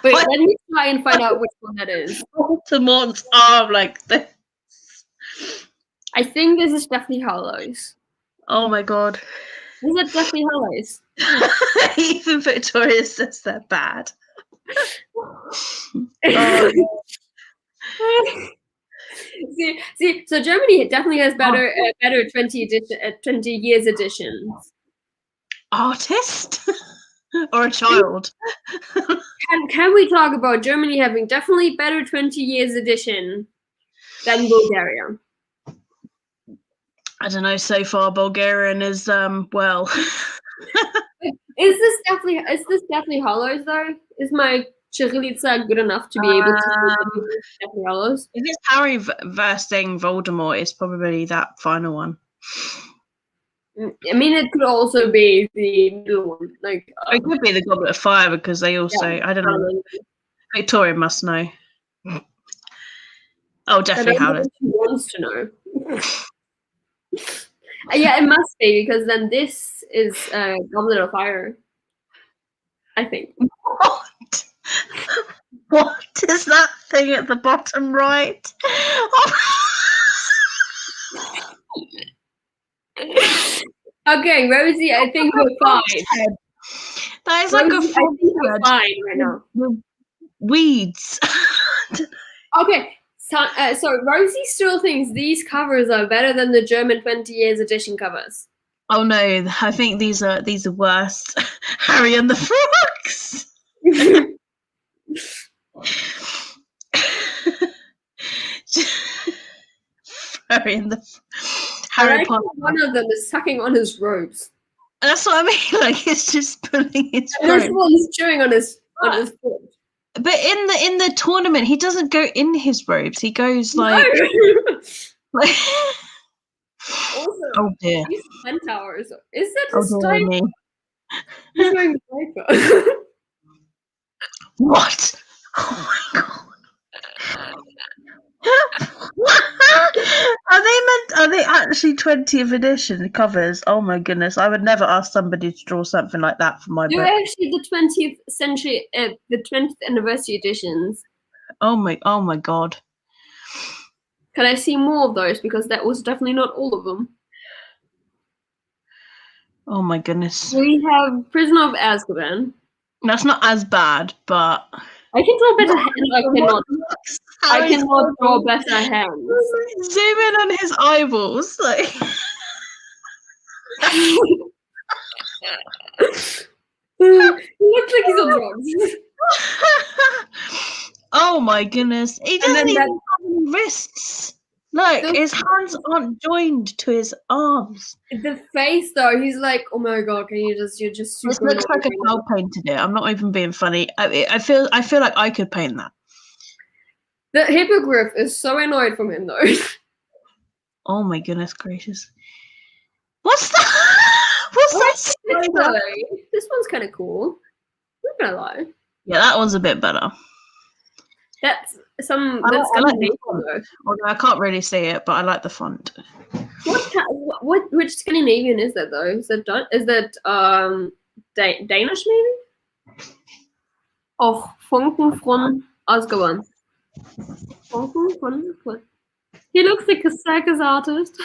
Wait, let me try and find out which one that is. Baltimore's arm like this. I think this is Deathly Hallows. Oh my god. Is it Deathly Hallows? Even Victoria says they're bad. See, so Germany definitely has better 20 years editions. Artist or a child? Can we talk about Germany having definitely better 20 years edition than Bulgaria? I don't know. So far, Bulgarian is well. Is this definitely Hollows though? Is my Chirilica good enough to be able to Deathly Hallows? If it's Harry versing Voldemort, it's probably that final one. I mean, it could also be the middle one. Like it could be the Goblet of Fire because they also I don't know. Victoria must know. Oh, definitely Hallows. She wants to know. Yeah, it must be because then this is Goblet of Fire. I think. What? What is that thing at the bottom right? Okay, Rosie, I think we're fine. That is Rosie, like a I think we're fine right now. Weeds. Okay, so Rosie still thinks these covers are better than the German 20 years edition covers. Oh no, I think these are worse. Harry and the Frogs. Harry Potter. One of them is sucking on his robes. That's what I mean. Like he's just pulling his. And this one's chewing on his foot. But in the tournament, he doesn't go in his robes. He goes like. No. Like Also, oh dear. These centaurs. Is that Oh his dear type? me. He's wearing a diaper. What? Oh my god. Are they actually 20th edition covers? Oh my goodness! I would never ask somebody to draw something like that for my They're book. actually the 20th century, the 20th anniversary editions. Oh my god! Can I see more of those? Because that was definitely not all of them. Oh my goodness! We have Prisoner of Azkaban. That's not as bad, but I can draw better hands. I cannot draw better hands. Zoom in on his eyeballs, like. He looks like he's on drugs. Oh my goodness! He doesn't then even have any wrists. Look, his hands aren't joined to his arms. The face, though, he's like, oh my god, you're just This super. looks like a child painted it. I'm not even being funny. I feel like I could paint that. The hippogriff is so annoyed from him, though. Oh my goodness gracious! What's that? What's that? This one's kind of cool. I'm not gonna lie. Yeah, that one's a bit better. That's I gonna like be the font. Although I can't really see it, but I like the font. Which Scandinavian is that though? Is that Danish maybe? Oh, Funken von Azkaban. Funken von. He looks like a circus artist.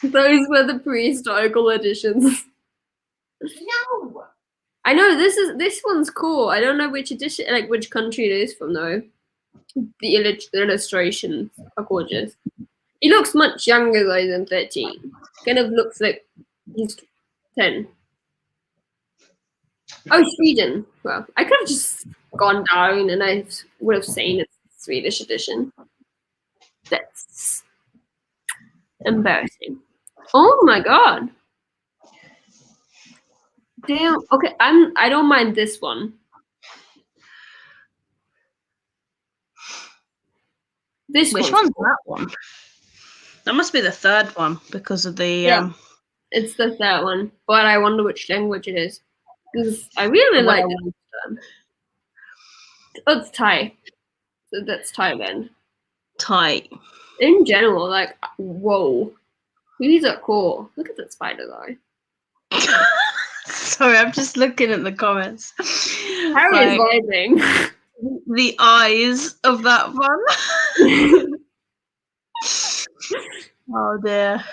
Those were the prehistorical editions. No. I know this one's cool. I don't know which edition, like which country it is from though. The illustrations are gorgeous. He looks much younger though than 13. Kind of looks like he's 10. Oh, Sweden. Well, I could have just gone down and I would have seen it's the Swedish edition. That's embarrassing. Oh my god. Damn. Okay, I don't mind this one. Which one's that one? That must be the third one because of the It's the third one, but I wonder which language it is because I really like it. Oh, it's Thai. So that's Thailand. Thai. In general, like whoa, these are cool. Look at that spider though. Sorry, I'm just looking at the comments. Harry is vibing. The eyes of that one. Oh dear.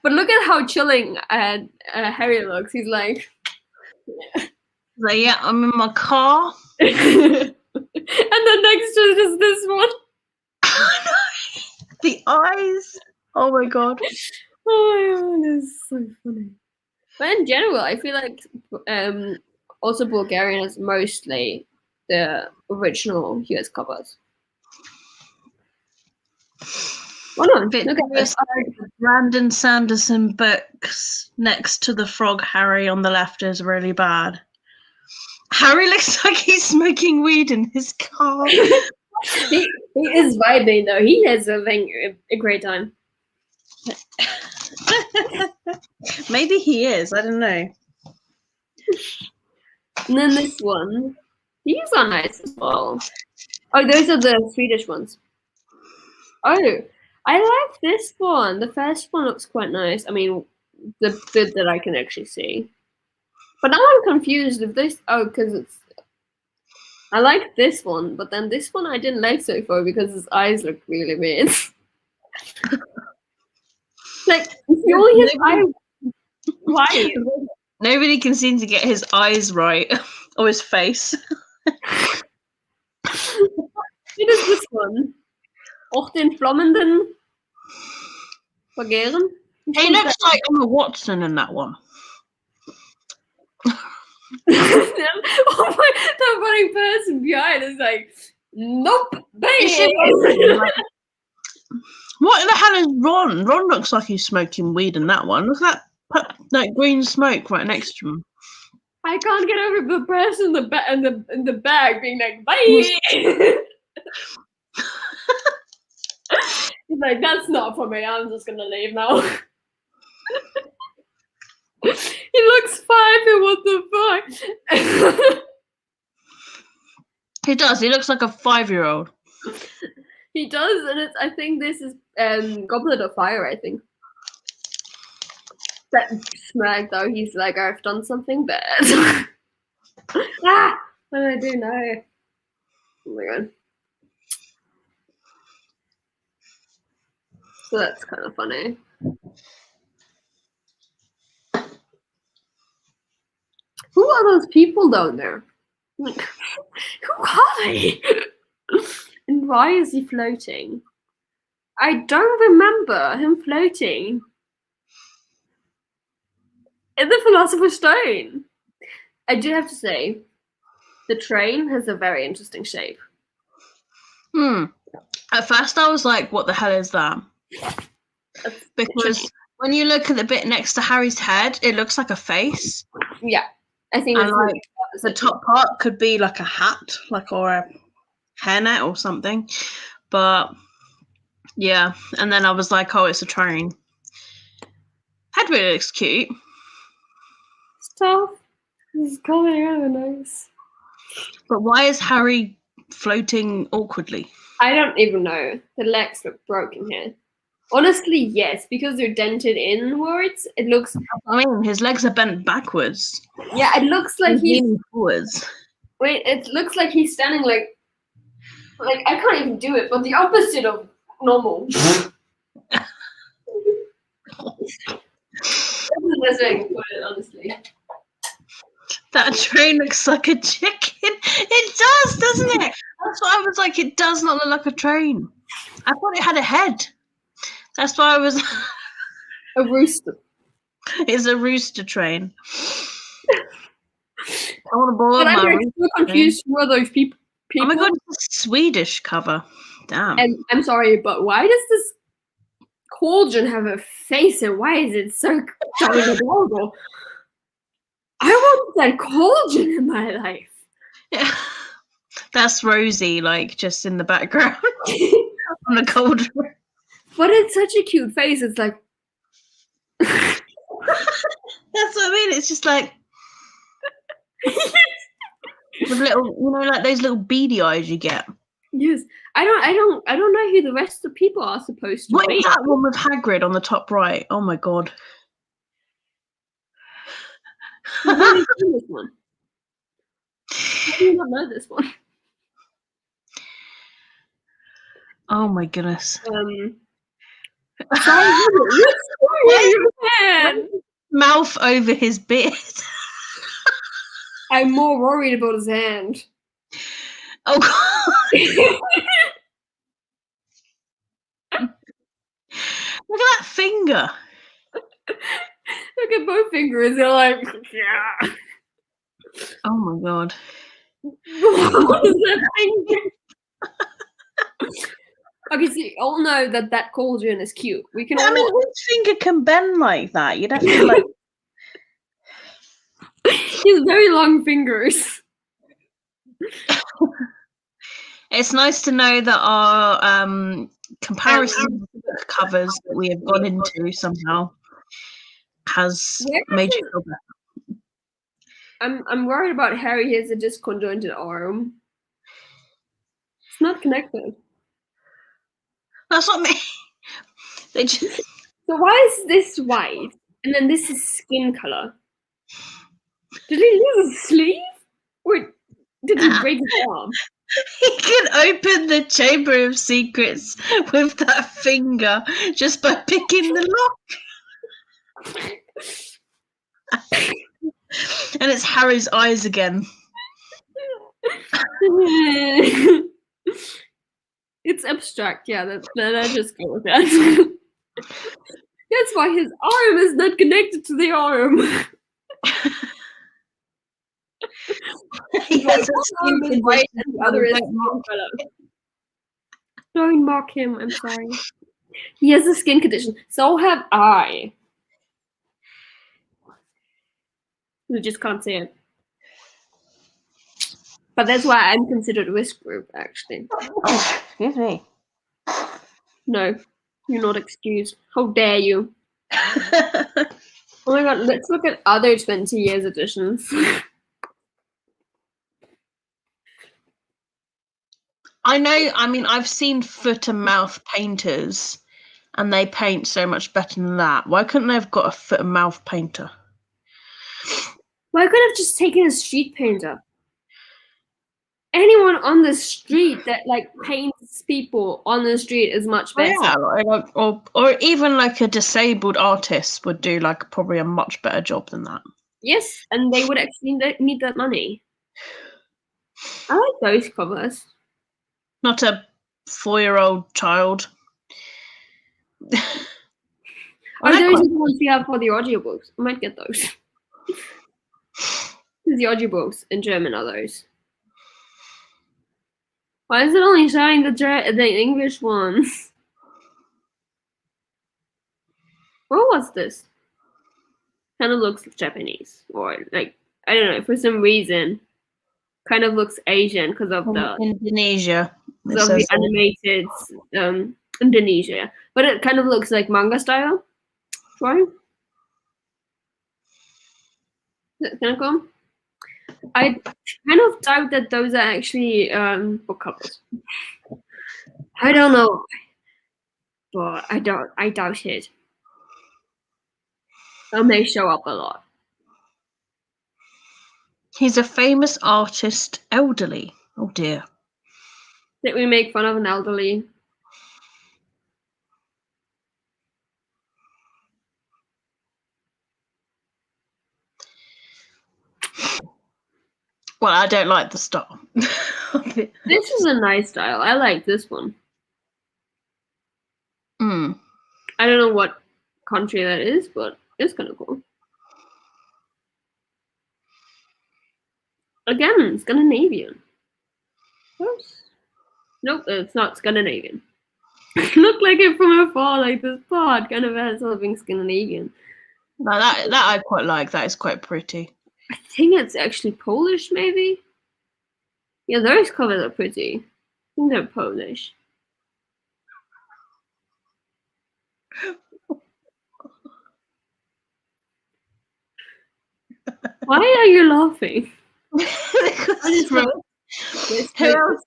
But look at how chilling Harry looks. He's like, yeah, I'm in my car. And then next to it is this one. The eyes. Oh my god. Oh my god, it's so funny. But in general, I feel like also Bulgarian is mostly the original US covers. Oh no, look at this. Brandon Sanderson books next to the frog Harry on the left is really bad. Harry looks like he's smoking weed in his car. he is vibing though. He has a great time. Maybe he is. I don't know. And then this one. These are nice as well. Oh, those are the Swedish ones. Oh, I like this one. The first one looks quite nice. I mean, the bit that I can actually see. But now I'm confused if this. Oh, because it's. I like this one, but then this one I didn't like so far because his eyes look really weird. Like, if you only his eyes. Why? Nobody can seem to get his eyes right or his face. What is this one? Auch den flammenden Vergehren? He looks like Emma Watson in that one. Oh my, the funny person behind is like, nope, baby. What the hell is Ron? Ron looks like he's smoking weed in that one. Look at that green smoke right next to him. I can't get over the person in the bag being like, bye. He's like, that's not for me. I'm just gonna leave now. He looks 5 and what the fuck? He does. He looks like a 5-year-old. He does, and I think this is Goblet of Fire, I think. That smirk though, he's like, I've done something bad. Ah! What did I do now? Oh my god. So that's kind of funny. Who are those people down there? Like, who are they? And why is he floating? I don't remember him floating in the Philosopher's Stone. I do have to say, the train has a very interesting shape. At first, I was like, "What the hell is that?" Because when you look at the bit next to Harry's head, it looks like a face. Yeah, I think And like the top part could be like a hat, or a hairnet or something. But yeah, and then I was like, "Oh, it's a train." Hedwig looks cute. Stuff is coming out of nose. But why is Harry floating awkwardly? I don't even know. The legs look broken here. Honestly, yes, because they're dented inwards. It looks. I mean, his legs are bent backwards. Yeah, it looks like he's leaning forwards. Wait, it looks like he's standing like I can't even do it, but the opposite of normal. That's the best way I can put it, honestly. That train looks like a chicken. It does, doesn't it? That's why I was like, it does not look like a train. I thought it had a head. That's why I was. A rooster. It's a rooster train. I want to board But my I'm so confused who are those people. Oh my god, it's a Swedish cover. Damn. And I'm sorry, but why does this cauldron have a face and why is it so adorable? I want that cauldron in my life. Yeah. That's Rosie, like, just in the background on the cauldron. But it's such a cute face. It's like. That's what I mean. It's just like. With little, like those little beady eyes you get. Yes, I don't know who the rest of the people are supposed to What be. is that one with Hagrid on the top right? Oh my god! I've never seen this one. How do you not know this one? Oh my goodness! Mouth over his beard. I'm more worried about his hand. Oh god! Look at that finger. Look at both fingers. They're like, yeah. Oh my god. What is that finger? Okay, so you all know that cauldron is cute. We can. I mean, his finger can bend like that. You'd have to like. He has very long fingers. It's nice to know that our comparison covers that we have gone into somehow has made you feel better. I'm worried about Harry. He has a disconjointed arm. It's not connected. That's what I mean. They just. So why is this white and then this is skin color? Did he lose his sleeve? Or did he break his arm? He can open the Chamber of Secrets with that finger just by picking the lock. And it's Harry's eyes again. It's abstract, yeah. That just go with that. That's why his arm is not connected to the arm. He has a arm is white and the other is skin color. Don't mock him, I'm sorry. He has a skin condition. So have I. You just can't say it. But that's why I'm considered a risk group, actually. Excuse me. No, you're not excused. How dare you? Oh my god, let's look at other 20 years editions. I know. I mean, I've seen foot and mouth painters, and they paint so much better than that. Why couldn't they have got a foot and mouth painter? Well, I could have just taken a street painter. Anyone on the street that like paints people on the street is much better. Yeah, or even like a disabled artist would do like probably a much better job than that. Yes, and they would actually need that money. I like those covers. Not a 4-year-old child. Are those the ones we have for the audiobooks? I might get those. The audiobooks in German are those. Why is it only showing the English ones? What was this? Kind of looks Japanese, or like I don't know. For some reason, kind of looks Asian because of the Indonesia. Because of the animated Indonesia, but it kind of looks like manga style. Drawing. Can I go? I kind of doubt that those are actually book covers. I don't know, but I doubt it. They may show up a lot. He's a famous artist, elderly. Oh dear. Did we make fun of an elderly? Well, I don't like the style. This is a nice style. I like this one. I don't know what country that is, but it's kind of cool. Again, Scandinavian. Nope, it's not Scandinavian. Look like it from afar, like this pod kind of has something Scandinavian. No, that I quite like. That is quite pretty. I think it's actually Polish, maybe. Yeah, those covers are pretty. I think they're Polish. Why are you laughing?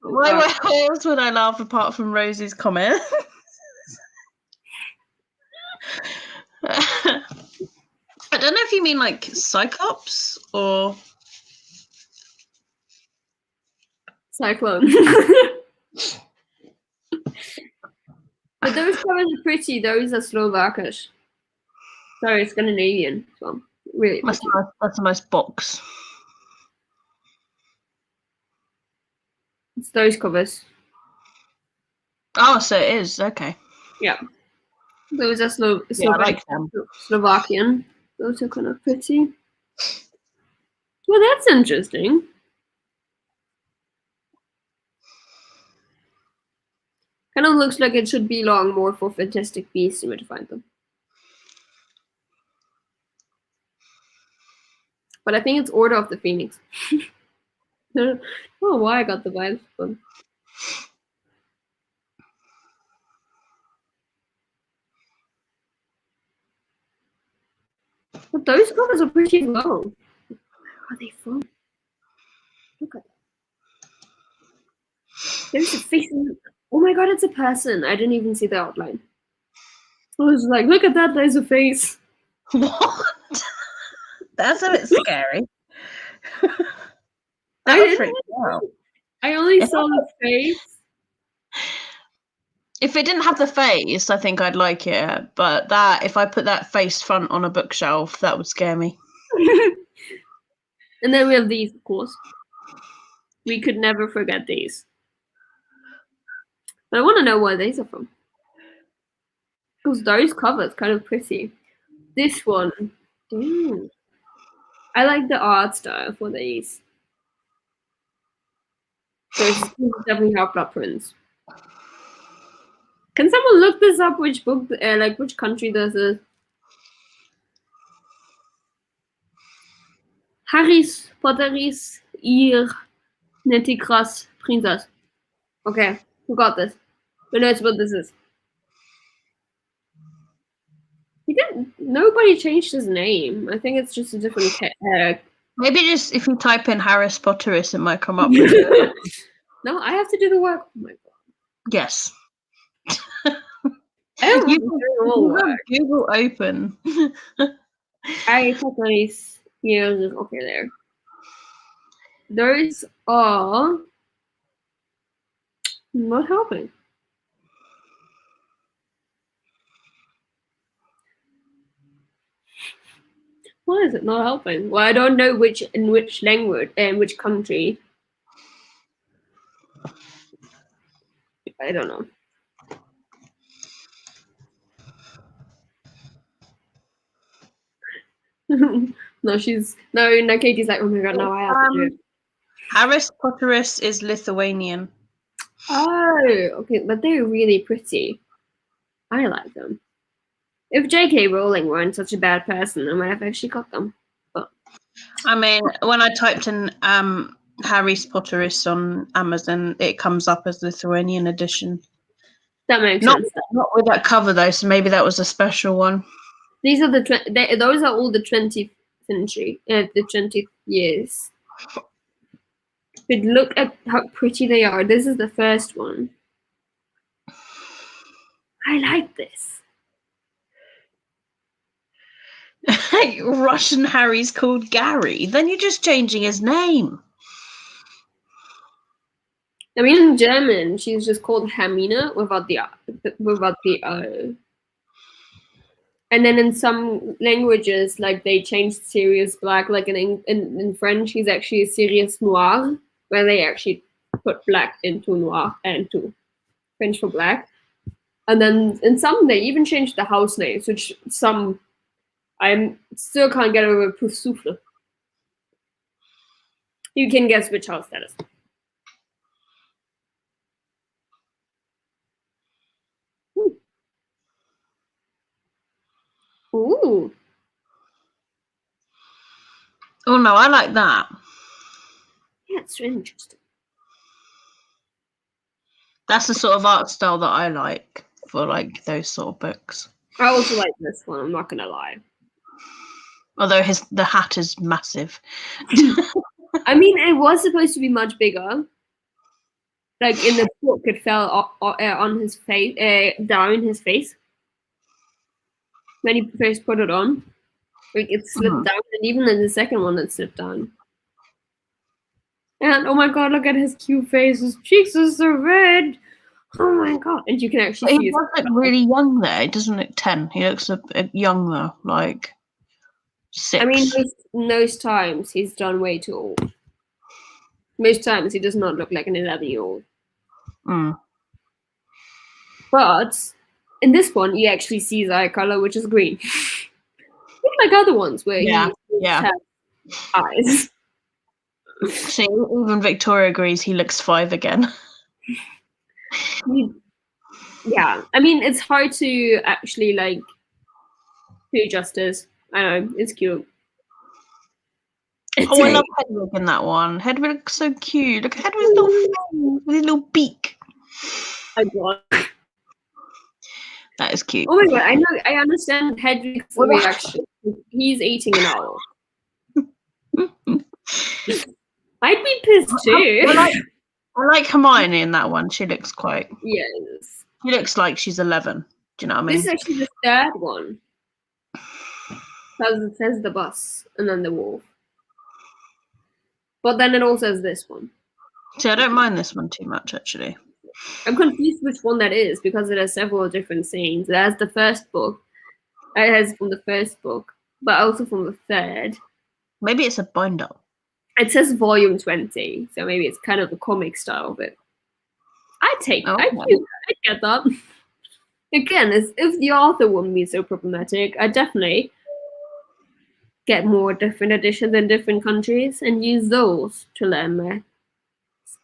Why else would I laugh apart from Rosie's comment? I don't know if you mean like Cyclops or Cyclone. But those covers are pretty. Those are Slovakish. Sorry, Scandinavian. So really, that's a nice box. it's those covers. Oh, so it is okay. Yeah, those are I like them. Slovakian. Those are kind of pretty. Well, that's interesting. Kind of looks like it should belong more for Fantastic Beasts where to find them. But I think it's Order of the Phoenix. I don't know why I got the vibes from. But those covers are pretty low. Where are they from? Look at that. There's a face. Oh my god, it's a person. I didn't even see the outline. I was like, look at that, there's a face. What? That's a bit scary. I only saw the face. If it didn't have the face, I think I'd like it. But if I put that face front on a bookshelf, that would scare me. And then we have these, of course. We could never forget these. But I want to know where these are from. Because those covers kind of pretty. This one, I like the art style for these. Those definitely have blood prints. Can someone look this up? Which book, which country this is? Harry's Potteris ihr Netikras Princess. Okay, who got this? Who knows what this is? Nobody changed his name. I think it's just a different Maybe just if you type in Harris Potteris, it might come up with it. No, I have to do the work. Oh my god. Yes. I don't You want to do all have work. Google open. I put these years. Okay, there. Those are not helping. Why is it not helping? Well, I don't know in which language and which country. I don't know. No, Katie's like, oh my god, now I have to do it. Harris Potterus is Lithuanian. Oh, okay, but they're really pretty. I like them. If J.K. Rowling weren't such a bad person, I might have actually got them. But I mean, when I typed in Harry's Potterus on Amazon, it comes up as Lithuanian edition. that makes Not sense. not with that cover though, so maybe that was a special one. These are those are all the 20th century, the 20th years. But look at how pretty they are. This is the first one. I like this. Russian Harry's called Gary. Then you're just changing his name. I mean, in German, she's just called Hermine without the O. And then in some languages, like they changed Sirius Black. Like in French, he's actually Sirius Noir, where they actually put black into noir and to French for black. And then in some, they even changed the house names, which some I still can't get over. Poussoufle. You can guess which house that is. Ooh. Oh no, I like that. Yeah, it's really interesting. That's the sort of art style that I like for like those sort of books. I also like this one, I'm not gonna lie. Although the hat is massive. I mean, it was supposed to be much bigger. Like in the book, it fell on his face, down his face. When he first put it on, like it slipped down, and even in the second one, it slipped down. And oh my god, look at his cute face. His cheeks are so red. Oh my god! And you can actually see. He does look really young there. He doesn't look 10. He looks a bit younger, like 6. I mean, most times he's done way too old. Most times he does not look like an 11-year-old. But in this one, you actually see his eye color, which is green. Not like other ones where he has eyes. See, even Victoria agrees he looks 5 again. Yeah, I mean, it's hard to actually like do justice. I know, it's cute. I love Hedwig in that one. Hedwig looks so cute. Look at Hedwig's little face with his little beak. Oh god. That is cute. Oh my god, I understand Hedwig's reaction. He's eating an owl. I'd be pissed too. I like Hermione in that one. She looks quite... Yes. She looks like she's 11. Do you know what I mean? This is actually the third one. Because it says the bus and then the wolf. But then it also says this one. See, I don't mind this one too much, actually. I'm confused which one that is because it has several different scenes. It has the first book. It has from the first book, but also from the third. Maybe it's a binder. It says volume 20, so maybe it's kind of the comic style of it. I'd get that. Again, if the author wouldn't be so problematic, I'd definitely get more different editions in different countries and use those to learn my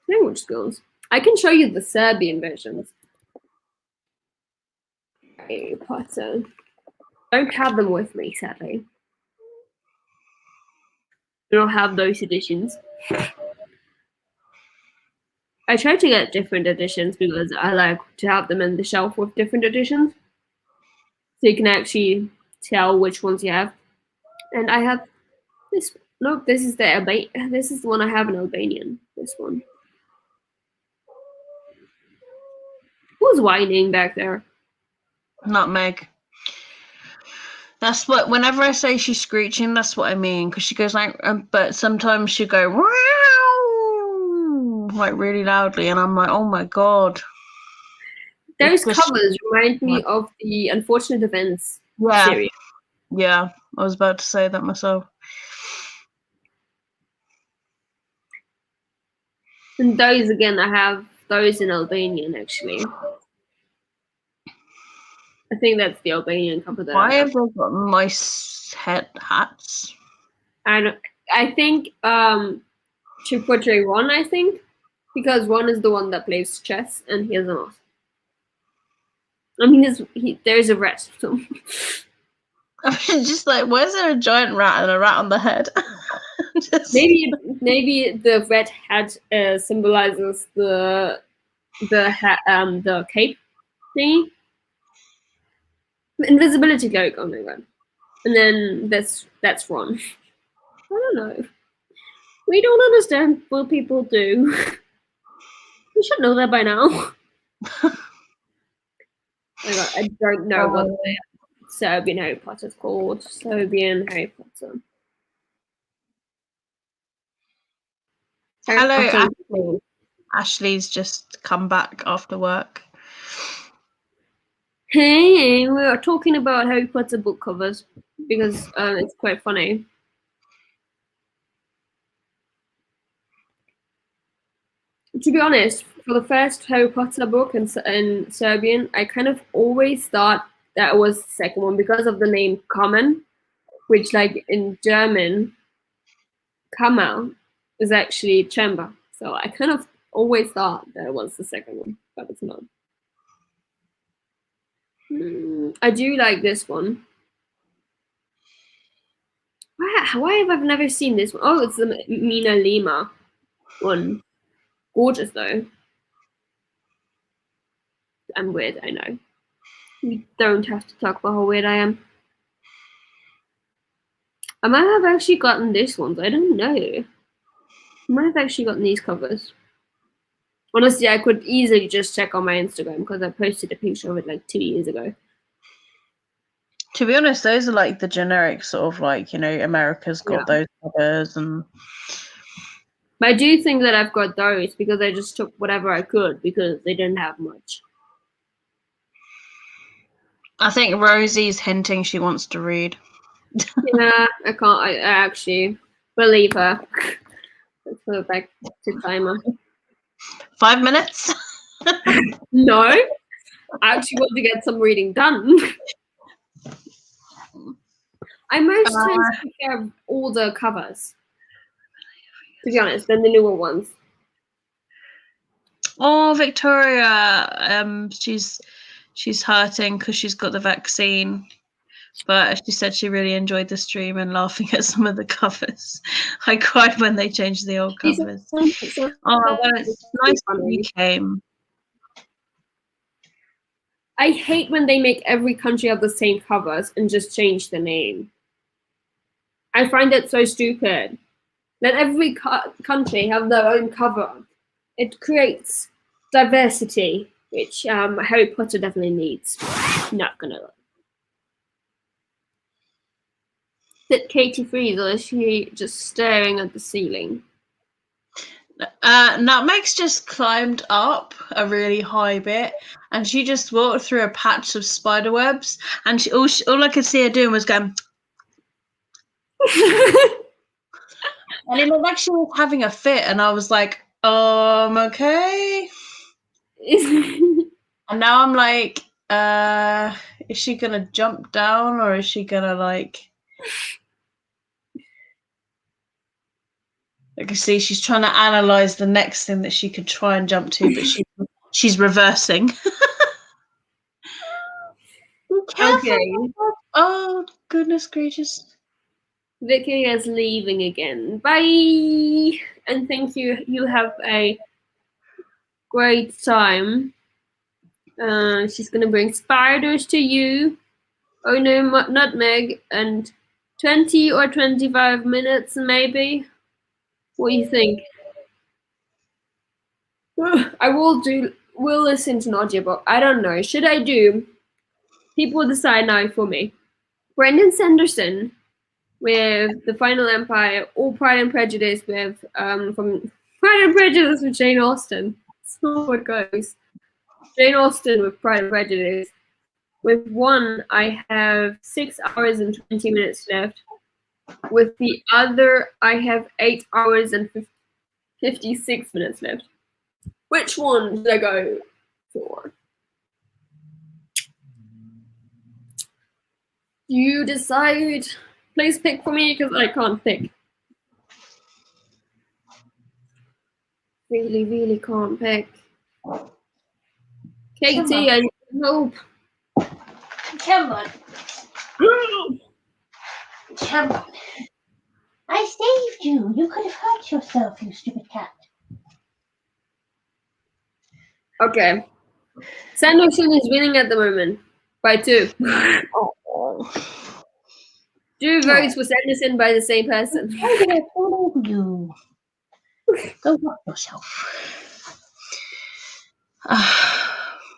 language skills. I can show you the Serbian versions. Harry Potter. Don't have them with me, sadly. I don't have those editions. I try to get different editions because I like to have them in the shelf with different editions. So you can actually tell which ones you have. And I have this. Nope, this is the one I have in Albanian. This one. Who's whining back there? Nutmeg. That's what. Whenever I say she's screeching, that's what I mean. Because she goes like, but sometimes she go wow, like really loudly, and I'm like, oh my god. Those covers remind me of the Unfortunate Events series. Yeah, I was about to say that myself. And those again, I have those in Albanian actually. I think that's the Albanian cover that Why I have. have they got nice hats? I think to portray Ron, I think, because Ron is the one that plays chess, and he has a mask. I mean, there's a rat. So. I mean, just like, where's there a giant rat and a rat on the head? Maybe the red hat symbolizes the cape thingy, the invisibility cloak. Oh my god! And then that's Ron. I don't know. We don't understand what people do. We should know that by now. Oh my god, I don't know what the Serbian Harry Potter is called. Serbian Harry Potter. Hello, Ashley. Ashley's just come back after work. Hey, we are talking about Harry Potter book covers because it's quite funny. To be honest, for the first Harry Potter book in Serbian, I kind of always thought that was the second one because of the name Kamen, which, like in German, Kammer is actually chamber. So I kind of always thought that it was the second one, but it's not. I do like this one. Why have I never seen this one? Oh, it's the Mina Lima one. Gorgeous though. I'm weird, I know. We don't have to talk about how weird I am. I might have actually gotten this one. I don't know. I might have actually gotten these covers. Honestly, I could easily just check on my Instagram because I posted a picture of it like 2 years ago. To be honest, those are like the generic sort of like, you know, America's got those covers and. But I do think that I've got those because I just took whatever I could because they didn't have much. I think Rosie's hinting she wants to read. Yeah, I can't. I actually believe her. Let's go back to timer. 5 minutes? No, I actually want to get some reading done. I most times prefer older covers, to be honest, than the newer ones. Oh, Victoria, she's hurting because she's got the vaccine. But she said she really enjoyed the stream and laughing at some of the covers. I cried when they changed the old covers. Oh, well, it's nice that you came. I hate when they make every country have the same covers and just change the name. I find that so stupid. Let every country have their own cover. It creates diversity, which Harry Potter definitely needs. Not gonna lie. Did Katie freeze or is she just staring at the ceiling? Nutmeg's just climbed up a really high bit and she just walked through a patch of spider webs and all I could see her doing was going and it looked like she was having a fit and I was like, okay. And now I'm like, is she gonna jump down or is she gonna like I can see she's trying to analyze the next thing that she could try and jump to, but she's reversing. Okay. Oh, goodness gracious. Vicky is leaving again. Bye! And thank you. You have a great time. She's going to bring spiders to you. Oh no, nutmeg. And 20 or 25 minutes maybe. What do you think? I will do will listen to an audiobook. I don't know. Should I do? People decide now for me. Brandon Sanderson with The Final Empire, or Pride and Prejudice with from Pride and Prejudice with Jane Austen. That's not what goes. Jane Austen with Pride and Prejudice. With one, I have 6 hours and 20 minutes left. With the other, I have 8 hours and 56 minutes left. Which one should I go for? You decide. Please pick for me because I can't pick. Really, really can't pick. Katie, I need help. Come on. Come on. I saved you. You could have hurt yourself, you stupid cat. Okay. Sanderson is winning at the moment by 2. Oh. 2 votes for Sanderson by the same person. Why did I fall over you? Go watch yourself.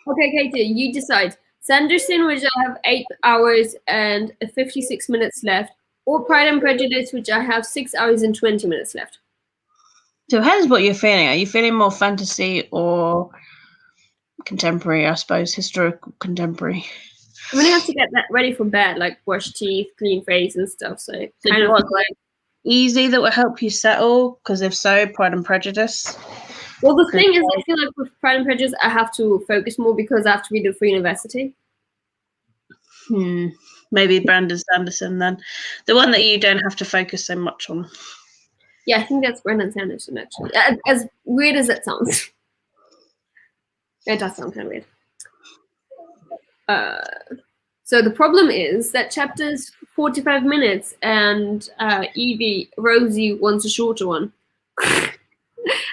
Okay, Katie, you decide. Sanderson, which I have 8 hours and 56 minutes left, or Pride and Prejudice, which I have 6 hours and 20 minutes left. So depends what you're feeling. Are you feeling more fantasy or contemporary? I suppose historical contemporary. I'm gonna have to get that ready for bed, like brush teeth, clean face, and stuff. So So kind do you of want like. easy that will help you settle? Because if so, Pride and Prejudice. Well, the thing is, I feel like with Pride and Prejudice, I have to focus more because I have to read it for university. Maybe Brandon Sanderson then. The one that you don't have to focus so much on. Yeah, I think that's Brandon Sanderson, actually. As weird as it sounds. It does sound kind of weird. So the problem is that chapter's 45 minutes and Rosie wants a shorter one.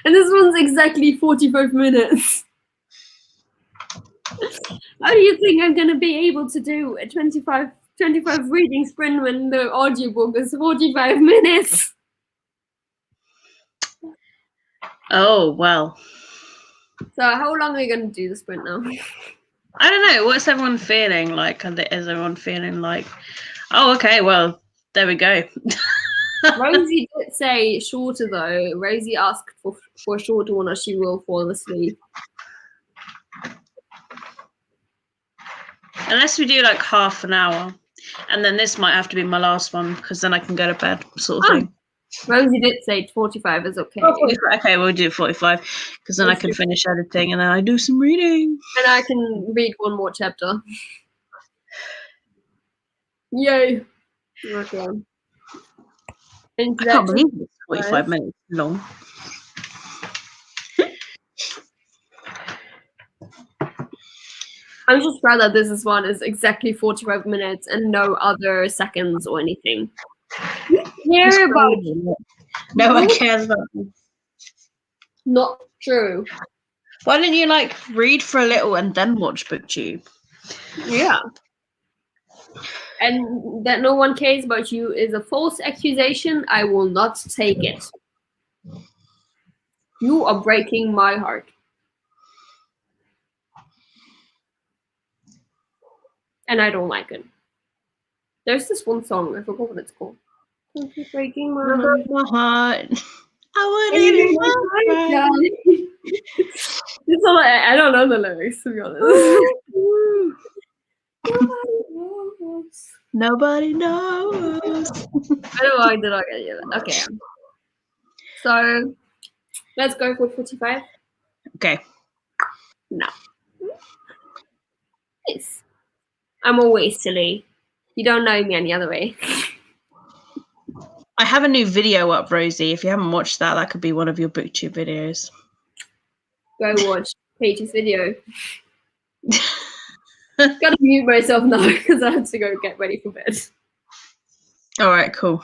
And this one's exactly 45 minutes. How do you think I'm going to be able to do a 25 reading sprint when the audiobook is 45 minutes? Oh, well. So how long are we going to do the sprint now? I don't know. What's everyone feeling like? Is everyone feeling like, oh, okay, well, there we go. Rosie did say shorter, though. Rosie asked for a shorter one or she will fall asleep. Unless we do like half an hour. And then this might have to be my last one because then I can go to bed, sort of thing. Rosie did say 45 is okay. Oh, 45. Okay, we'll do 45 because then I can finish editing and then I do some reading. And I can read one more chapter. Yay. Okay. I can't believe it's 45 minutes long. I'm just proud that this one is exactly 45 minutes and no other seconds or anything. Care about No one cares about them. Not true. Why didn't you like read for a little and then watch BookTube? Yeah. And that no one cares about you is a false accusation. I will not take it. You are breaking my heart. And I don't like it. There's this one song, I forgot what it's called. Don't keep breaking my heart. I would eat my It's all, I don't know the lyrics, to be honest. Nobody knows. I don't like the dog idea. Okay. So let's go for 45. Okay. No. Yes. I'm always silly. You don't know me any other way. I have a new video up, Rosie. If you haven't watched that, that could be one of your BookTube videos. Go watch Katie's video. Gotta mute myself now because I have to go get ready for bed. All right, cool.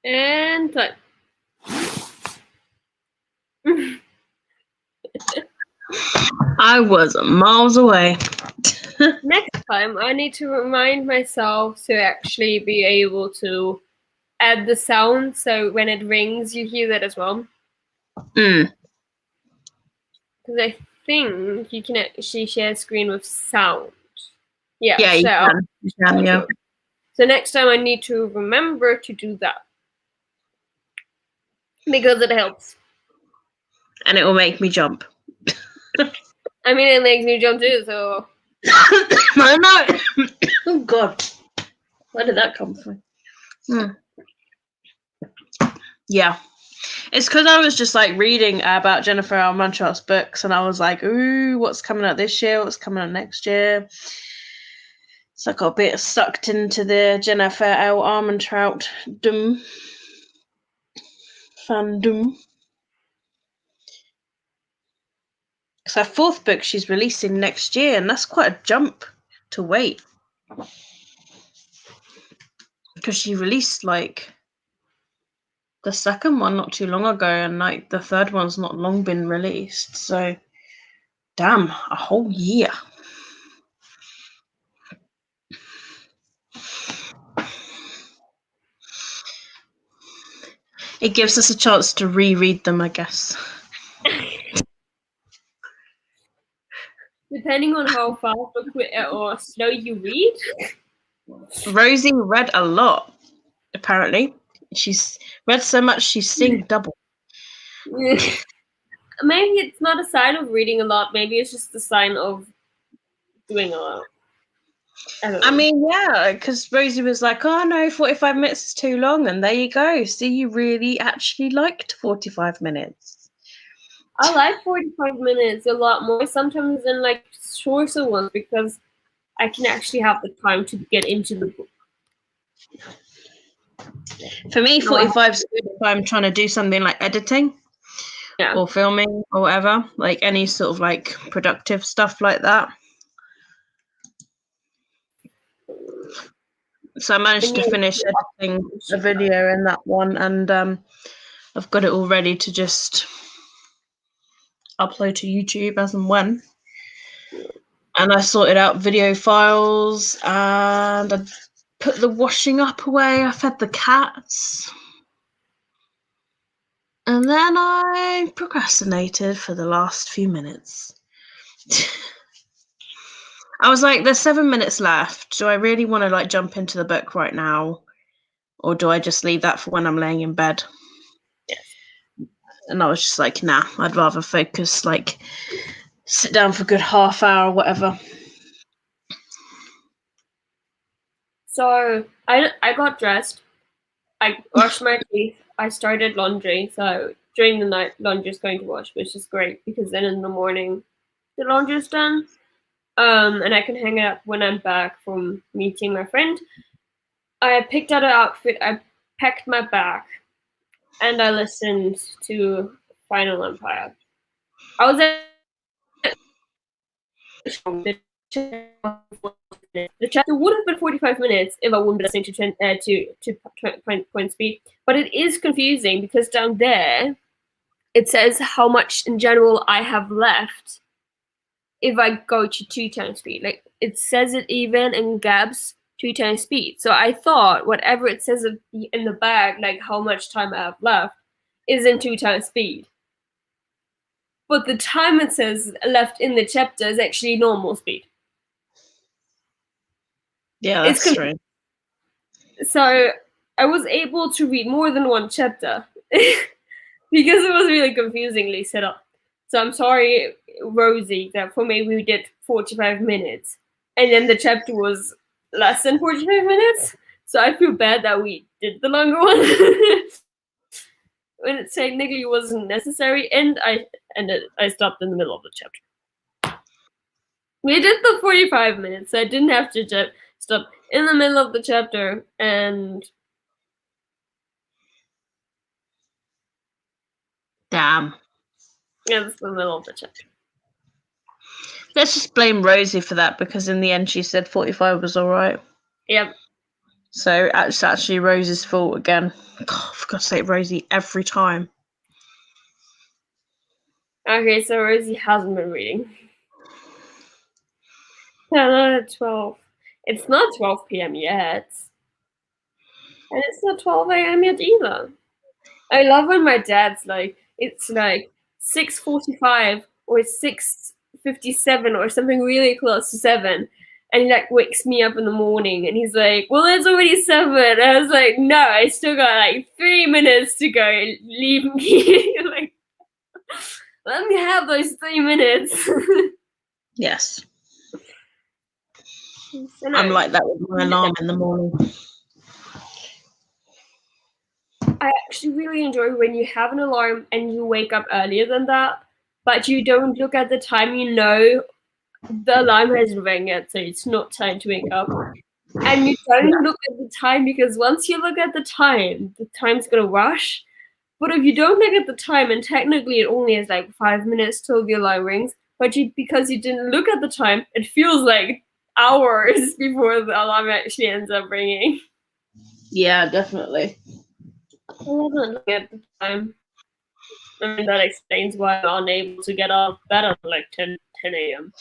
And time. I was miles away. Next time, I need to remind myself to actually be able to add the sound, so when it rings, you hear that as well. Mm. Because I think you can actually share screen with sound. Yeah, Yeah, you so. can. You can, yeah. So next time I need to remember to do that. Because it helps. And it will make me jump. I mean, it makes me jump too, so. I know. Oh, God. Where did that come from? Yeah. It's because I was just like reading about Jennifer Armentrout's books, and I was like, ooh, what's coming out this year? What's coming out next year? So I got a bit sucked into the Jennifer L. Armentrout fandom. Because her fourth book she's releasing next year, and that's quite a jump to wait. Because she released like the second one not too long ago, and like the third one's not long been released. So, damn, a whole year. It gives us a chance to reread them, I guess. Depending on how fast or slow you read. Rosie read a lot, apparently. She's read so much she's seeing double. Maybe it's not a sign of reading a lot. Maybe it's just a sign of doing a lot. I mean, yeah, because Rosie was like, oh no, 45 minutes is too long. And there you go. See, you really actually liked 45 minutes. I like 45 minutes a lot more sometimes than like shorter ones, because I can actually have the time to get into the book. For me, 45 is good if I'm trying to do something like editing or filming or whatever, like any sort of like productive stuff like that. So I managed to finish editing a video in that one, and I've got it all ready to just upload to YouTube as and when. And I sorted out video files, and I put the washing up away. I fed the cats. And then I procrastinated for the last few minutes. I was like, there's 7 minutes left. Do I really want to like jump into the book right now? Or do I just leave that for when I'm laying in bed? Yes. And I was just like, nah, I'd rather focus, like sit down for a good half hour or whatever. So I got dressed. I washed my teeth. I started laundry. So during the night, laundry's going to wash, which is great because then in the morning, the laundry's done. And I can hang it up when I'm back from meeting my friend. I picked out an outfit. I packed my bag, and I listened to Final Empire. I was at the chapter would have been 45 minutes if I wouldn't be listening to point speed. But it is confusing because down there it says how much in general I have left if I go to 2 times speed. Like it says it even in gaps 2 times speed. So I thought whatever it says in the bag, like how much time I have left, is in 2 times speed. But the time it says left in the chapter is actually normal speed. Yeah, that's strange. So I was able to read more than one chapter because it was really confusingly set up. So I'm sorry, Rosie, that for me we did 45 minutes and then the chapter was less than 45 minutes. So I feel bad that we did the longer one when it technically wasn't necessary, and I stopped in the middle of the chapter. We did the 45 minutes, so I didn't have to stop in the middle of the chapter and damn. yeah, it's the middle of the chapter. Let's just blame Rosie for that because in the end she said 45 was all right. Yep. So it's actually Rosie's fault again. God, for God's sake, Rosie, every time. Okay, so Rosie hasn't been reading. 10 out of 12. It's not 12 p.m. yet. And it's not 12 a.m. yet either. I love when my dad's like, it's like 6:45 or 6:57 or something really close to 7. And he like wakes me up in the morning and he's like, well, it's already 7. And I was like, no, I still got like 3 minutes to go. Leave me. Like, let me have those 3 minutes. Yes. So no, I'm like that with my alarm in the morning. I actually really enjoy when you have an alarm and you wake up earlier than that, but you don't look at the time. You know the alarm has rang it, so it's not time to wake up. And you don't look at the time because once you look at the time's gonna rush. But if you don't look at the time, and technically it only has like 5 minutes till the alarm rings, but because you didn't look at the time, it feels like hours before the alarm actually ends up ringing. Yeah, definitely. I wasn't looking at the time. I mean, that explains why I'm unable to get out of bed at like 10 a.m.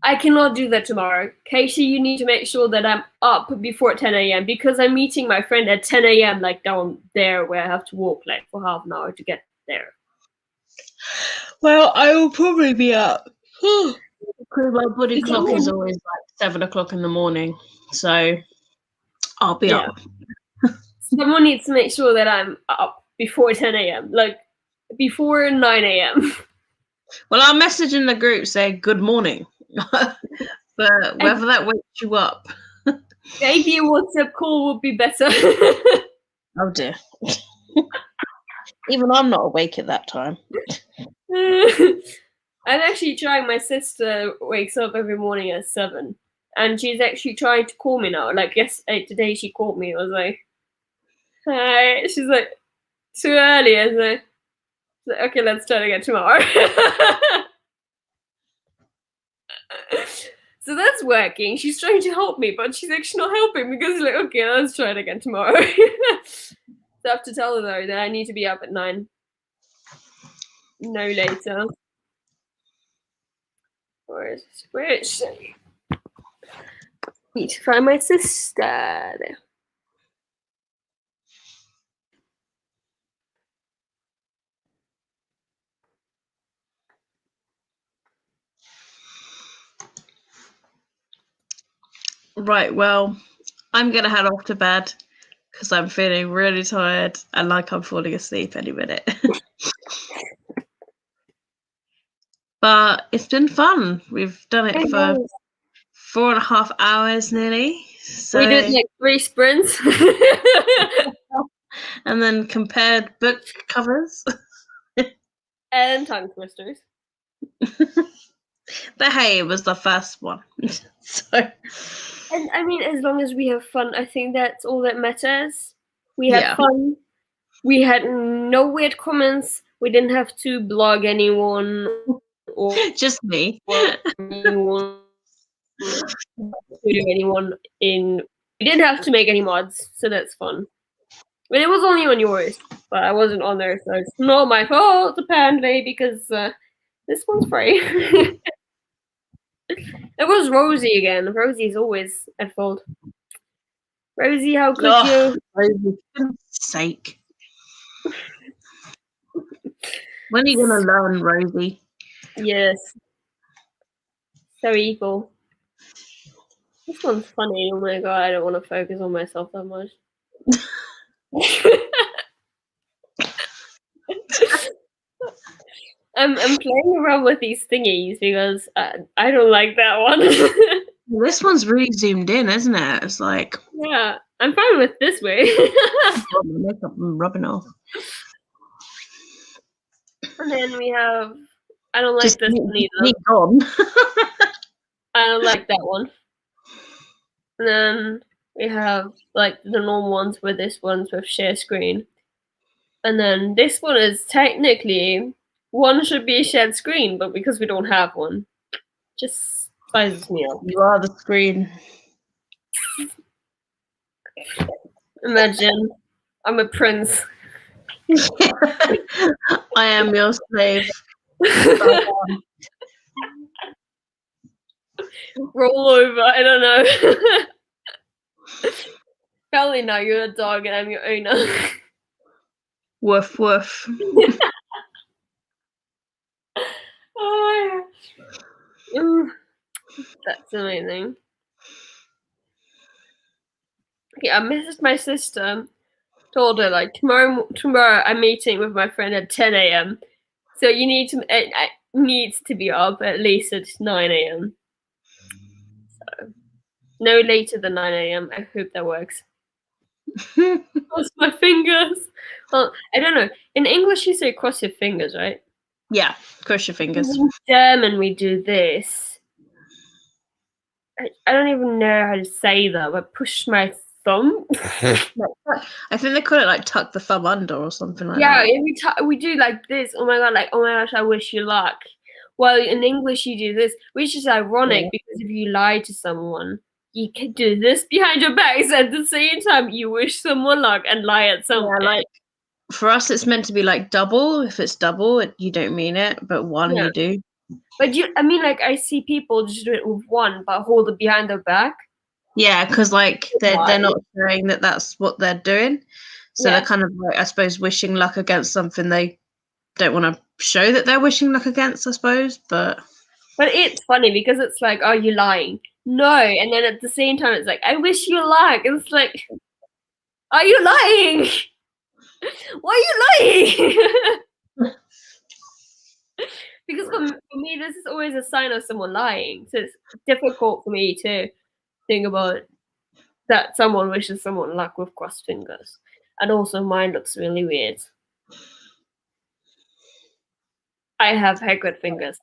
I cannot do that tomorrow. Casey, you need to make sure that I'm up before 10 a.m. because I'm meeting my friend at 10 a.m. like down there where I have to walk like for half an hour to get there. Well, I will probably be up. Because my body clock is always like 7 o'clock in the morning. So I'll be up. Someone needs to make sure that I'm up before 10 a.m. Like before 9 a.m. Well, I'll message in the group saying good morning. But whether that wakes you up. Maybe a WhatsApp call would be better. Oh dear. Even I'm not awake at that time. I'm actually trying. My sister wakes up every morning at 7, and she's actually trying to call me now. Like today she called me. I was like, "Hi." She's like, "Too early." I was like, "Okay, let's try it again tomorrow." So that's working. She's trying to help me, but she's actually not helping because like, okay, let's try it again tomorrow. So I have to tell her though that I need to be up at 9, no later. Where is she? Need to find my sister. There. Right, well, I'm going to head off to bed because I'm feeling really tired and like I'm falling asleep any minute. But it's been fun. We've done it for 4.5 hours nearly. So We did like 3 sprints. And then compared book covers. And tongue twisters. The hay was the first one. So, and I mean, as long as we have fun, I think that's all that matters. We had fun. We had no weird comments. We didn't have to blog anyone or just me. anyone in. We didn't have to make any mods, so that's fun. But it was only on yours, but I wasn't on there, so it's not my fault apparently because this one's free. It was Rosie again. Rosie's always at fault. Rosie, how could you? Rosie, for goodness sake. When are you going to learn, Rosie? Yes. So evil. This one's funny. Oh my god, I don't want to focus on myself that much. I'm playing around with these thingies because I don't like that one. This one's really zoomed in, isn't it? It's like, yeah, I'm fine with this way. Makeup rubbing off. And then we have. I don't like this one either. Gone. I don't like that one. And then we have like the normal ones with this one's with share screen. And then this one is technically one should be a shared screen, but because we don't have one, just sizes me up. You are the screen. Imagine I'm a prince. I am your slave. Roll over. I don't know. Probably now you're a dog and I'm your owner. Woof woof. Oh, ooh, that's amazing. Okay, I messaged my sister. Told her like tomorrow I'm meeting with my friend at 10 a.m. So you need to it needs to be up at least at 9 a.m. So no later than 9 a.m. I hope that works. Cross my fingers. Well, I don't know. In English, you say cross your fingers, right? Yeah, cross your fingers. In German, we do this. I don't even know how to say that. I push my thumb. I think they call it like tuck the thumb under or something like Yeah, that. we do like this. Oh my god! Like, oh my gosh, I wish you luck. Well, in English, you do this, which is ironic because if you lie to someone, you can do this behind your back. So at the same time, you wish someone luck and lie at someone. Yeah, like for us, it's meant to be like double. If it's double, you don't mean it, but one you do. But I mean, like I see people just do it with one, but hold it behind their back. Yeah, because like they're not showing that that's what they're doing, so they're kind of like, I suppose, wishing luck against something they don't want to show that they're wishing luck against. I suppose, but it's funny because it's like, are you lying? No, and then at the same time, it's like, I wish you luck. It's like, are you lying? Why are you lying? Because for me, this is always a sign of someone lying. So it's difficult for me to think about that someone wishes someone luck with crossed fingers. And also mine looks really weird. I have Hagrid fingers.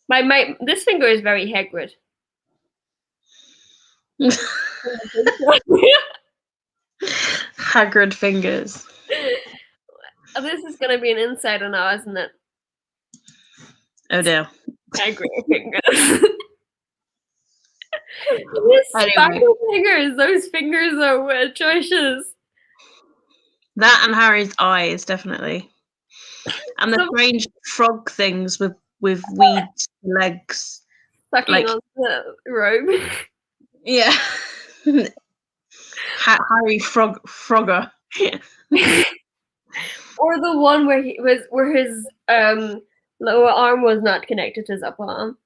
This finger is very Hagrid. Hagrid fingers. This is gonna be an insider now, isn't it? Oh dear. Hagrid fingers. Sparkle fingers. Those fingers are atrocious. That and Harry's eyes, definitely. And the strange frog things with weed legs. Sucking on the robe. Yeah. Harry Frogger. Or the one where his lower arm was not connected to his upper arm.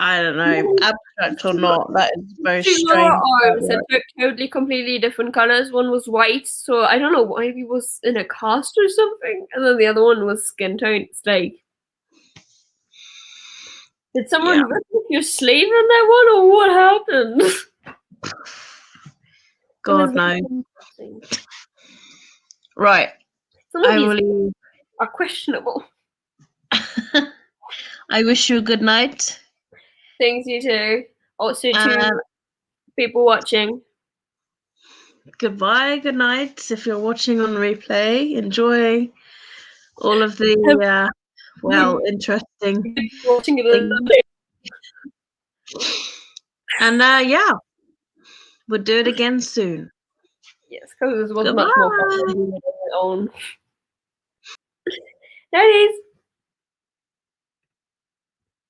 I don't know, abstract or not, that is very Two strange. lower arms that were totally, completely different colors. One was white, so I don't know, maybe he was in a cast or something, and then the other one was skin tone. It's like, did someone rip your sleeve in that one, or what happened? God knows. Right. Some of these are questionable. I wish you a good night. Thanks, you too. Also to people watching. Goodbye, good night. If you're watching on replay, enjoy all of the interesting watching it. And yeah, we'll do it again soon. Yes, because this was much more fun than doing it on my own. There it is.